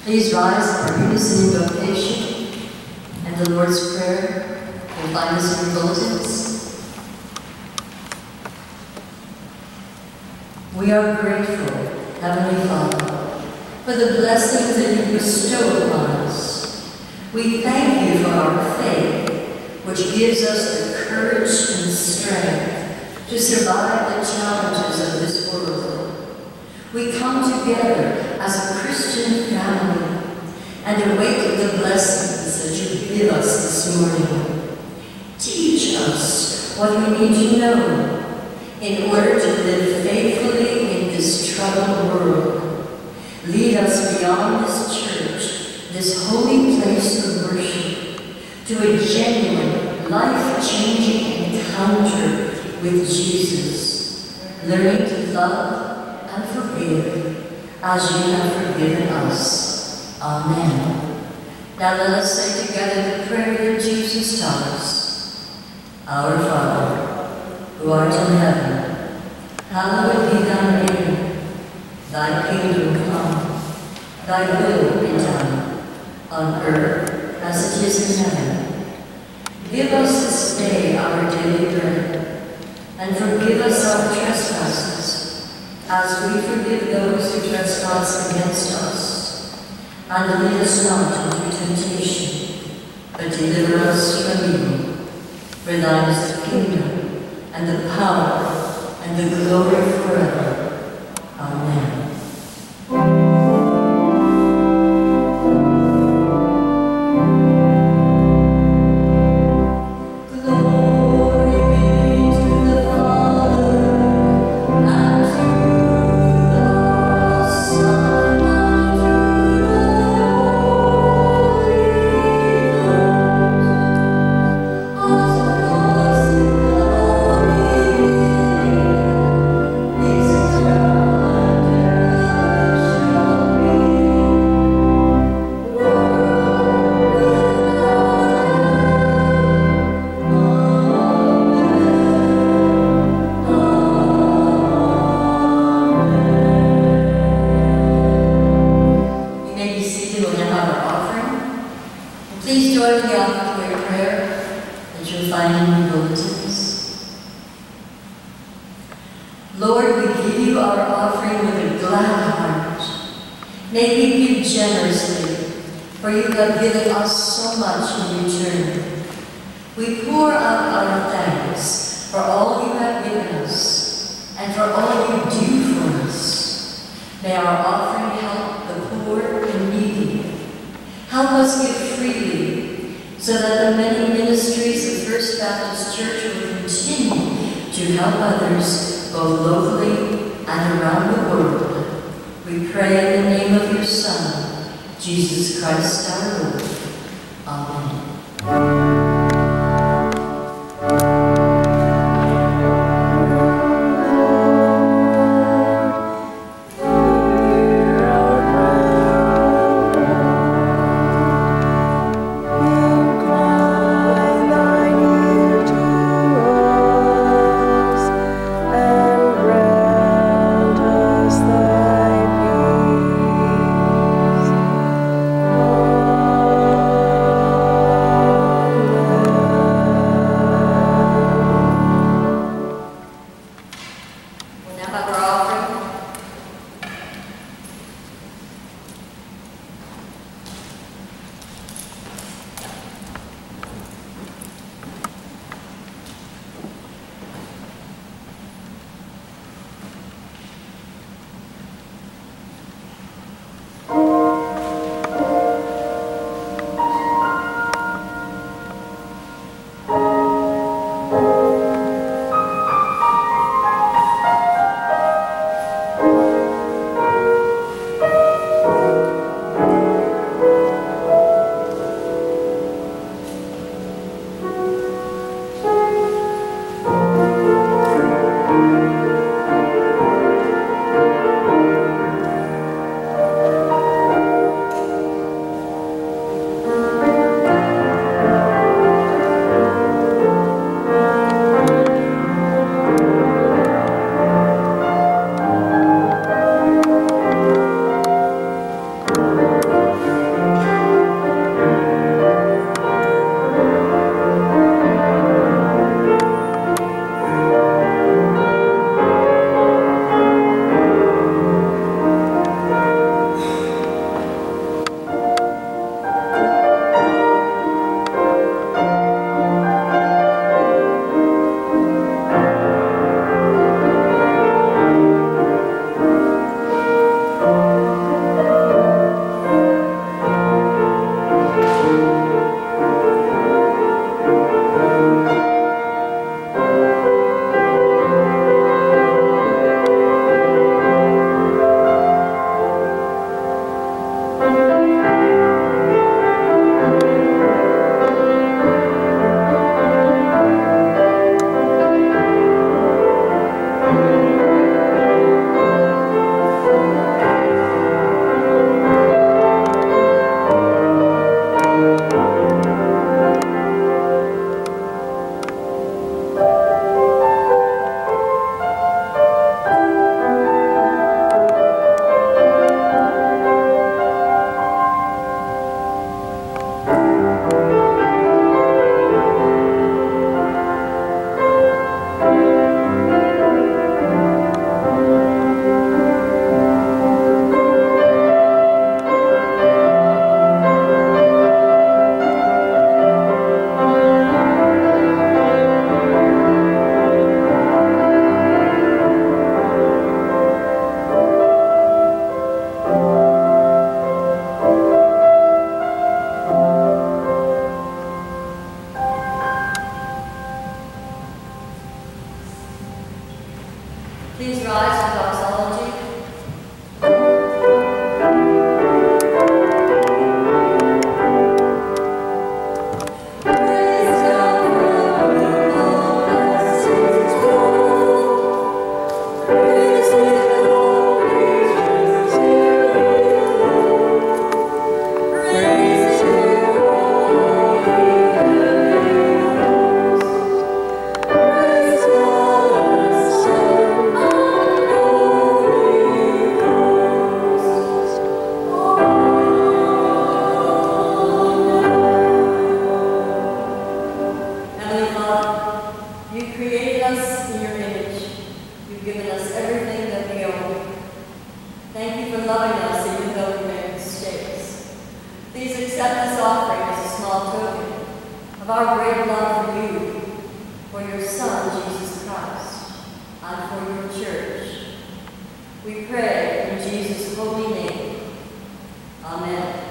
Please rise for unison invocation and the Lord's Prayer. You'll find this in your bulletins. We are grateful, Heavenly Father, for the blessings that you bestow upon us. We thank you for our faith, which gives us the courage and strength to survive the challenges of this world. We come together as a Christian family and await the blessings that you give us this morning. Teach us what we need to know in order to live faithfully in this troubled world. Lead us beyond this church, this holy place of worship, to a genuine, life-changing encounter with Jesus, learning to love and forgive as you have forgiven us. Amen. Now let us say together the prayer that Jesus taught us. Our Father, who art in heaven, hallowed be thy name. Thy kingdom come, thy will be done, on earth as it is in heaven. Give us this day our daily bread, and forgive us our trespasses, as we forgive those who trespass against us. And lead us not into temptation, but deliver us from evil. For thine is the kingdom, and the power, and the glory forever. Amen. It's Please join me in the offertory prayer that you'll find in your bulletins. Lord, we give you our offering with a glad heart. May we give generously, for you have given us so much in return. We pour out our thanks for all you have given us and for all you do for us. May our offering help the poor and needy. Help us give freely so that the many ministries of First Baptist Church will continue to help others both locally and around the world. We pray in the name of your Son, Jesus Christ our Lord. Amen. Amen. of our great love for you, for your Son, Jesus Christ, and for your church. We pray in Jesus' holy name. Amen.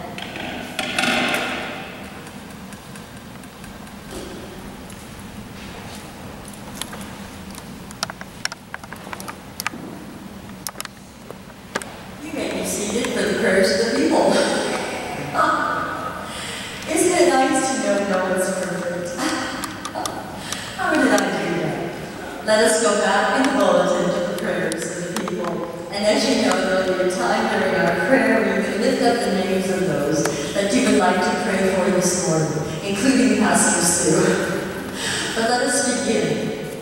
You may be seated for the prayers of the people. Isn't it nice to know no one's perfect? How did I do that? Let us go back in the bulletin to the prayers of the people. And as you know, there'll be a time during our prayer where you can lift up the names of those that you would like to pray for this morning, including Pastor Sue. But let us begin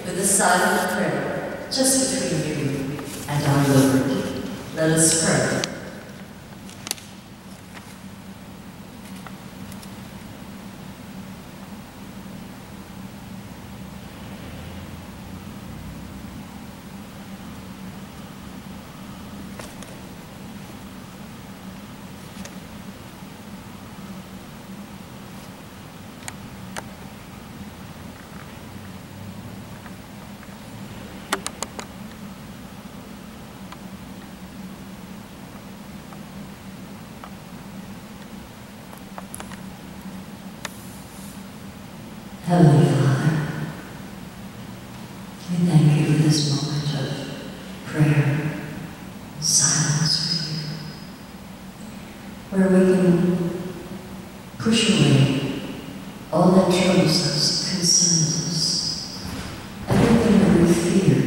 with a silent prayer, just between you and our Lord. Let us pray. Heavenly Father, we thank you for this moment of prayer and silence with you, where we can push away all that troubles us, concerns us, everything that we fear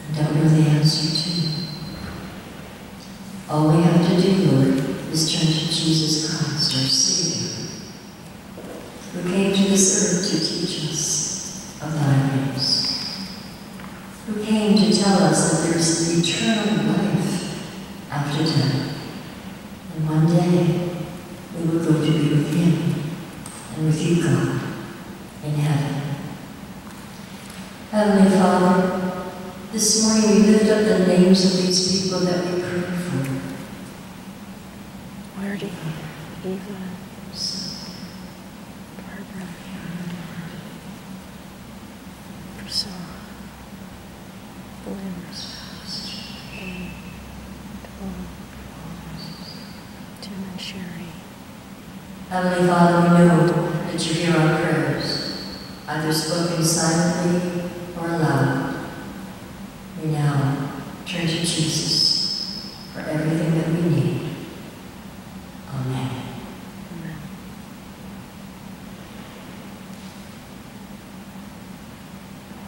and don't know the answer to. All we have to do, Lord, is turn to Jesus Christ, our Savior, who came to this earth to teach us of thy ways, who came to tell us that there's an eternal life after death, and one day we will go to be with him and with you, God, in heaven. Heavenly Father, this morning we lift up the names of these people that we pray for. Marty, Eva, Priscilla, Lynn, Tim and Sherry. Heavenly Father, we know that you hear our prayers, either spoken silently or aloud. We now turn to Jesus for everything that we need. Amen.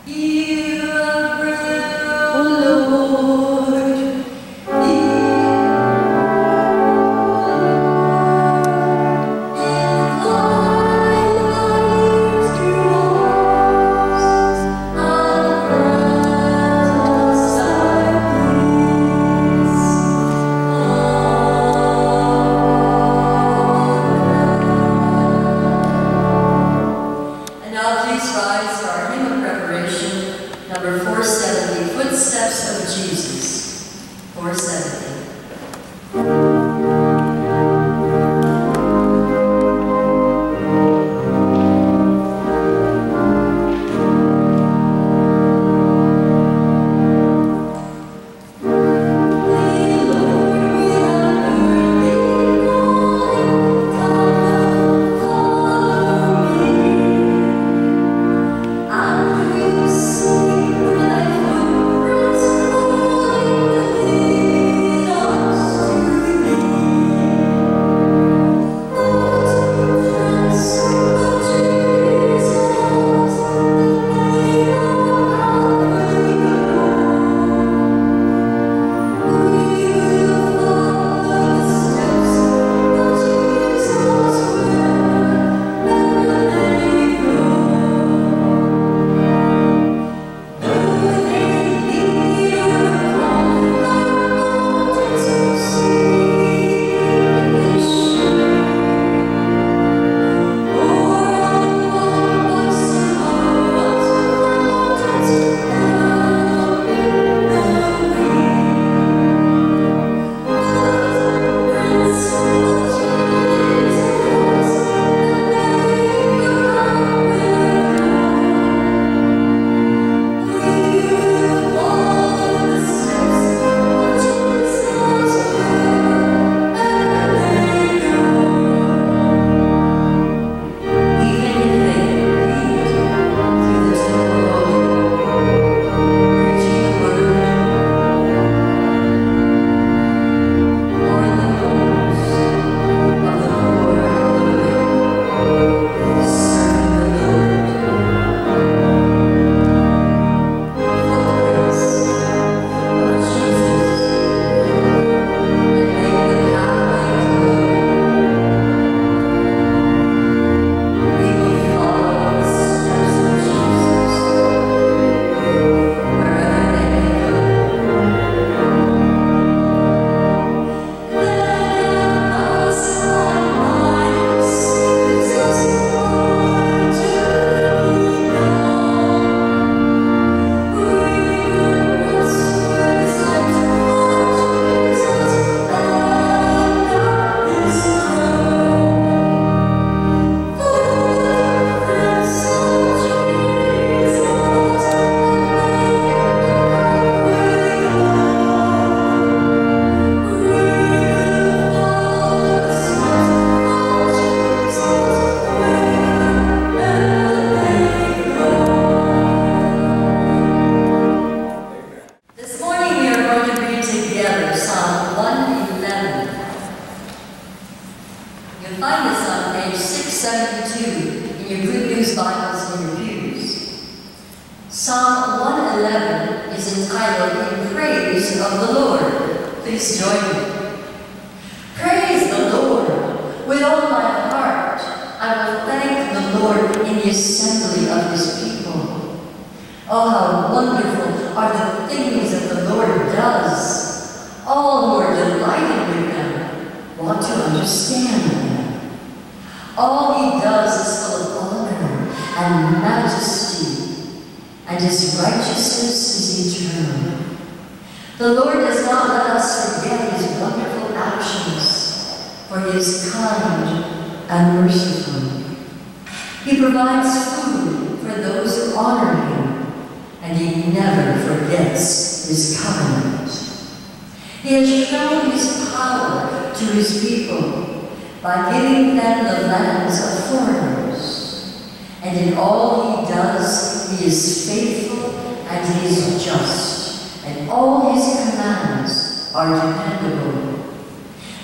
Hear our prayer, O Lord. Amen. 72 in your Good News Bibles in your pews. Psalm 111 is entitled In Praise of the Lord. Please join me. Praise the Lord with all my heart. I will thank the Lord in the assembly of his people. Oh, how wonderful are the things that the Lord does. All who are delighted with them want to understand them. All he does is full of honor and majesty, and his righteousness is eternal. The Lord does not let us forget his wonderful actions, for he is kind and merciful. He provides food for those who honor him, and he never forgets his covenant. He has shown his power to his people by giving them the lands of foreigners. And in all he does, he is faithful and he is just, and all his commands are dependable.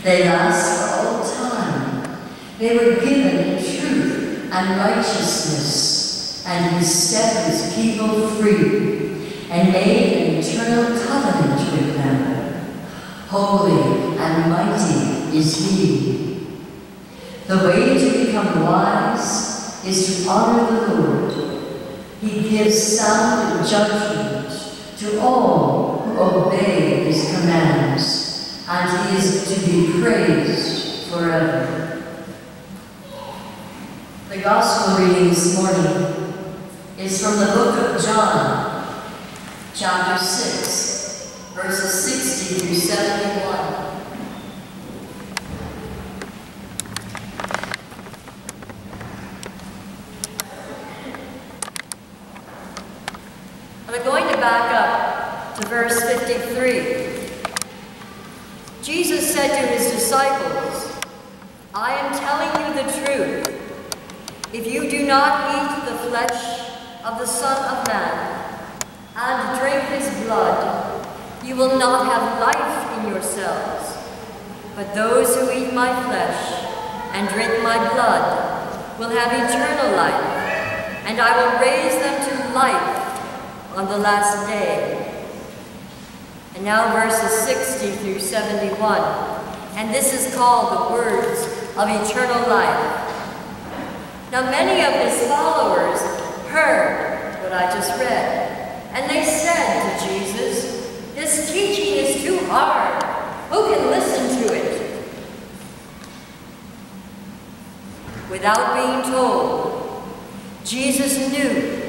They last for all time. They were given in truth and righteousness, and he set his people free and made an eternal covenant with them. Holy and mighty is he. The way to become wise is to honor the Lord. He gives sound judgment to all who obey his commands, and he is to be praised forever. The gospel reading this morning is from the book of John, chapter 6, verses 60 through 71. I'm going to back up to verse 53. Jesus said to his disciples, I am telling you the truth. If you do not eat the flesh of the Son of Man and drink his blood, you will not have life in yourselves. But those who eat my flesh and drink my blood will have eternal life, and I will raise them to life on the last day. And now verses 60 through 71. And this is called the words of eternal life. Now many of his followers heard what I just read, and they said to Jesus, this teaching is too hard. Who can listen to it? Without being told, Jesus knew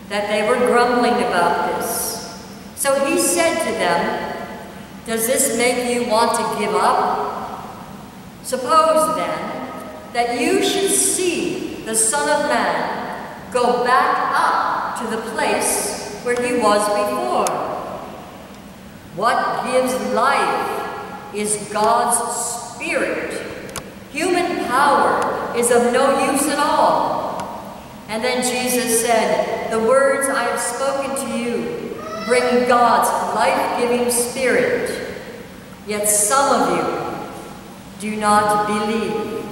that they were grumbling about this. So he said to them, does this make you want to give up? Suppose then that you should see the Son of Man go back up to the place where he was before. What gives life is God's Spirit. Human power is of no use at all. And then Jesus said, the words I have spoken to you bring God's life-giving Spirit. Yet some of you do not believe.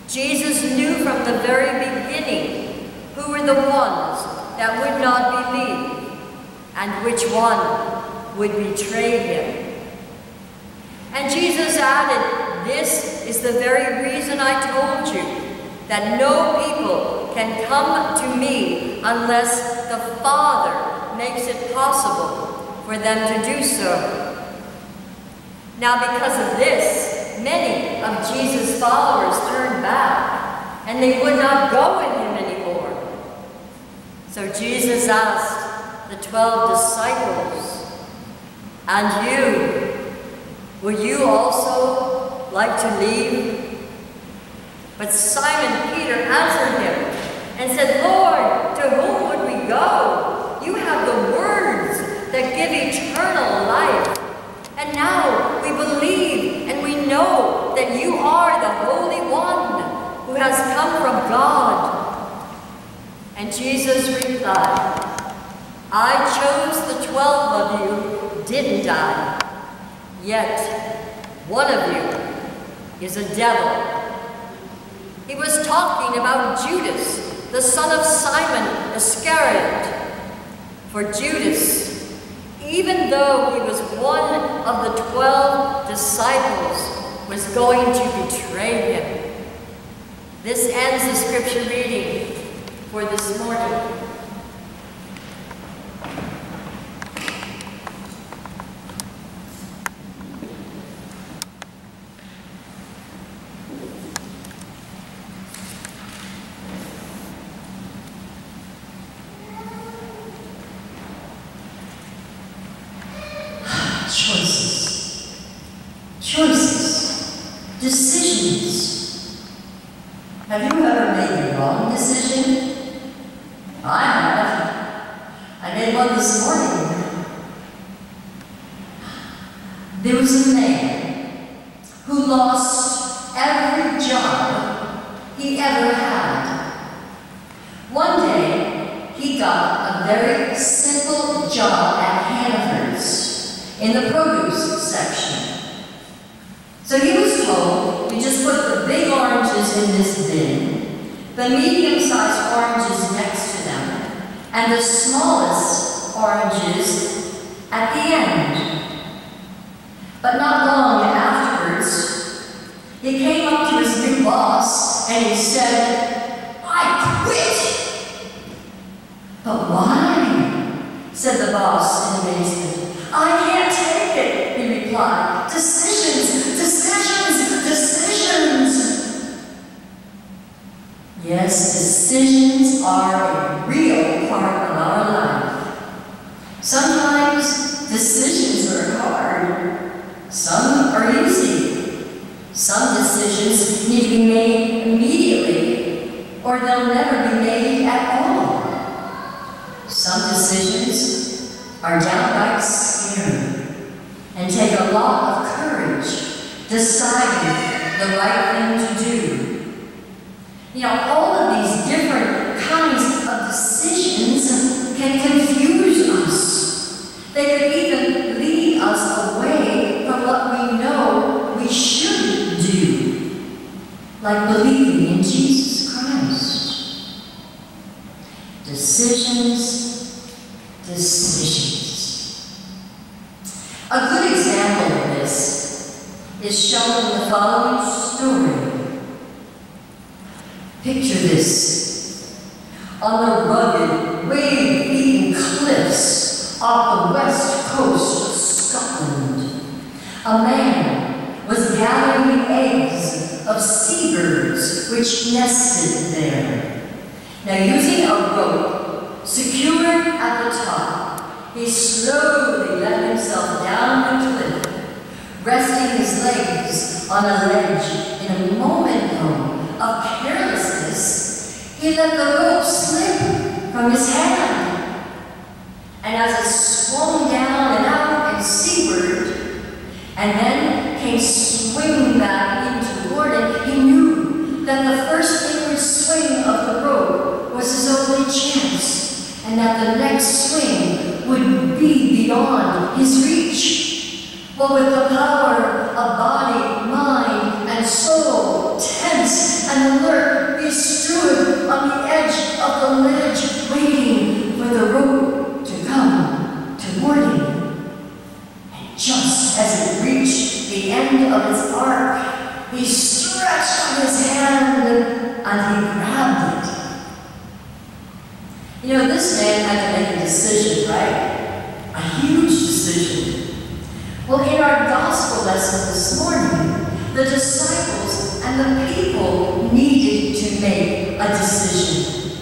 Jesus knew from the very beginning who were the ones that would not believe and which one would betray him. And Jesus added, this is the very reason I told you that no people can come to me unless the Father makes it possible for them to do so. Now because of this, many of Jesus' followers turned back, and they would not go with him anymore. So Jesus asked the 12 disciples, and you, would you also like to leave? But Simon Peter answered him and said, Lord, to whom would we go? You have the words that give eternal life. And now we believe and we know that you are the Holy One who has come from God. And Jesus replied, I chose the 12 of you, didn't I? Yet one of you is a devil. He was talking about Judas, the son of Simon Iscariot. For Judas, even though he was one of the 12 disciples, was going to betray him. This ends the scripture reading for this morning. Choices. Choices. Decisions. Have you ever made the wrong decision? I have. I made one this morning. There was a man who lost every job he ever had. One day, he got a very simple job at Hannaford's in the produce section. So he was told, you just put the big oranges in this bin, the medium-sized oranges next to them, and the smallest oranges at the end. But not long afterwards, he came up to his new boss and he said, "I quit!" "But why?" said the boss in amazement. "I can't take it," he replied. "Decisions, decisions, decisions." Yes, decisions are a real part of our life. Sometimes decisions are hard. Some are easy. Some decisions need to be made immediately, or they'll never be made at all. Some decisions are downright scary and take a lot of courage deciding the right thing to do. You know, all of these different kinds of decisions can confuse us. They could even lead us away from what we know we should do, like believing in Jesus Christ. Decisions, decisions. A good example of this is shown in the following story. Picture this. On the rugged, wave-beaten cliffs off the west coast of Scotland, a man was gathering the eggs of seabirds which nested there. Now, using a rope secured at the top, he slowly let himself down the cliff, resting his legs on a ledge. In a moment, though, of carelessness, he let the rope slip from his hand. And as it swung down and out and seaward, and then came swinging back in toward it, he knew that the first inward swing of the rope was his only chance, and that the next swing would be beyond his reach. But with the power of body, mind, and soul tense and alert, he stood on the edge of the ledge, waiting for the rope to come toward him. And just as it reached the end of its arc, he stretched out his hand and he grabbed it. You know, this man had to make a decision, right? A huge decision. Well, in our gospel lesson this morning, the disciples and the people needed to make a decision.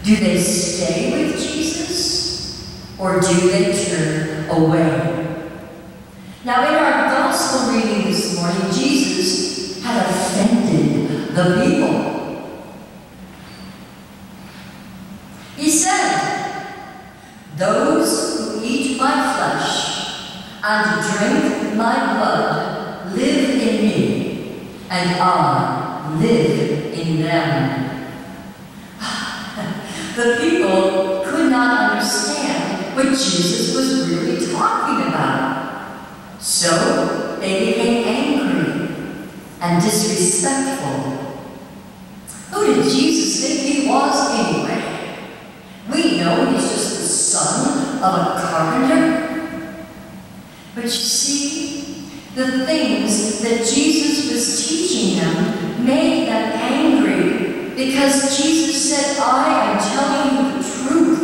Do they stay with Jesus, or do they turn away? Now, in our gospel reading this morning, Jesus had offended the people. He said, "Those who eat my flesh and drink my blood live in me, and I live in them." The people could not understand what Jesus was really talking about. So they became angry and disrespectful. Because Jesus said, I am telling you the truth.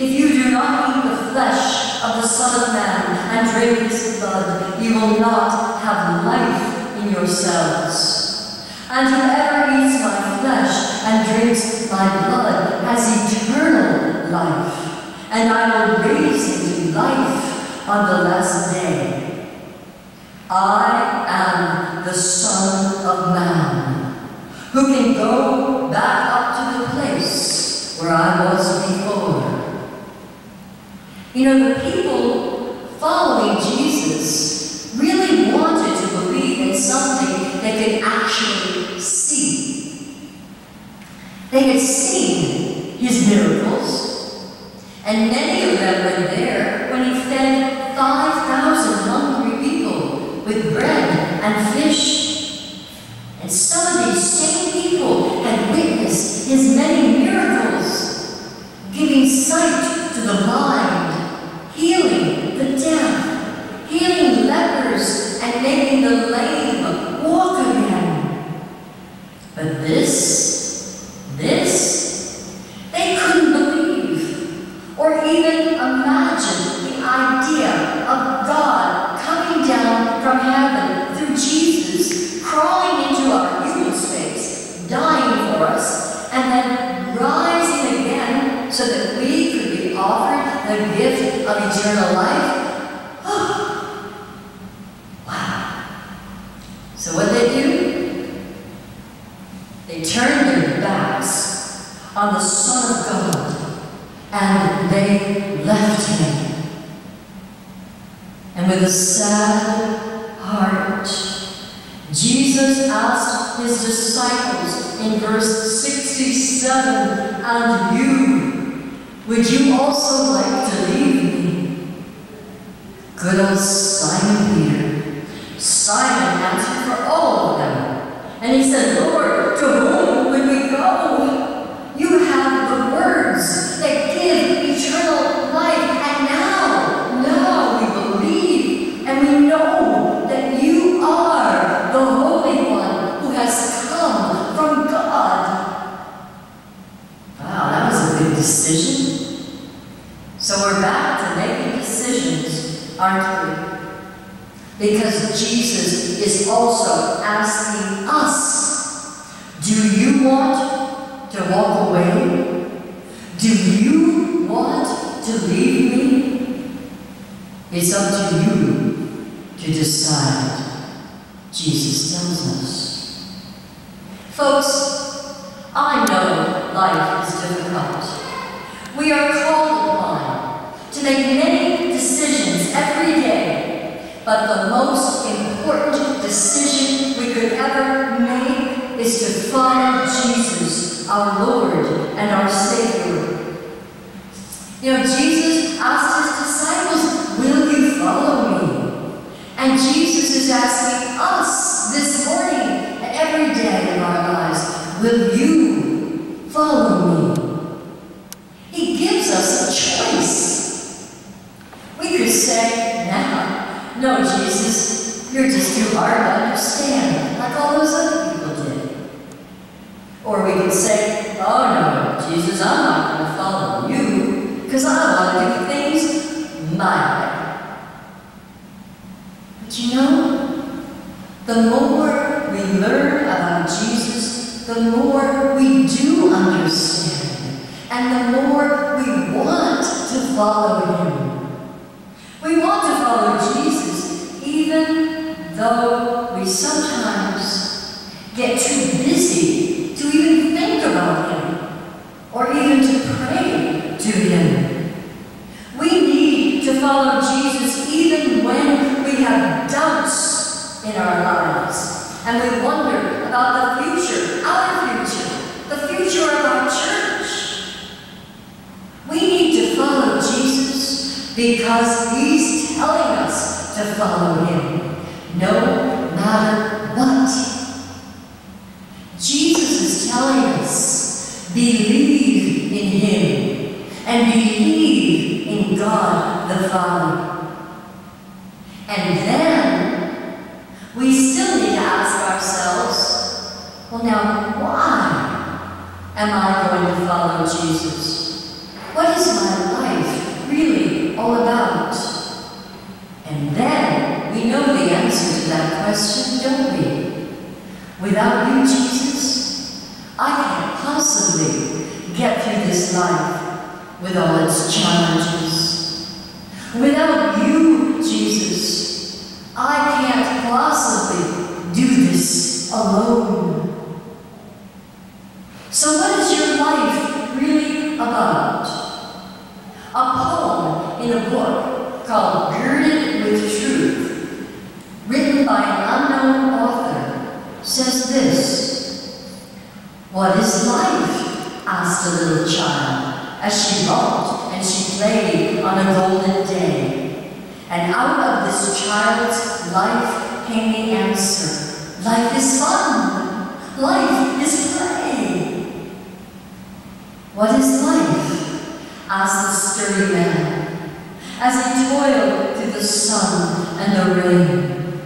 If you do not eat the flesh of the Son of Man and drink his blood, you will not have life in yourselves. And whoever eats my flesh and drinks my blood has eternal life, and I will raise him to life on the last day. I am the Son of Man, who can go back up to the place where I was before. You know, the people following Jesus really wanted to believe in something they could actually see. They had seen his miracles, and many of them were there when he fed 5,000 hungry people with bread and fish. And some of these same people had witnessed his many miracles, giving sight to the blind, healing the deaf, healing lepers, and making the lame walk again. But this, they couldn't believe or even imagine the idea of God coming down from heaven through Jesus, crawling into our human space, dying for us, and then rising again so that we could be offered the gift of eternal life. Wow. So what they do? They turn their backs on the Son of God, and they left him. And with a sad heart, Jesus asked his disciples in verse 67, and you, would you also like to leave me? Good old Simon Peter. Simon answered for all of them. And he said, Lord, to whom would we go? You have the words that give eternal life. And now we believe and we know that you are the Holy One who has come from God. Wow, that was a big decision. So we're back to making decisions, aren't we? Because Jesus is also asking us, do you want to walk away? Do you want to leave me? It's up to you to decide, Jesus tells us. Folks, I know life is difficult. We are called upon to make many decisions every day. But the most important decision we could ever make is to follow Jesus, our Lord and our Savior. You know, Jesus asked his disciples, will you follow me? And Jesus is asking us this morning and every day in our lives, will you follow me? He gives us a choice. We could say, no, Jesus, you're just too hard to understand, like all those other people did. Or we could say, oh no, Jesus, I'm not going to follow you, because I want to do things my way. But you know, the more we learn about Jesus, the more we do understand, and the more we want to follow him. We want to follow Jesus, even though we sometimes get too busy to even think about him, or even to pray to him. We need to follow Jesus even when we have doubts in our lives, and we wonder about the future, our future, the future of our church. We need to follow Jesus because he's telling us to follow him, no matter what. Jesus is telling us, believe in him and believe in God the Father. And then we still need to ask ourselves, well now, why? am I going to follow Jesus? What is my life really all about? And then we know the answer to that question, don't we? Without you, Jesus, I can't possibly get through this life with all its challenges. Without you, Jesus, I can't possibly do this alone. So what is your life really about? A poem in a book called Girded with Truth, written by an unknown author, says this: "What is life?" asked a little child, as she romped and she played on a golden day. And out of this child's life came the answer: life is fun, life is play. What is life? Asked the sturdy man, as he toiled through the sun and the rain.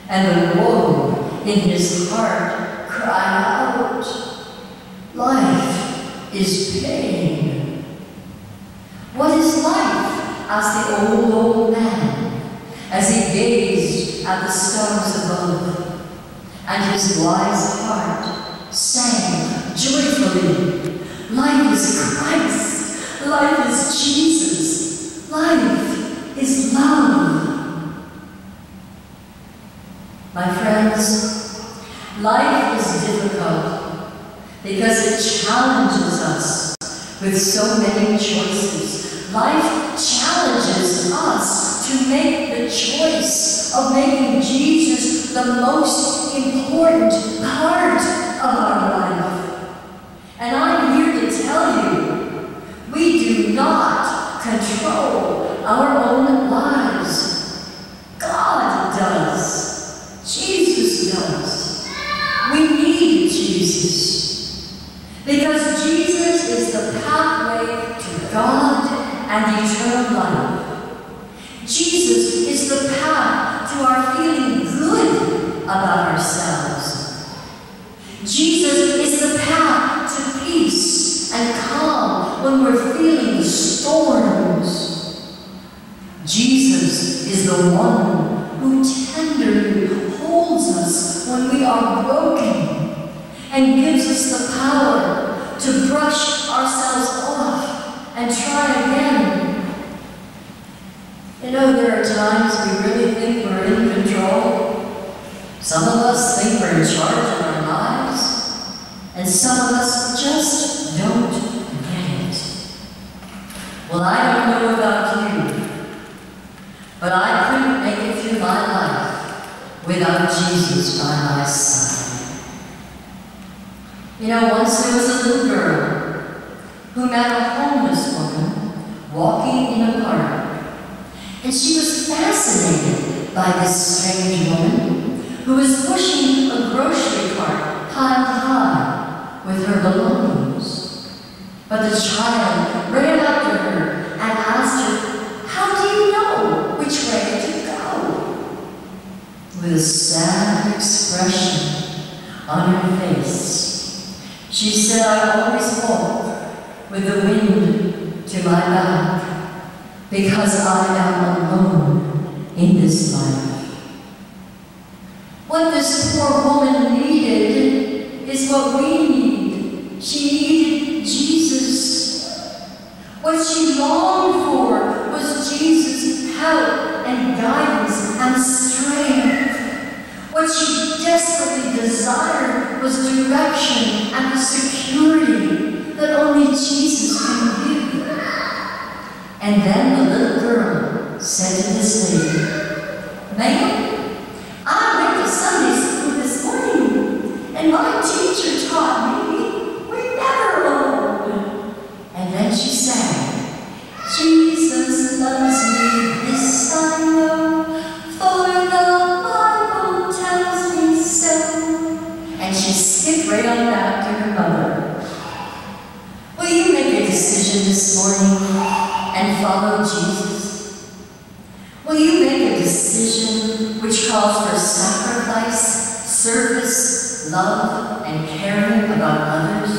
And the woe in his heart cried out, life is pain. What is life? Asked the old man, as he gazed at the stars above. And his wise heart sang joyfully, life is Christ, life is Jesus, life is love. My friends, life is difficult because it challenges us with so many choices. Life challenges us to make the choice of making Jesus the most important part of our life. And I'm here to tell you, we do not control our own lives. God does. Jesus does. We need Jesus. Because Jesus is the pathway to God and eternal life. Jesus is the path to our feeling good about ourselves. Jesus is the path to peace and calm when we're feeling the storms. Jesus is the one who tenderly holds us when we are broken and gives us the power to brush ourselves off and try again. You know, there are times we really think we're in control. Some of us think we're in charge of our lives, and some of us just don't get it. Well, I don't know about you, but I couldn't make it through my life without Jesus by my side. You know, once there was a little girl who met a homeless woman walking in a park. And she was fascinated by this strange woman who was pushing a grocery cart piled high with her belongings. But the child ran up to her and asked her, "How do you know which way to go?" With a sad expression on her face, she said, "I always walk with the wind to my back, because I am alone in this life." What this poor woman needed is what we need. She needed Jesus. What she longed for was Jesus' help and guidance and strength. What she desperately desired was direction and the security that only Jesus can give. And then the little girl said to this lady, "Ma'am, I went to Sunday school this morning, and my teacher taught me we're never alone." And then she sang, "Jesus loves me, this I know, for the Bible tells me so." And she skipped right on back to her mother. Will you make a decision this morning and follow Jesus? Will you make a decision which calls for sacrifice, service, love, and caring about others?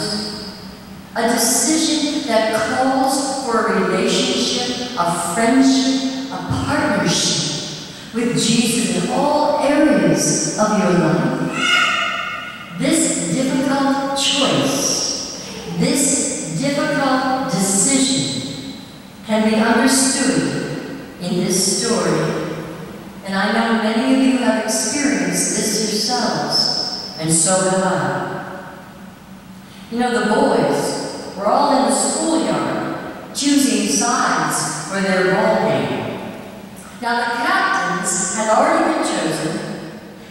A decision that calls for a relationship, a friendship, a partnership with Jesus in all areas of your life. This difficult choice, this difficult decision can be understood in this story. And I know many of you have experienced this yourselves, and so have I. You know, the boys were all in the schoolyard choosing sides for their ball game. Now the captains had already been chosen,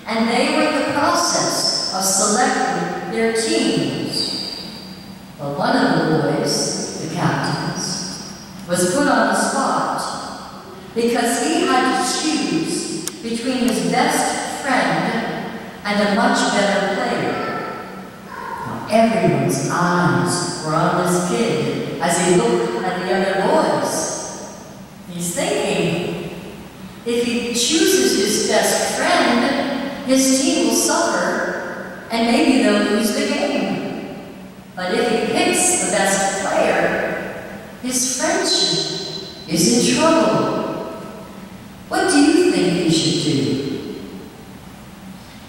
and they were in the process of selecting their teams. Well, one of the boys, the captains, was put on the spot because he had to choose between his best friend and a much better player. Now, everyone's eyes were on this kid as he looked at the other boys. He's thinking, if he chooses his best friend, his team will suffer, and maybe they'll lose the game. But if he picks the best player, his friendship is in trouble. What do you think he should do?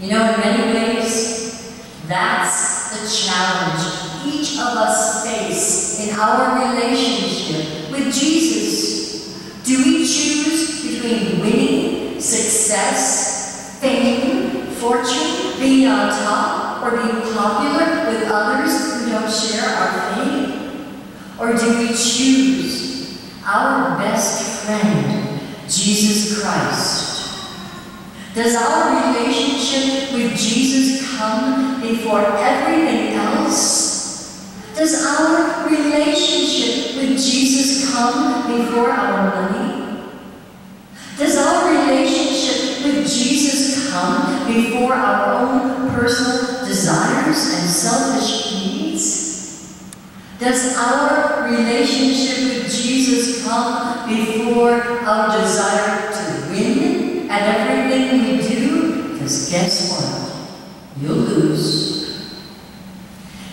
You know, in many ways, that's the challenge each of us face in our relationship with Jesus. Do we choose between winning, success, fame, fortune, being on top, or being popular with others who don't share our faith? Or do we choose our best friend, Jesus Christ? Does our relationship with Jesus come before everything else? Does our relationship with Jesus come before our money? Does our relationship with Jesus come before our own personal desires and selfish needs? Does our relationship with Jesus come before our desire to win at everything we do? Because guess what? You'll lose.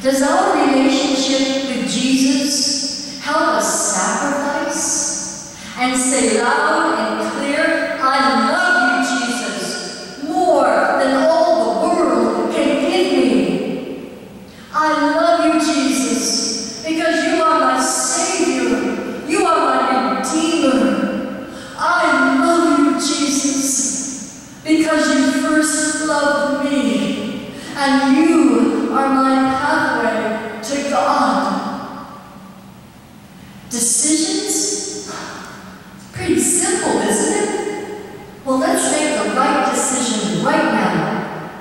Does our relationship with Jesus help us sacrifice and say loud and clear, I love you, Jesus, more than all the world can give me. I love you, Jesus, because you are my Savior. You are my Redeemer. I love you, Jesus, because you first loved me, and you are my pathway to God. Decisions? Pretty simple, isn't it? Well, let's make the right decision right now.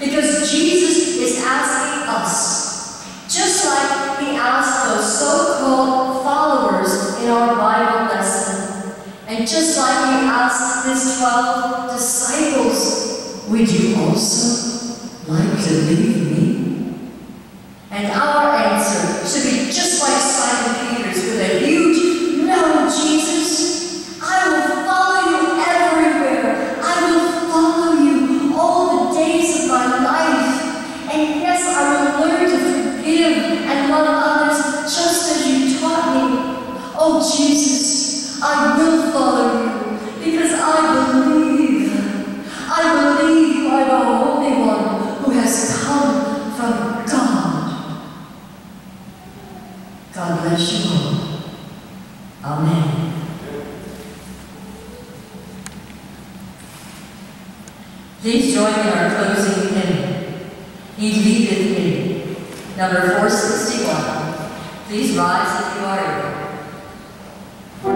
Because Jesus is asking us, just like he asked those so-called followers in our Bible lesson, and just like he asked his 12 disciples, would you also like to leave me? And our answer should be just like Simon Peter's, with a huge no, Jesus. I will follow you everywhere. I will follow you all the days of my life. And yes, I will learn to forgive and love others just as you taught me. Oh, Jesus, I will follow you because I believe you are the Holy One who has come from God. God bless you all. Amen. Please join in our closing hymn, He Leadeth Me, number 461. Please rise if you are able. I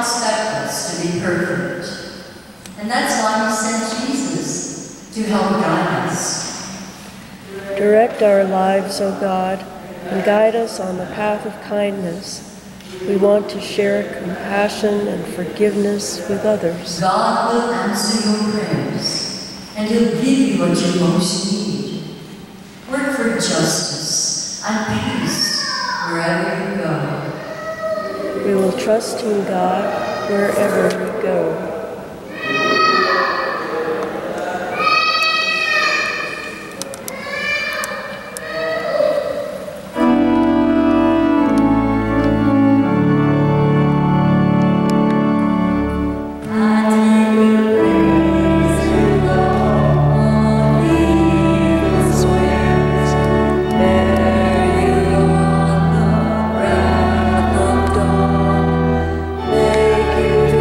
expect us to be perfect. And that's why he sent Jesus to help guide us. Direct our lives, O God, and guide us on the path of kindness. We want to share compassion and forgiveness with others. God will answer your prayers, and he'll give you what you most need. Work for justice and peace wherever you go. We will trust in God wherever we go.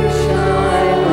Shine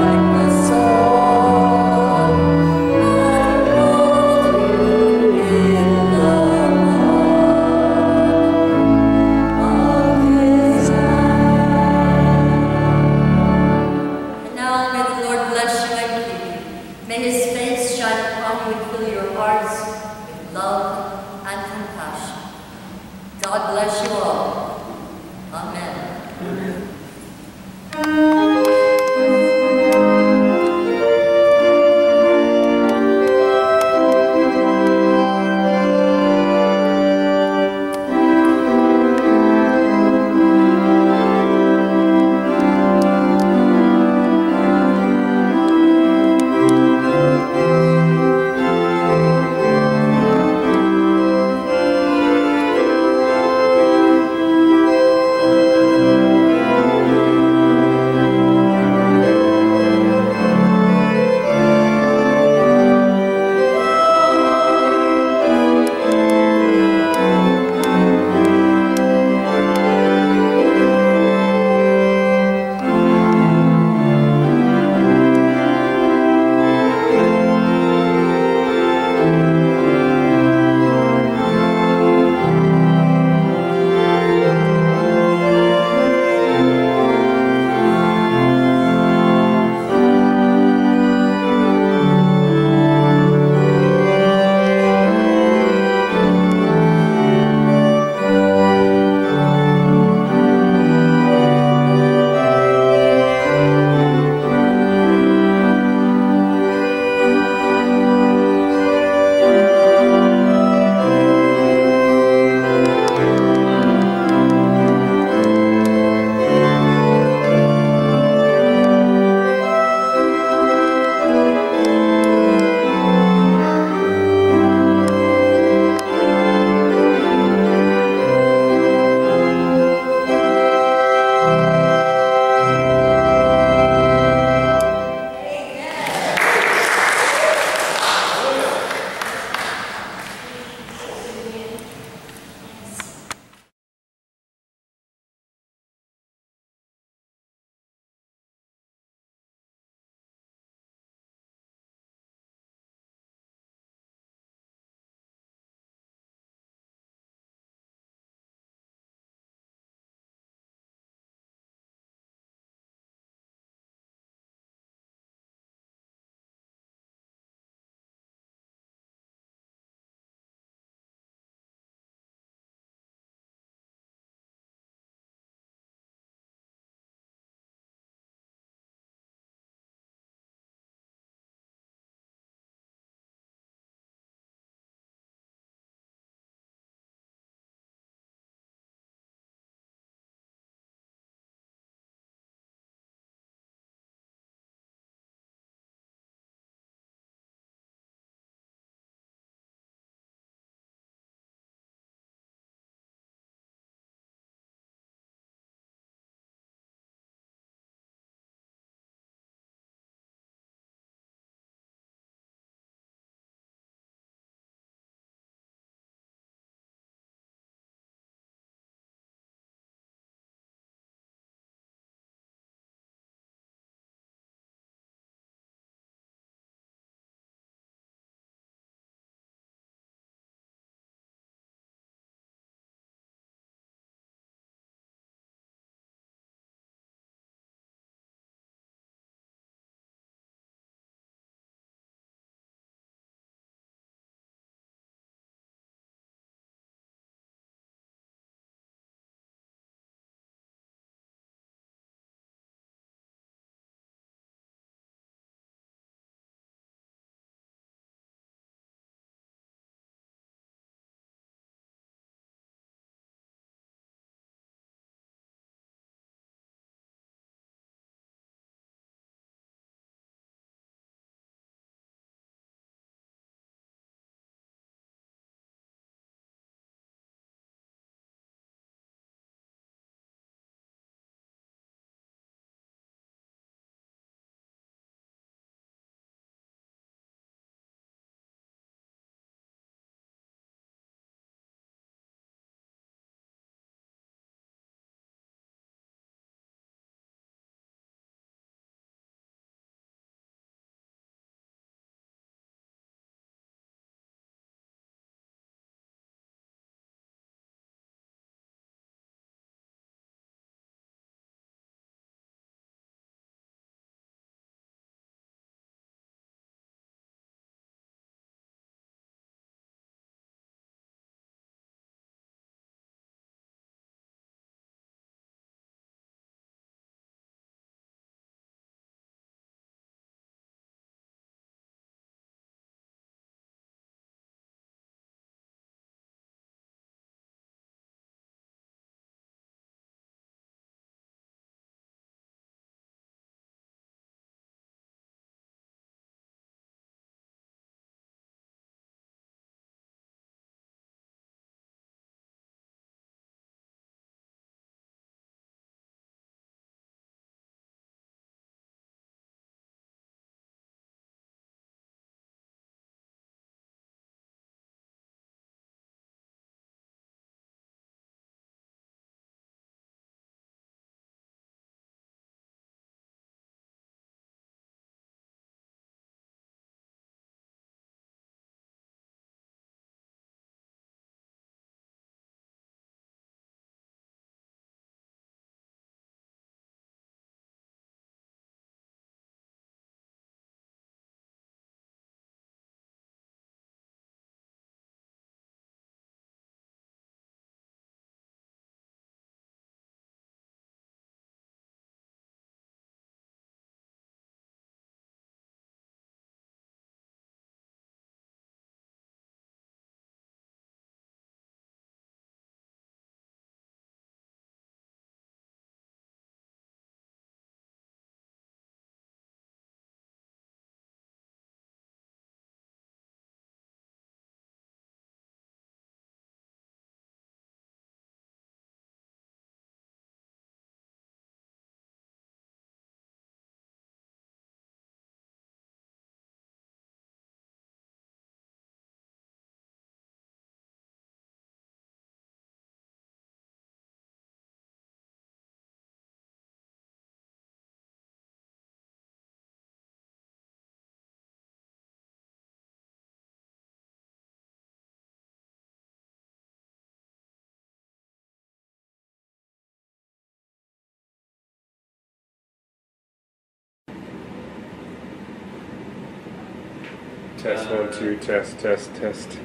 Test 1 2 test test test.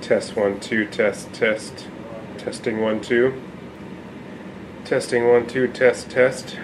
Test 1 2 test test. Testing 1 2. Testing 1 2 test test.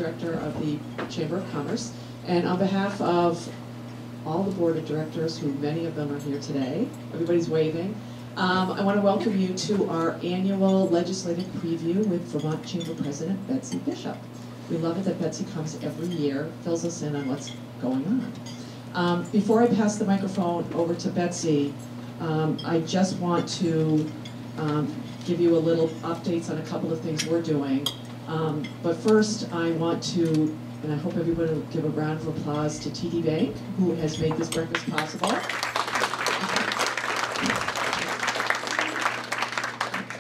Director of the Chamber of Commerce. And on behalf of all the Board of Directors, who many of them are here today, everybody's waving, I want to welcome you to our annual legislative preview with Vermont Chamber President Betsy Bishop. We love it that Betsy comes every year, fills us in on what's going on. Before I pass the microphone over to Betsy, I just want to give you a little updates on a couple of things we're doing. But first, I want to, and I hope everybody will give a round of applause to TD Bank, who has made this breakfast possible.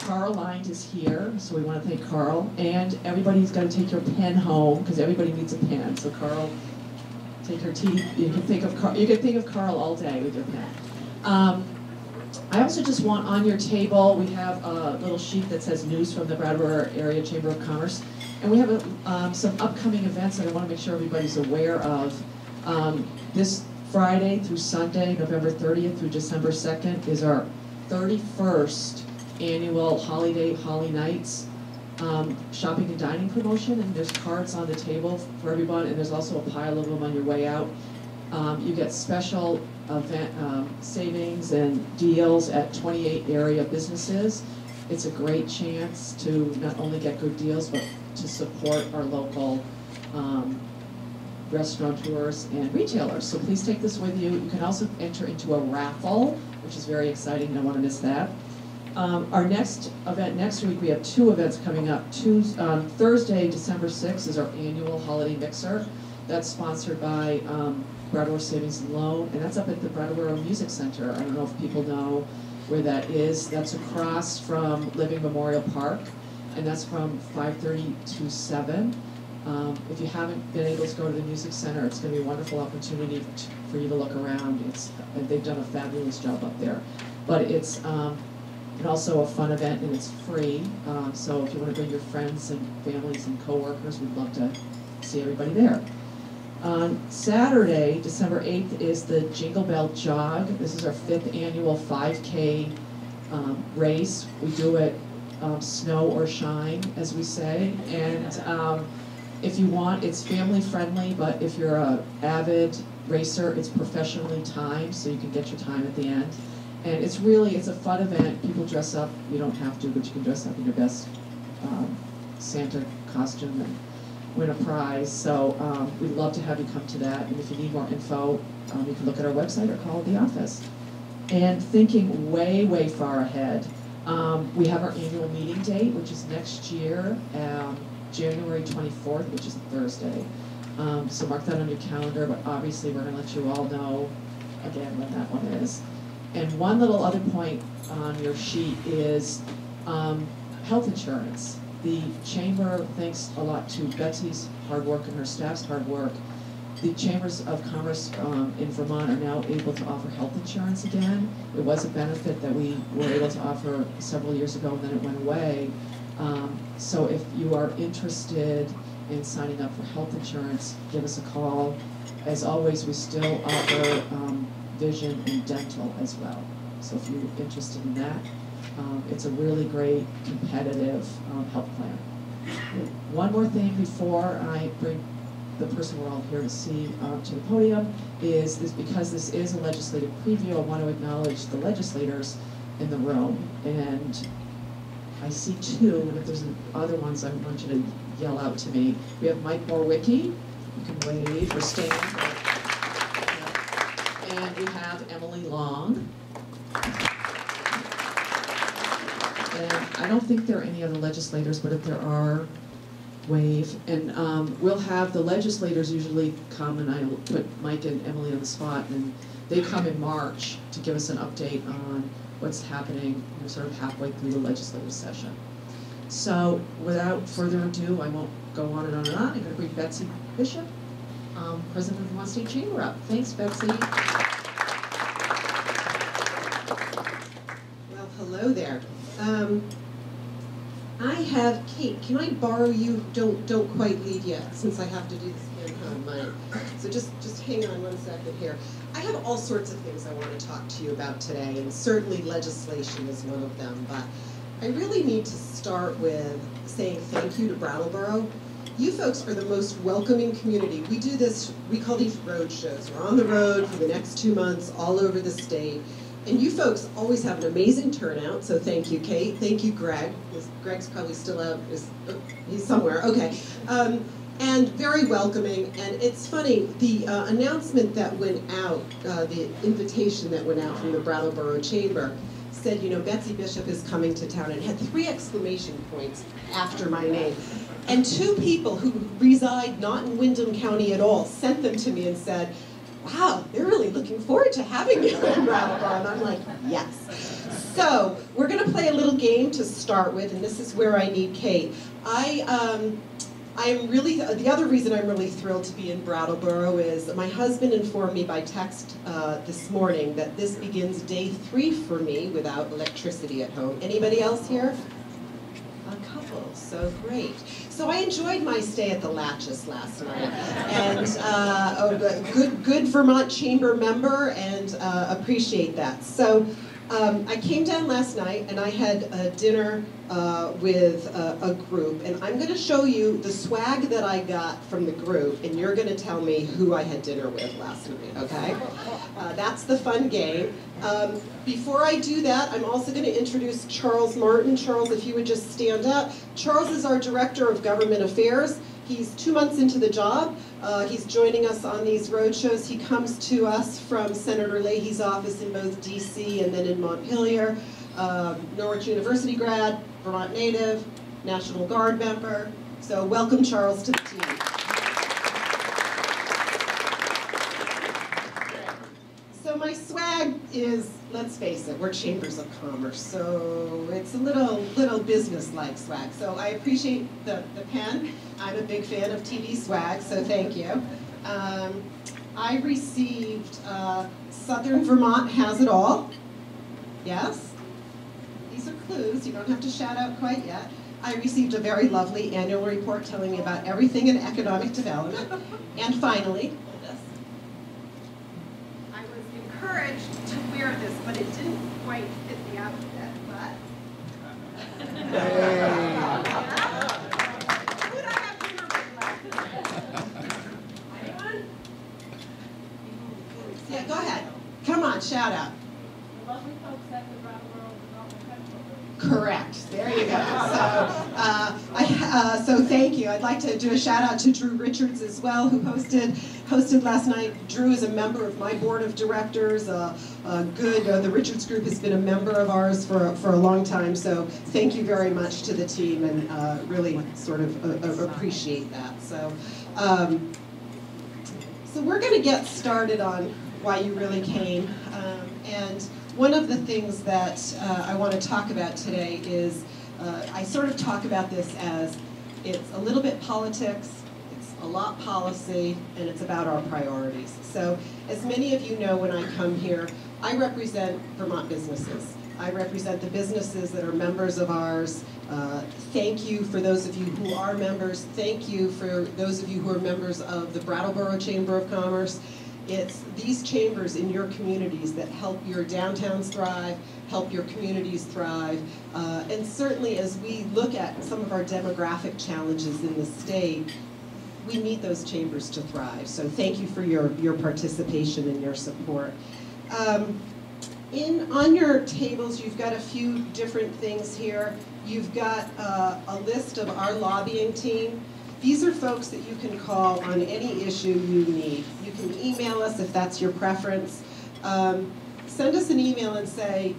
Carl Lind is here, so we want to thank Carl. And everybody's got to take your pen home, because everybody needs a pen. So Carl, take your TD, you can think of Carl all day with your pen. I also just want on your table, we have a little sheet that says news from the Brattleboro Area Chamber of Commerce. And we have some upcoming events that I want to make sure everybody's aware of. This Friday through Sunday, November 30th through December 2nd, is our 31st annual Holiday Holly Nights shopping and dining promotion. And there's cards on the table for everyone, and there's also a pile of them on your way out. You get special event savings and deals at 28 area businesses. It's a great chance to not only get good deals, but to support our local restaurateurs and retailers. So please take this with you. You can also enter into a raffle, which is very exciting. Don't want to miss that. Our next event next week, we have two events coming up. Thursday, December 6th, is our annual holiday mixer. That's sponsored by Brattleboro Savings and Loan, and that's up at the Brattleboro Music Center. I don't know if people know where that is. That's across from Living Memorial Park, and that's from 5:30 to 7. If you haven't been able to go to the Music Center, it's going to be a wonderful opportunity for you to look around. They've done a fabulous job up there. But it's also a fun event, and it's free. So if you want to bring your friends and families and coworkers, we'd love to see everybody there. On Saturday, December 8th, is the Jingle Bell Jog. This is our 5th annual 5K race. We do it snow or shine, as we say. And if you want, it's family friendly, but if you're an avid racer, it's professionally timed, so you can get your time at the end. And it's a fun event. People dress up. You don't have to, but you can dress up in your best Santa costume and win a prize. So we'd love to have you come to that. And if you need more info, you can look at our website or call the office. And thinking way, way far ahead, we have our annual meeting date, which is next year, January 24th, which is a Thursday. So mark that on your calendar, but obviously we're going to let you all know again when that one is. And one little other point on your sheet is health insurance. The Chamber, thanks a lot to Betsy's hard work and her staff's hard work, the Chambers of Commerce in Vermont are now able to offer health insurance again. It was a benefit that we were able to offer several years ago, and then it went away. So if you are interested in signing up for health insurance, give us a call. As always, we still offer vision and dental as well. So if you're interested in that, it's a really great competitive health plan. One more thing before I bring the person we're all here to see to the podium is because this is a legislative preview, I want to acknowledge the legislators in the room. And I see two, and if there's other ones, I want you to yell out to me. We have Mike Morwicki. You can wave or stand. And we have Emily Long. And I don't think there are any other legislators, but if there are, wave. And we'll have the legislators usually come, and I'll put Mike and Emily on the spot, and they come in March to give us an update on what's happening, sort of halfway through the legislative session. So without further ado, I won't go on and on and on. I'm going to bring Betsy Bishop, President of the Vermont State Chamber, up. Thanks, Betsy. Well, hello there. I have Kate. Can I borrow you? Don't quite leave yet, since I have to do this hand mine. So just hang on one second here. I have all sorts of things I want to talk to you about today, and certainly legislation is one of them. But I really need to start with saying thank you to Brattleboro You folks are the most welcoming community. We do this, we call these road shows. We're on the road for the next 2 months all over the state. And you folks always have an amazing turnout, so thank you, Kate. Thank you, Greg. Greg's probably still out, he's somewhere, okay. And very welcoming, and it's funny, the announcement that went out, the invitation that went out from the Brattleboro Chamber said, you know, Betsy Bishop is coming to town, and had 3 exclamation points after my name. And 2 people who reside not in Windham County at all sent them to me and said, wow, they're really looking forward to having you in Brattleboro. And I'm like, yes. So we're going to play a little game to start with, and this is where I need Kate. I'm really, the other reason I'm really thrilled to be in Brattleboro is my husband informed me by text this morning that this begins day 3 for me without electricity at home. Anybody else here? A couple, so great. So I enjoyed my stay at the Latches last night, and good Vermont Chamber member, and appreciate that. So I came down last night and I had a dinner with a group, and I'm going to show you the swag that I got from the group, and you're going to tell me who I had dinner with last night, okay? That's the fun game. Before I do that, I'm also going to introduce Charles Martin. Charles, if you would just stand up. Charles is our Director of Government Affairs. He's 2 months into the job. He's joining us on these road shows. He comes to us from Senator Leahy's office in both DC and then in Montpelier. Norwich University grad, Vermont native, National Guard member. So welcome, Charles, to the team. So my swag is, let's face it, we're chambers of commerce, so it's a little business-like swag. So I appreciate the pen. I'm a big fan of TV swag, so thank you. I received Southern Vermont Has It All. Yes? These are clues. You don't have to shout out quite yet. I received a very lovely annual report telling me about everything in economic development. And finally, I was encouraged to wear this, but it didn't quite fit the outfit, but... Yeah, go ahead. Come on, shout out. The lovely folks at the Brattleboro Development Council. Correct. There you go. So thank you. I'd like to do a shout out to Drew Richards as well, who hosted last night. Drew is a member of my board of directors. The Richards Group has been a member of ours for a long time. So thank you very much to the team, and really sort of appreciate that. So we're going to get started on why you really came. And one of the things that I want to talk about today is, I sort of talk about this as it's a little bit politics, it's a lot policy, and it's about our priorities. So as many of you know, when I come here, I represent Vermont businesses. I represent the businesses that are members of ours. Thank you for those of you who are members. Thank you for those of you who are members of the Brattleboro Chamber of Commerce. It's these chambers in your communities that help your downtowns thrive, help your communities thrive, and certainly as we look at some of our demographic challenges in the state, we need those chambers to thrive. So thank you for your participation and your support. On your tables, you've got a few different things here. You've got a list of our lobbying team. These are folks that you can call on any issue you need. You can email us if that's your preference. Send us an email and say,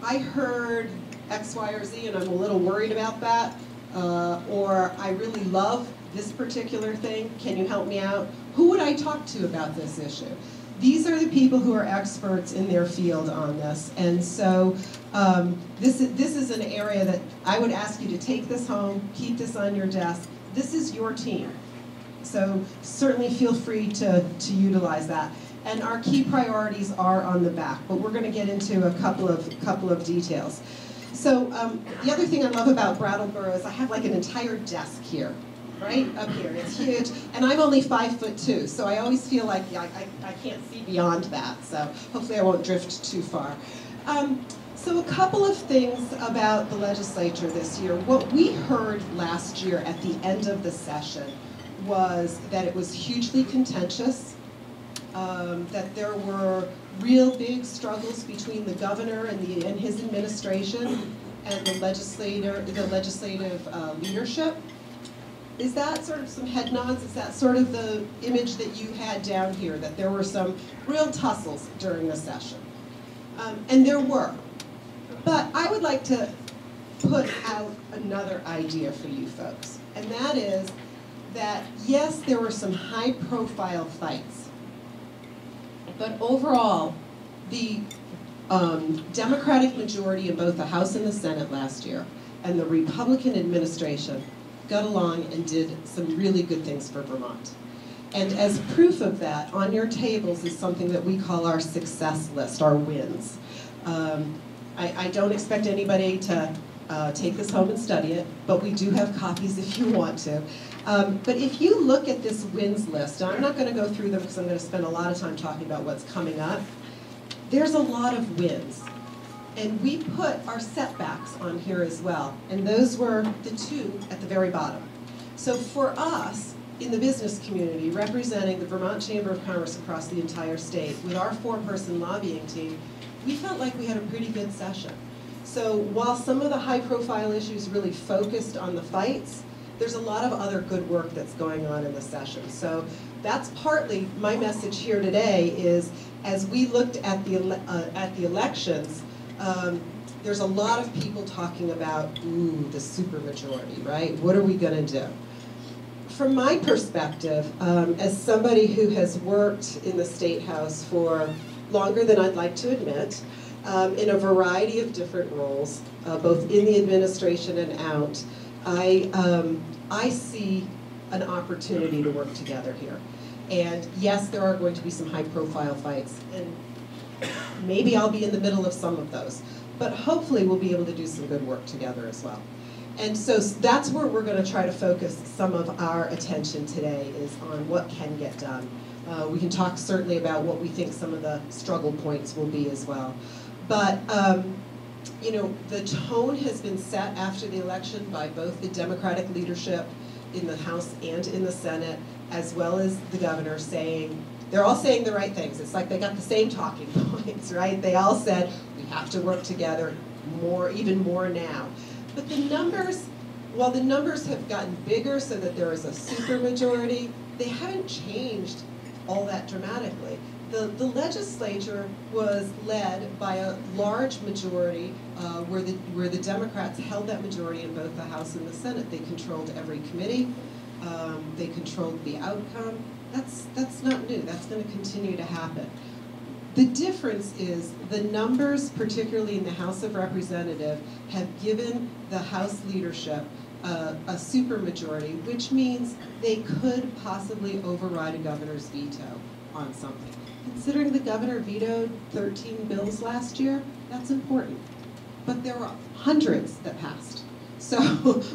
I heard X, Y, or Z and I'm a little worried about that, or I really love this particular thing, can you help me out? Who would I talk to about this issue? These are the people who are experts in their field on this, and so this is an area that I would ask you to take this home, keep this on your desk. This is your team, so certainly feel free to utilize that. And our key priorities are on the back, but we're going to get into a couple of details. So the other thing I love about Brattleboro is I have like an entire desk here, right up here. It's huge, and I'm only 5'2", so I always feel like I can't see beyond that. So hopefully I won't drift too far. So a couple of things about the legislature this year. What we heard last year at the end of the session was that it was hugely contentious, that there were real big struggles between the governor and his administration and the legislative leadership. Is that sort of some head nods? Is that sort of the image that you had down here, that there were some real tussles during the session? And there were. But I would like to put out another idea for you folks, and that is that, yes, there were some high-profile fights, but overall, the Democratic majority in both the House and the Senate last year, and the Republican administration got along and did some really good things for Vermont. And as proof of that, on your tables is something that we call our success list, our wins. I don't expect anybody to take this home and study it, but we do have copies if you want to. But if you look at this wins list, and I'm not going to go through them because I'm going to spend a lot of time talking about what's coming up, there's a lot of wins. And we put our setbacks on here as well, and those were the two at the very bottom. So for us, in the business community, representing the Vermont Chamber of Commerce across the entire state, with our 4-person lobbying team, we felt like we had a pretty good session. So while some of the high-profile issues really focused on the fights, there's a lot of other good work that's going on in the session. So that's partly my message here today is, as we looked at the elections, there's a lot of people talking about, ooh, the supermajority, right? What are we going to do? From my perspective, as somebody who has worked in the State House for longer than I'd like to admit, in a variety of different roles, both in the administration and out, I see an opportunity to work together here. And yes, there are going to be some high-profile fights, and maybe I'll be in the middle of some of those, but hopefully we'll be able to do some good work together as well. And so that's where we're going to try to focus some of our attention today, is on what can get done. We can talk certainly about what we think some of the struggle points will be as well. But you know, the tone has been set after the election by both the Democratic leadership in the House and in the Senate, as well as the governor, saying, they're all saying the right things. It's like they got the same talking points, right? They all said, we have to work together more, even more now. But the numbers, while the numbers have gotten bigger so that there is a supermajority, they haven't changed all that dramatically. The legislature was led by a large majority where the Democrats held that majority in both the House and the Senate. They controlled every committee. They controlled the outcome. That's not new. That's going to continue to happen. The difference is the numbers, particularly in the House of Representatives, have given the House leadership a supermajority, which means they could possibly override a governor's veto on something. Considering the governor vetoed 13 bills last year, that's important. But there were hundreds that passed, so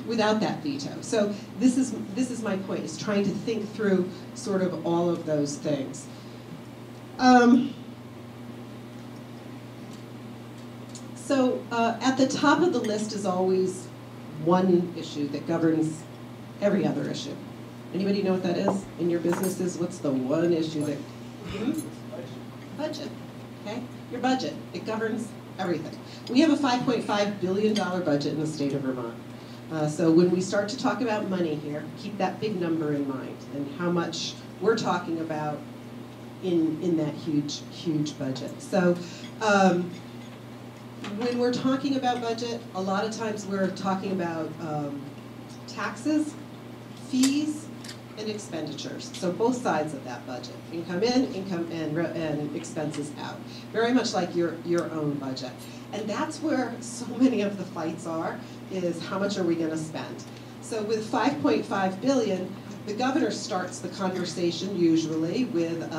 without that veto. So this is my point, is trying to think through sort of all of those things. So at the top of the list is always one issue that governs every other issue. Anybody know what that is in your businesses? What's the one issue that? Budget, okay? Your budget, it governs everything. We have a $5.5 billion budget in the state of Vermont. So when we start to talk about money here, keep that big number in mind and how much we're talking about in that huge, huge budget. So when we're talking about budget, a lot of times we're talking about taxes, fees, and expenditures. So both sides of that budget. Income in, income and expenses out. Very much like your own budget. And that's where so many of the fights are, is how much are we going to spend? So with $5.5 billion, the governor starts the conversation usually with,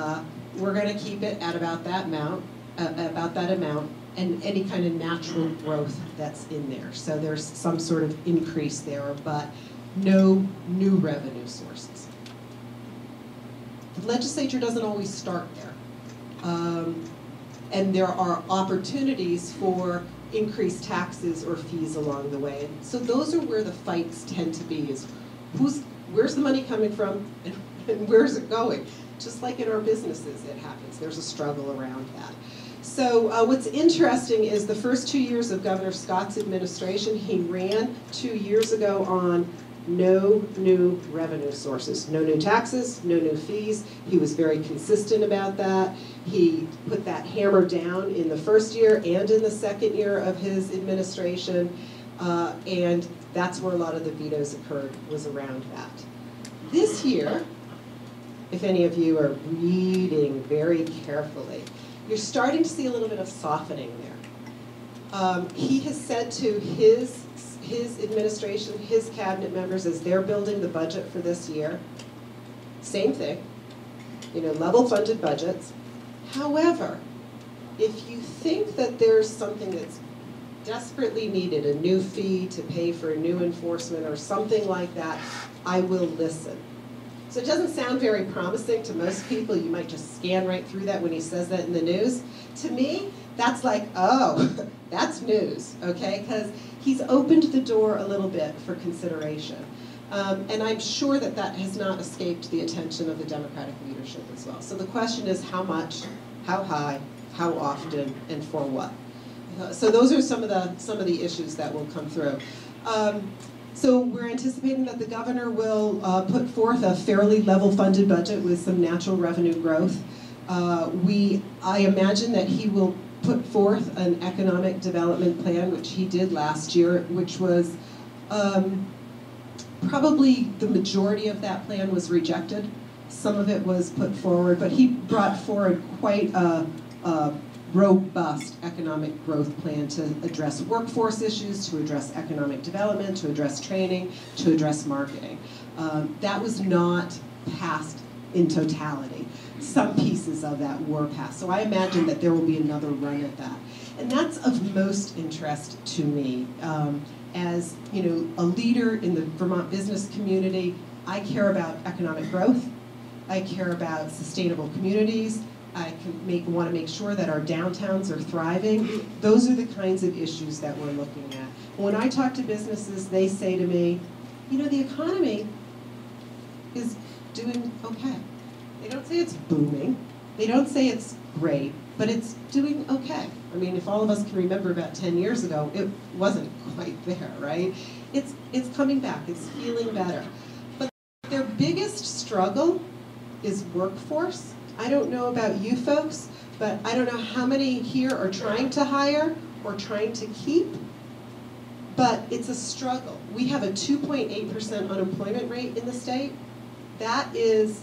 we're going to keep it at about that amount, and any kind of natural growth that's in there. So there's some sort of increase there, but no new revenue sources. The legislature doesn't always start there. And there are opportunities for increase taxes or fees along the way. And so those are where the fights tend to be, is where's the money coming from and where's it going? Just like in our businesses, it happens. There's a struggle around that. So what's interesting is the first 2 years of Governor Scott's administration, he ran 2 years ago on no new revenue sources, no new taxes, no new fees. He was very consistent about that. He put that hammer down in the first year and in the second year of his administration, and that's where a lot of the vetoes occurred, was around that. This year, if any of you are reading very carefully, you're starting to see a little bit of softening there. He has said to his administration, his cabinet members, as they're building the budget for this year, same thing, level funded budgets. However, if you think that there's something that's desperately needed, a new fee to pay for new enforcement or something like that, I will listen. So it doesn't sound very promising to most people. You might just scan right through that when he says that in the news. To me, that's like, oh, that's news, okay? Because he's opened the door a little bit for consideration. And I'm sure that that has not escaped the attention of the Democratic leadership as well. So the question is how much, how high, how often, and for what? So those are some of the issues that will come through. So we're anticipating that the governor will put forth a fairly level-funded budget with some natural revenue growth. I imagine that he will put forth an economic development plan, which he did last year, which was probably the majority of that plan was rejected. Some of it was put forward, but he brought forward quite a robust economic growth plan to address workforce issues, to address economic development, to address training, to address marketing. That was not passed in totality. Some pieces of that were passed. So I imagine that there will be another run at that. And that's of most interest to me. As a leader in the Vermont business community, I care about economic growth. I care about sustainable communities. I want to make sure that our downtowns are thriving. Those are the kinds of issues that we're looking at. When I talk to businesses, they say to me, the economy is doing okay. They don't say it's booming. They don't say it's great, but it's doing okay. I mean, if all of us can remember about 10 years ago, it wasn't quite there, right? It's coming back. It's feeling better. But their biggest struggle is workforce. I don't know about you folks, but I don't know how many here are trying to hire or trying to keep, but it's a struggle. We have a 2.8% unemployment rate in the state. That is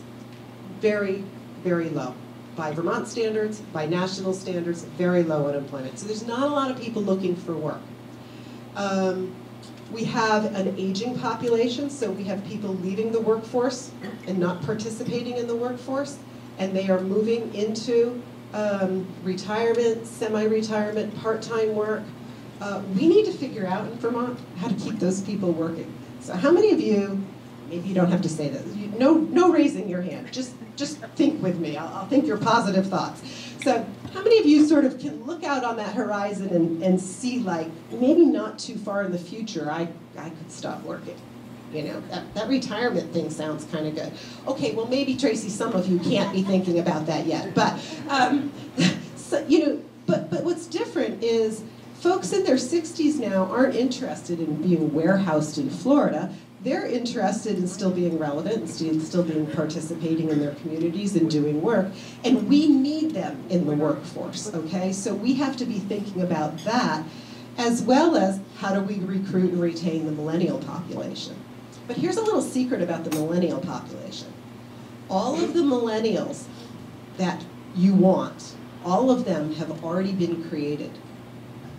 very, very low. By Vermont standards, by national standards, very low unemployment. So there's not a lot of people looking for work. We have an aging population, so we have people leaving the workforce and not participating in the workforce, and they are moving into retirement, semi-retirement, part-time work. We need to figure out in Vermont how to keep those people working. So how many of you, maybe you don't have to say this, no raising your hand, just think with me, I'll think your positive thoughts. So how many of you sort of can look out on that horizon and see, like, maybe not too far in the future, I could stop working? That retirement thing sounds kind of good. Okay, well maybe, Tracy, some of you can't be thinking about that yet. But, but what's different is folks in their 60s now aren't interested in being warehoused in Florida. They're interested in still being relevant and still being participating in their communities and doing work. And we need them in the workforce, okay? So we have to be thinking about that, as well as how do we recruit and retain the millennial population. But here's a little secret about the millennial population. All of the millennials that you want, all of them have already been created.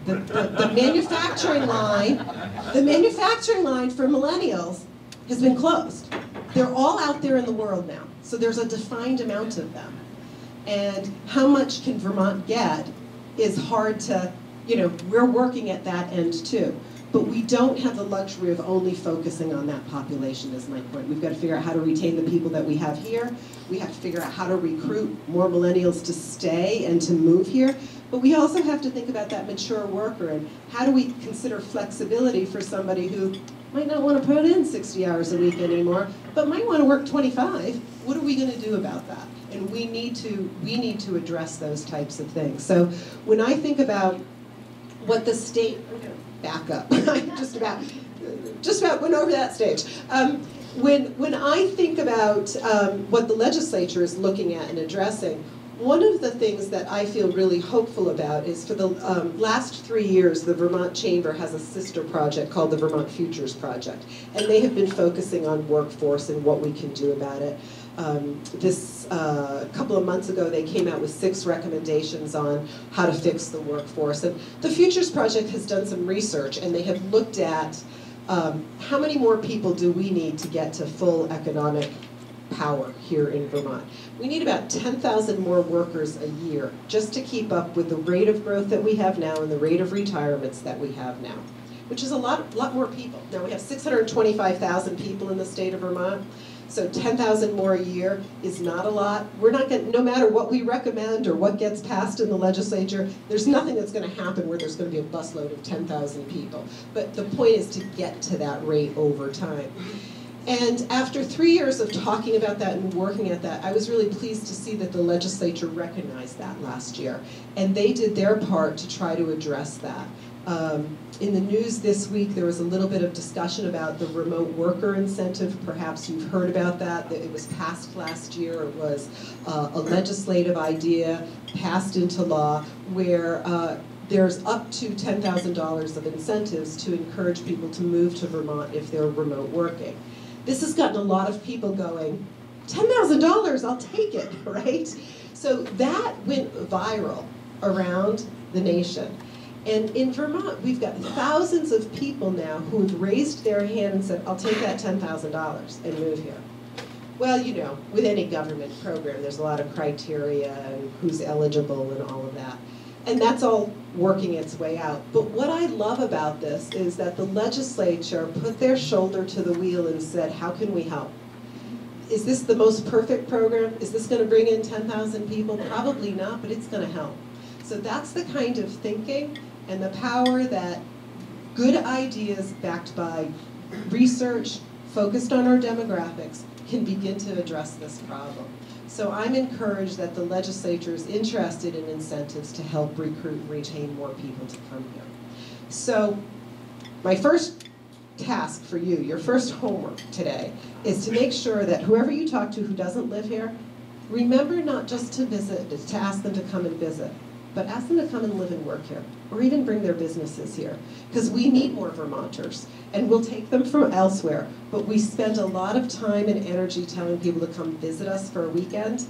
The manufacturing line for millennials has been closed. They're all out there in the world now. So there's a defined amount of them. And how much can Vermont get is hard to, we're working at that end too. But we don't have the luxury of only focusing on that population, is my point. We've got to figure out how to retain the people that we have here. We have to figure out how to recruit more millennials to stay and to move here. But we also have to think about that mature worker and how do we consider flexibility for somebody who might not want to put in 60 hours a week anymore, but might want to work 25. What are we going to do about that? And we need to address those types of things. So when I think about what the state, I'm going to back up. I just about went over that stage. When I think about what the legislature is looking at and addressing, one of the things that I feel really hopeful about is for the last 3 years, the Vermont Chamber has a sister project called the Vermont Futures Project. And they have been focusing on workforce and what we can do about it. A couple of months ago, they came out with 6 recommendations on how to fix the workforce. And the Futures Project has done some research, and they have looked at how many more people do we need to get to full economic power here in Vermont. We need about 10,000 more workers a year just to keep up with the rate of growth that we have now and the rate of retirements that we have now, which is a lot more people. Now we have 625,000 people in the state of Vermont. So 10,000 more a year is not a lot. We're not going, no matter what we recommend or what gets passed in the legislature, there's nothing that's going to happen where there's going to be a busload of 10,000 people. But the point is to get to that rate over time. And after 3 years of talking about that and working at that, I was really pleased to see that the legislature recognized that last year. And they did their part to try to address that. In the news this week, there was a little bit of discussion about the remote worker incentive. Perhaps you've heard about that. It was passed last year. It was a legislative idea passed into law where there's up to $10,000 of incentives to encourage people to move to Vermont if they're remote working. This has gotten a lot of people going, $10,000, I'll take it, right? So that went viral around the nation. And in Vermont, we've got thousands of people now who have raised their hand and said, I'll take that $10,000 and move here. Well, you know, with any government program, there's a lot of criteria and who's eligible and all of that. And that's all working its way out. But what I love about this is that the legislature put their shoulder to the wheel and said, how can we help? Is this the most perfect program? Is this going to bring in 10,000 people? Probably not, but it's going to help. So that's the kind of thinking and the power that good ideas backed by research focused on our demographics can begin to address this problem. So I'm encouraged that the legislature is interested in incentives to help recruit and retain more people to come here. So my first task for you, your first homework today, is to make sure that whoever you talk to who doesn't live here, remember not just to visit, to ask them to come and visit, but ask them to come and live and work here, or even bring their businesses here, because we need more Vermonters, and we'll take them from elsewhere, but we spend a lot of time and energy telling people to come visit us for a weekend,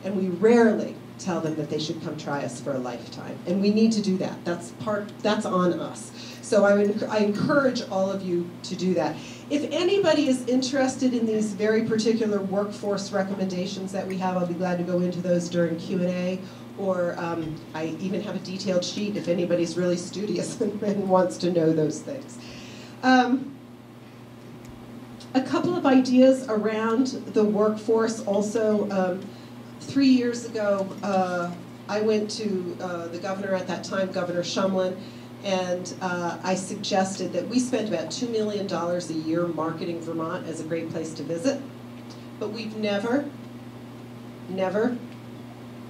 and we rarely tell them that they should come try us for a lifetime, and we need to do that. That's on us. So I encourage all of you to do that. If anybody is interested in these very particular workforce recommendations that we have, I'll be glad to go into those during Q&A. Or I even have a detailed sheet if anybody's really studious and wants to know those things. A couple of ideas around the workforce also. 3 years ago, I went to the governor at that time, Governor Shumlin, and I suggested that we spent about $2 million a year marketing Vermont as a great place to visit, but we've never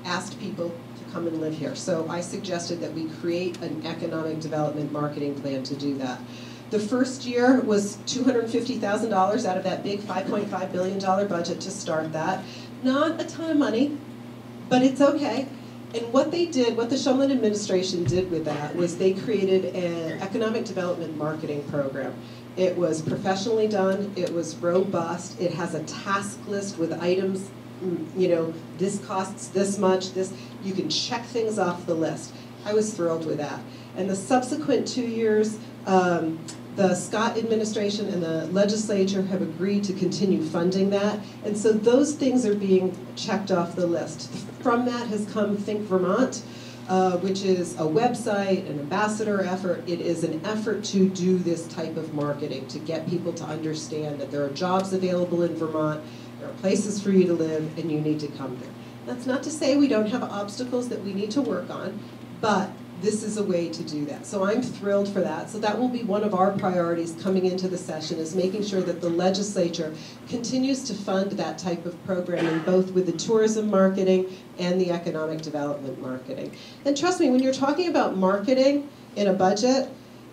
asked people to come and live here. So I suggested that we create an economic development marketing plan to do that. The first year was $250,000 out of that big $5.5 billion budget to start that. Not a ton of money, but it's okay. And what they did, what the Shumlin administration did with that was they created an economic development marketing program. It was professionally done, it was robust, it has a task list with items, you know, this costs this much, this, you can check things off the list. I was thrilled with that. And the subsequent 2 years, the Scott administration and the legislature have agreed to continue funding that. And so those things are being checked off the list. From that has come Think Vermont, which is a website, an ambassador effort. It is an effort to do this type of marketing, to get people to understand that there are jobs available in Vermont, there are places for you to live, and you need to come there. That's not to say we don't have obstacles that we need to work on, but this is a way to do that. So I'm thrilled for that. So that will be one of our priorities coming into the session, is making sure that the legislature continues to fund that type of programming, both with the tourism marketing and the economic development marketing. And trust me, when you're talking about marketing in a budget,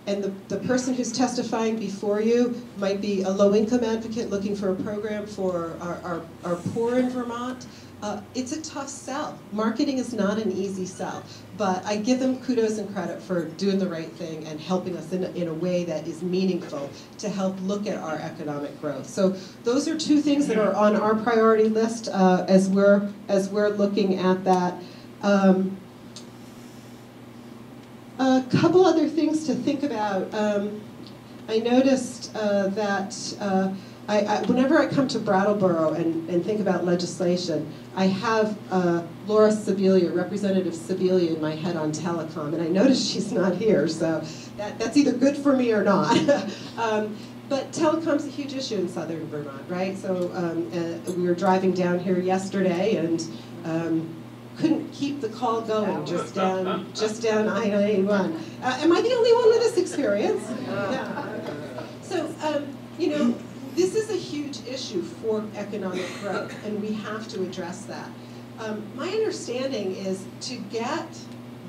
and the person who's testifying before you might be a low-income advocate looking for a program for our poor in Vermont, it's a tough sell. Marketing is not an easy sell, but I give them kudos and credit for doing the right thing and helping us in a way that is meaningful to help look at our economic growth. So those are two things that are on our priority list as we're looking at that. A couple other things to think about. I noticed that whenever I come to Brattleboro and think about legislation, I have Laura Sibilia, Representative Sibilia, in my head on telecom, and I noticed she's not here, so that's either good for me or not. But telecom's a huge issue in southern Vermont, right? So we were driving down here yesterday and couldn't keep the call going just down I-91. Am I the only one with this experience? Yeah. So, you know, this is a huge issue for economic growth, and we have to address that. My understanding is to get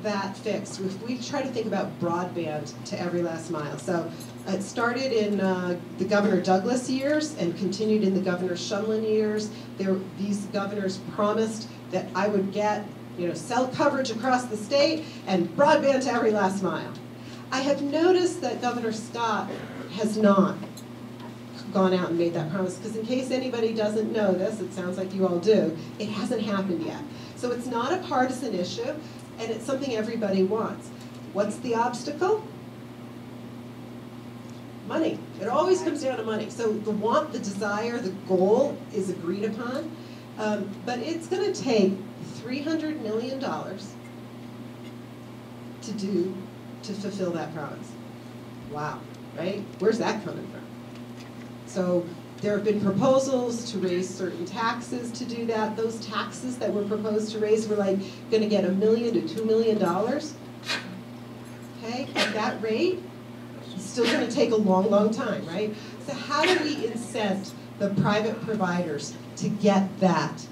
that fixed, if we try to think about broadband to every last mile. So it started in the Governor Douglas years and continued in the Governor Shumlin years. These governors promised that I would get, you know, cell coverage across the state and broadband to every last mile. I have noticed that Governor Scott has not gone out and made that promise, because in case anybody doesn't know this, it sounds like you all do, it hasn't happened yet. So it's not a partisan issue, and it's something everybody wants. What's the obstacle? Money. It always comes down to money. So the want, the desire, the goal is agreed upon, but it's going to take $300 million to fulfill that promise. Wow, right? Where's that coming from? So there have been proposals to raise certain taxes to do that. Those taxes that were proposed to raise were like going to get $1 million to $2 million. Okay, at that rate, it's still going to take a long, long time, right? So how do we incent the private providers to get that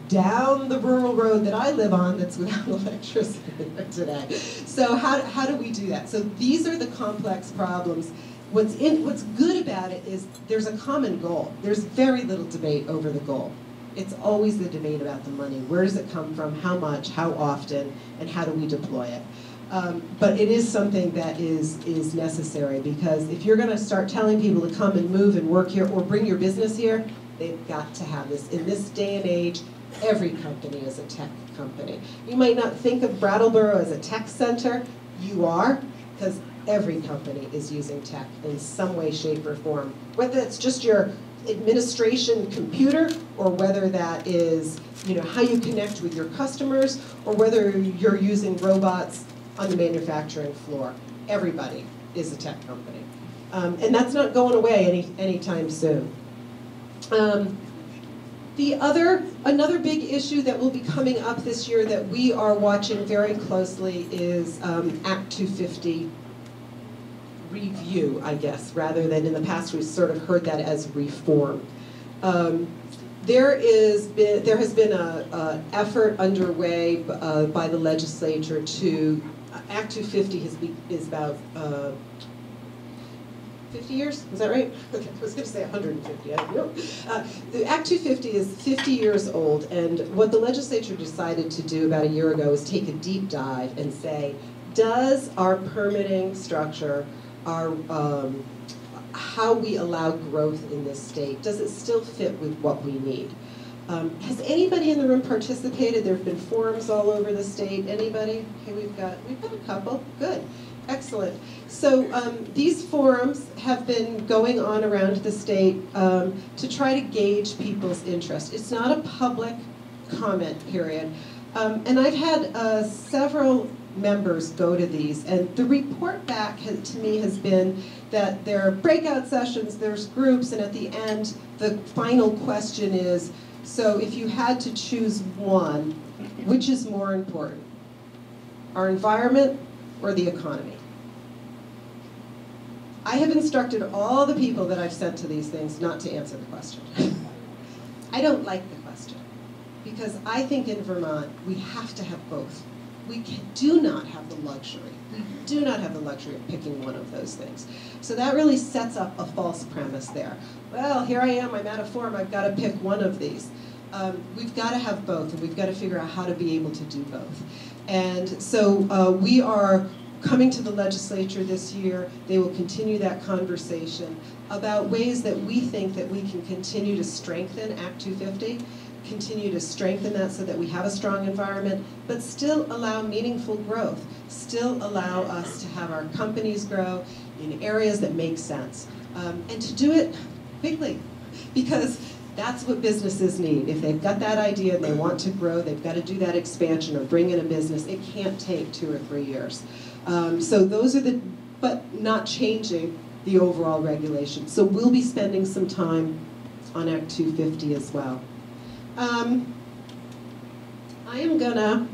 down the rural road that I live on that's without electricity today? So how do we do that? So these are the complex problems. What's good about it is there's a common goal. There's very little debate over the goal. It's always the debate about the money. Where does it come from? How much? How often? And how do we deploy it? But it is something that is necessary, because if you're going to start telling people to come and move and work here or bring your business here, they've got to have this. In this day and age, every company is a tech company. You might not think of Brattleboro as a tech center. You are, because every company is using tech in some way, shape, or form. Whether it's just your administration computer, or whether that is, you know, how you connect with your customers, or whether you're using robots on the manufacturing floor. Everybody is a tech company. And that's not going away anytime soon. Another big issue that will be coming up this year that we are watching very closely is Act 250 review, I guess, rather than in the past we've sort of heard that as reform. There has been an effort underway by the legislature to, Act 250 is about 50 years, is that right? Okay, I was going to say 150, I don't know. The Act 250 is 50 years old, and what the legislature decided to do about a year ago is take a deep dive and say, does our permitting structure, how we allow growth in this state, does it still fit with what we need? Has anybody in the room participated? There have been forums all over the state. Anybody? Okay, we've got a couple. Good. Excellent. So these forums have been going on around the state to try to gauge people's interest. It's not a public comment period. And I've had several members go to these, and the report back to me has been that there are breakout sessions, there's groups, and at the end, the final question is, so if you had to choose one, which is more important? Our environment or the economy? I have instructed all the people that I've sent to these things not to answer the question. I don't like the question, because I think in Vermont, we have to have both. We do not have the luxury. We do not have the luxury of picking one of those things. So that really sets up a false premise there. Well, here I am, I'm at a forum, I've got to pick one of these. We've got to have both, and we've got to figure out how to be able to do both. And so we are coming to the legislature this year. They will continue that conversation about ways that we think that we can continue to strengthen Act 250, continue to strengthen that so that we have a strong environment, but still allow meaningful growth, still allow us to have our companies grow in areas that make sense, and to do it bigly, because that's what businesses need. If they've got that idea and they want to grow, they've got to do that expansion or bring in a business. It can't take 2 or 3 years. So those are but not changing the overall regulation. So we'll be spending some time on Act 250 as well. I am gonna,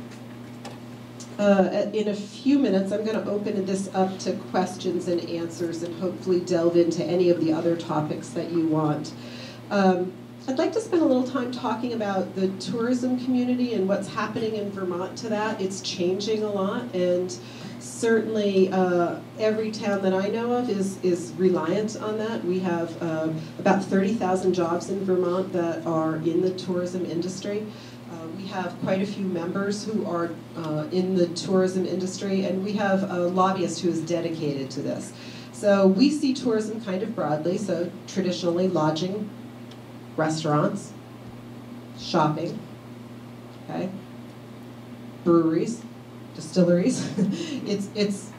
in a few minutes, I'm gonna open this up to questions and answers and hopefully delve into any of the other topics that you want. I'd like to spend a little time talking about the tourism community and what's happening in Vermont to that. It's changing a lot, and certainly every town that I know of is reliant on that. We have about 30,000 jobs in Vermont that are in the tourism industry. We have quite a few members who are in the tourism industry, and we have a lobbyist who is dedicated to this. So we see tourism kind of broadly, so traditionally lodging, restaurants, shopping, okay, breweries, distilleries.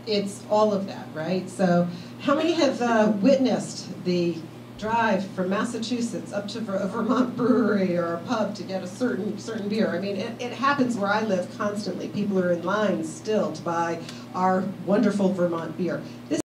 it's all of that, right? So how many have witnessed the drive from Massachusetts up to a Vermont brewery or a pub to get a certain beer? I mean, it happens where I live constantly. People are in line still to buy our wonderful Vermont beer. This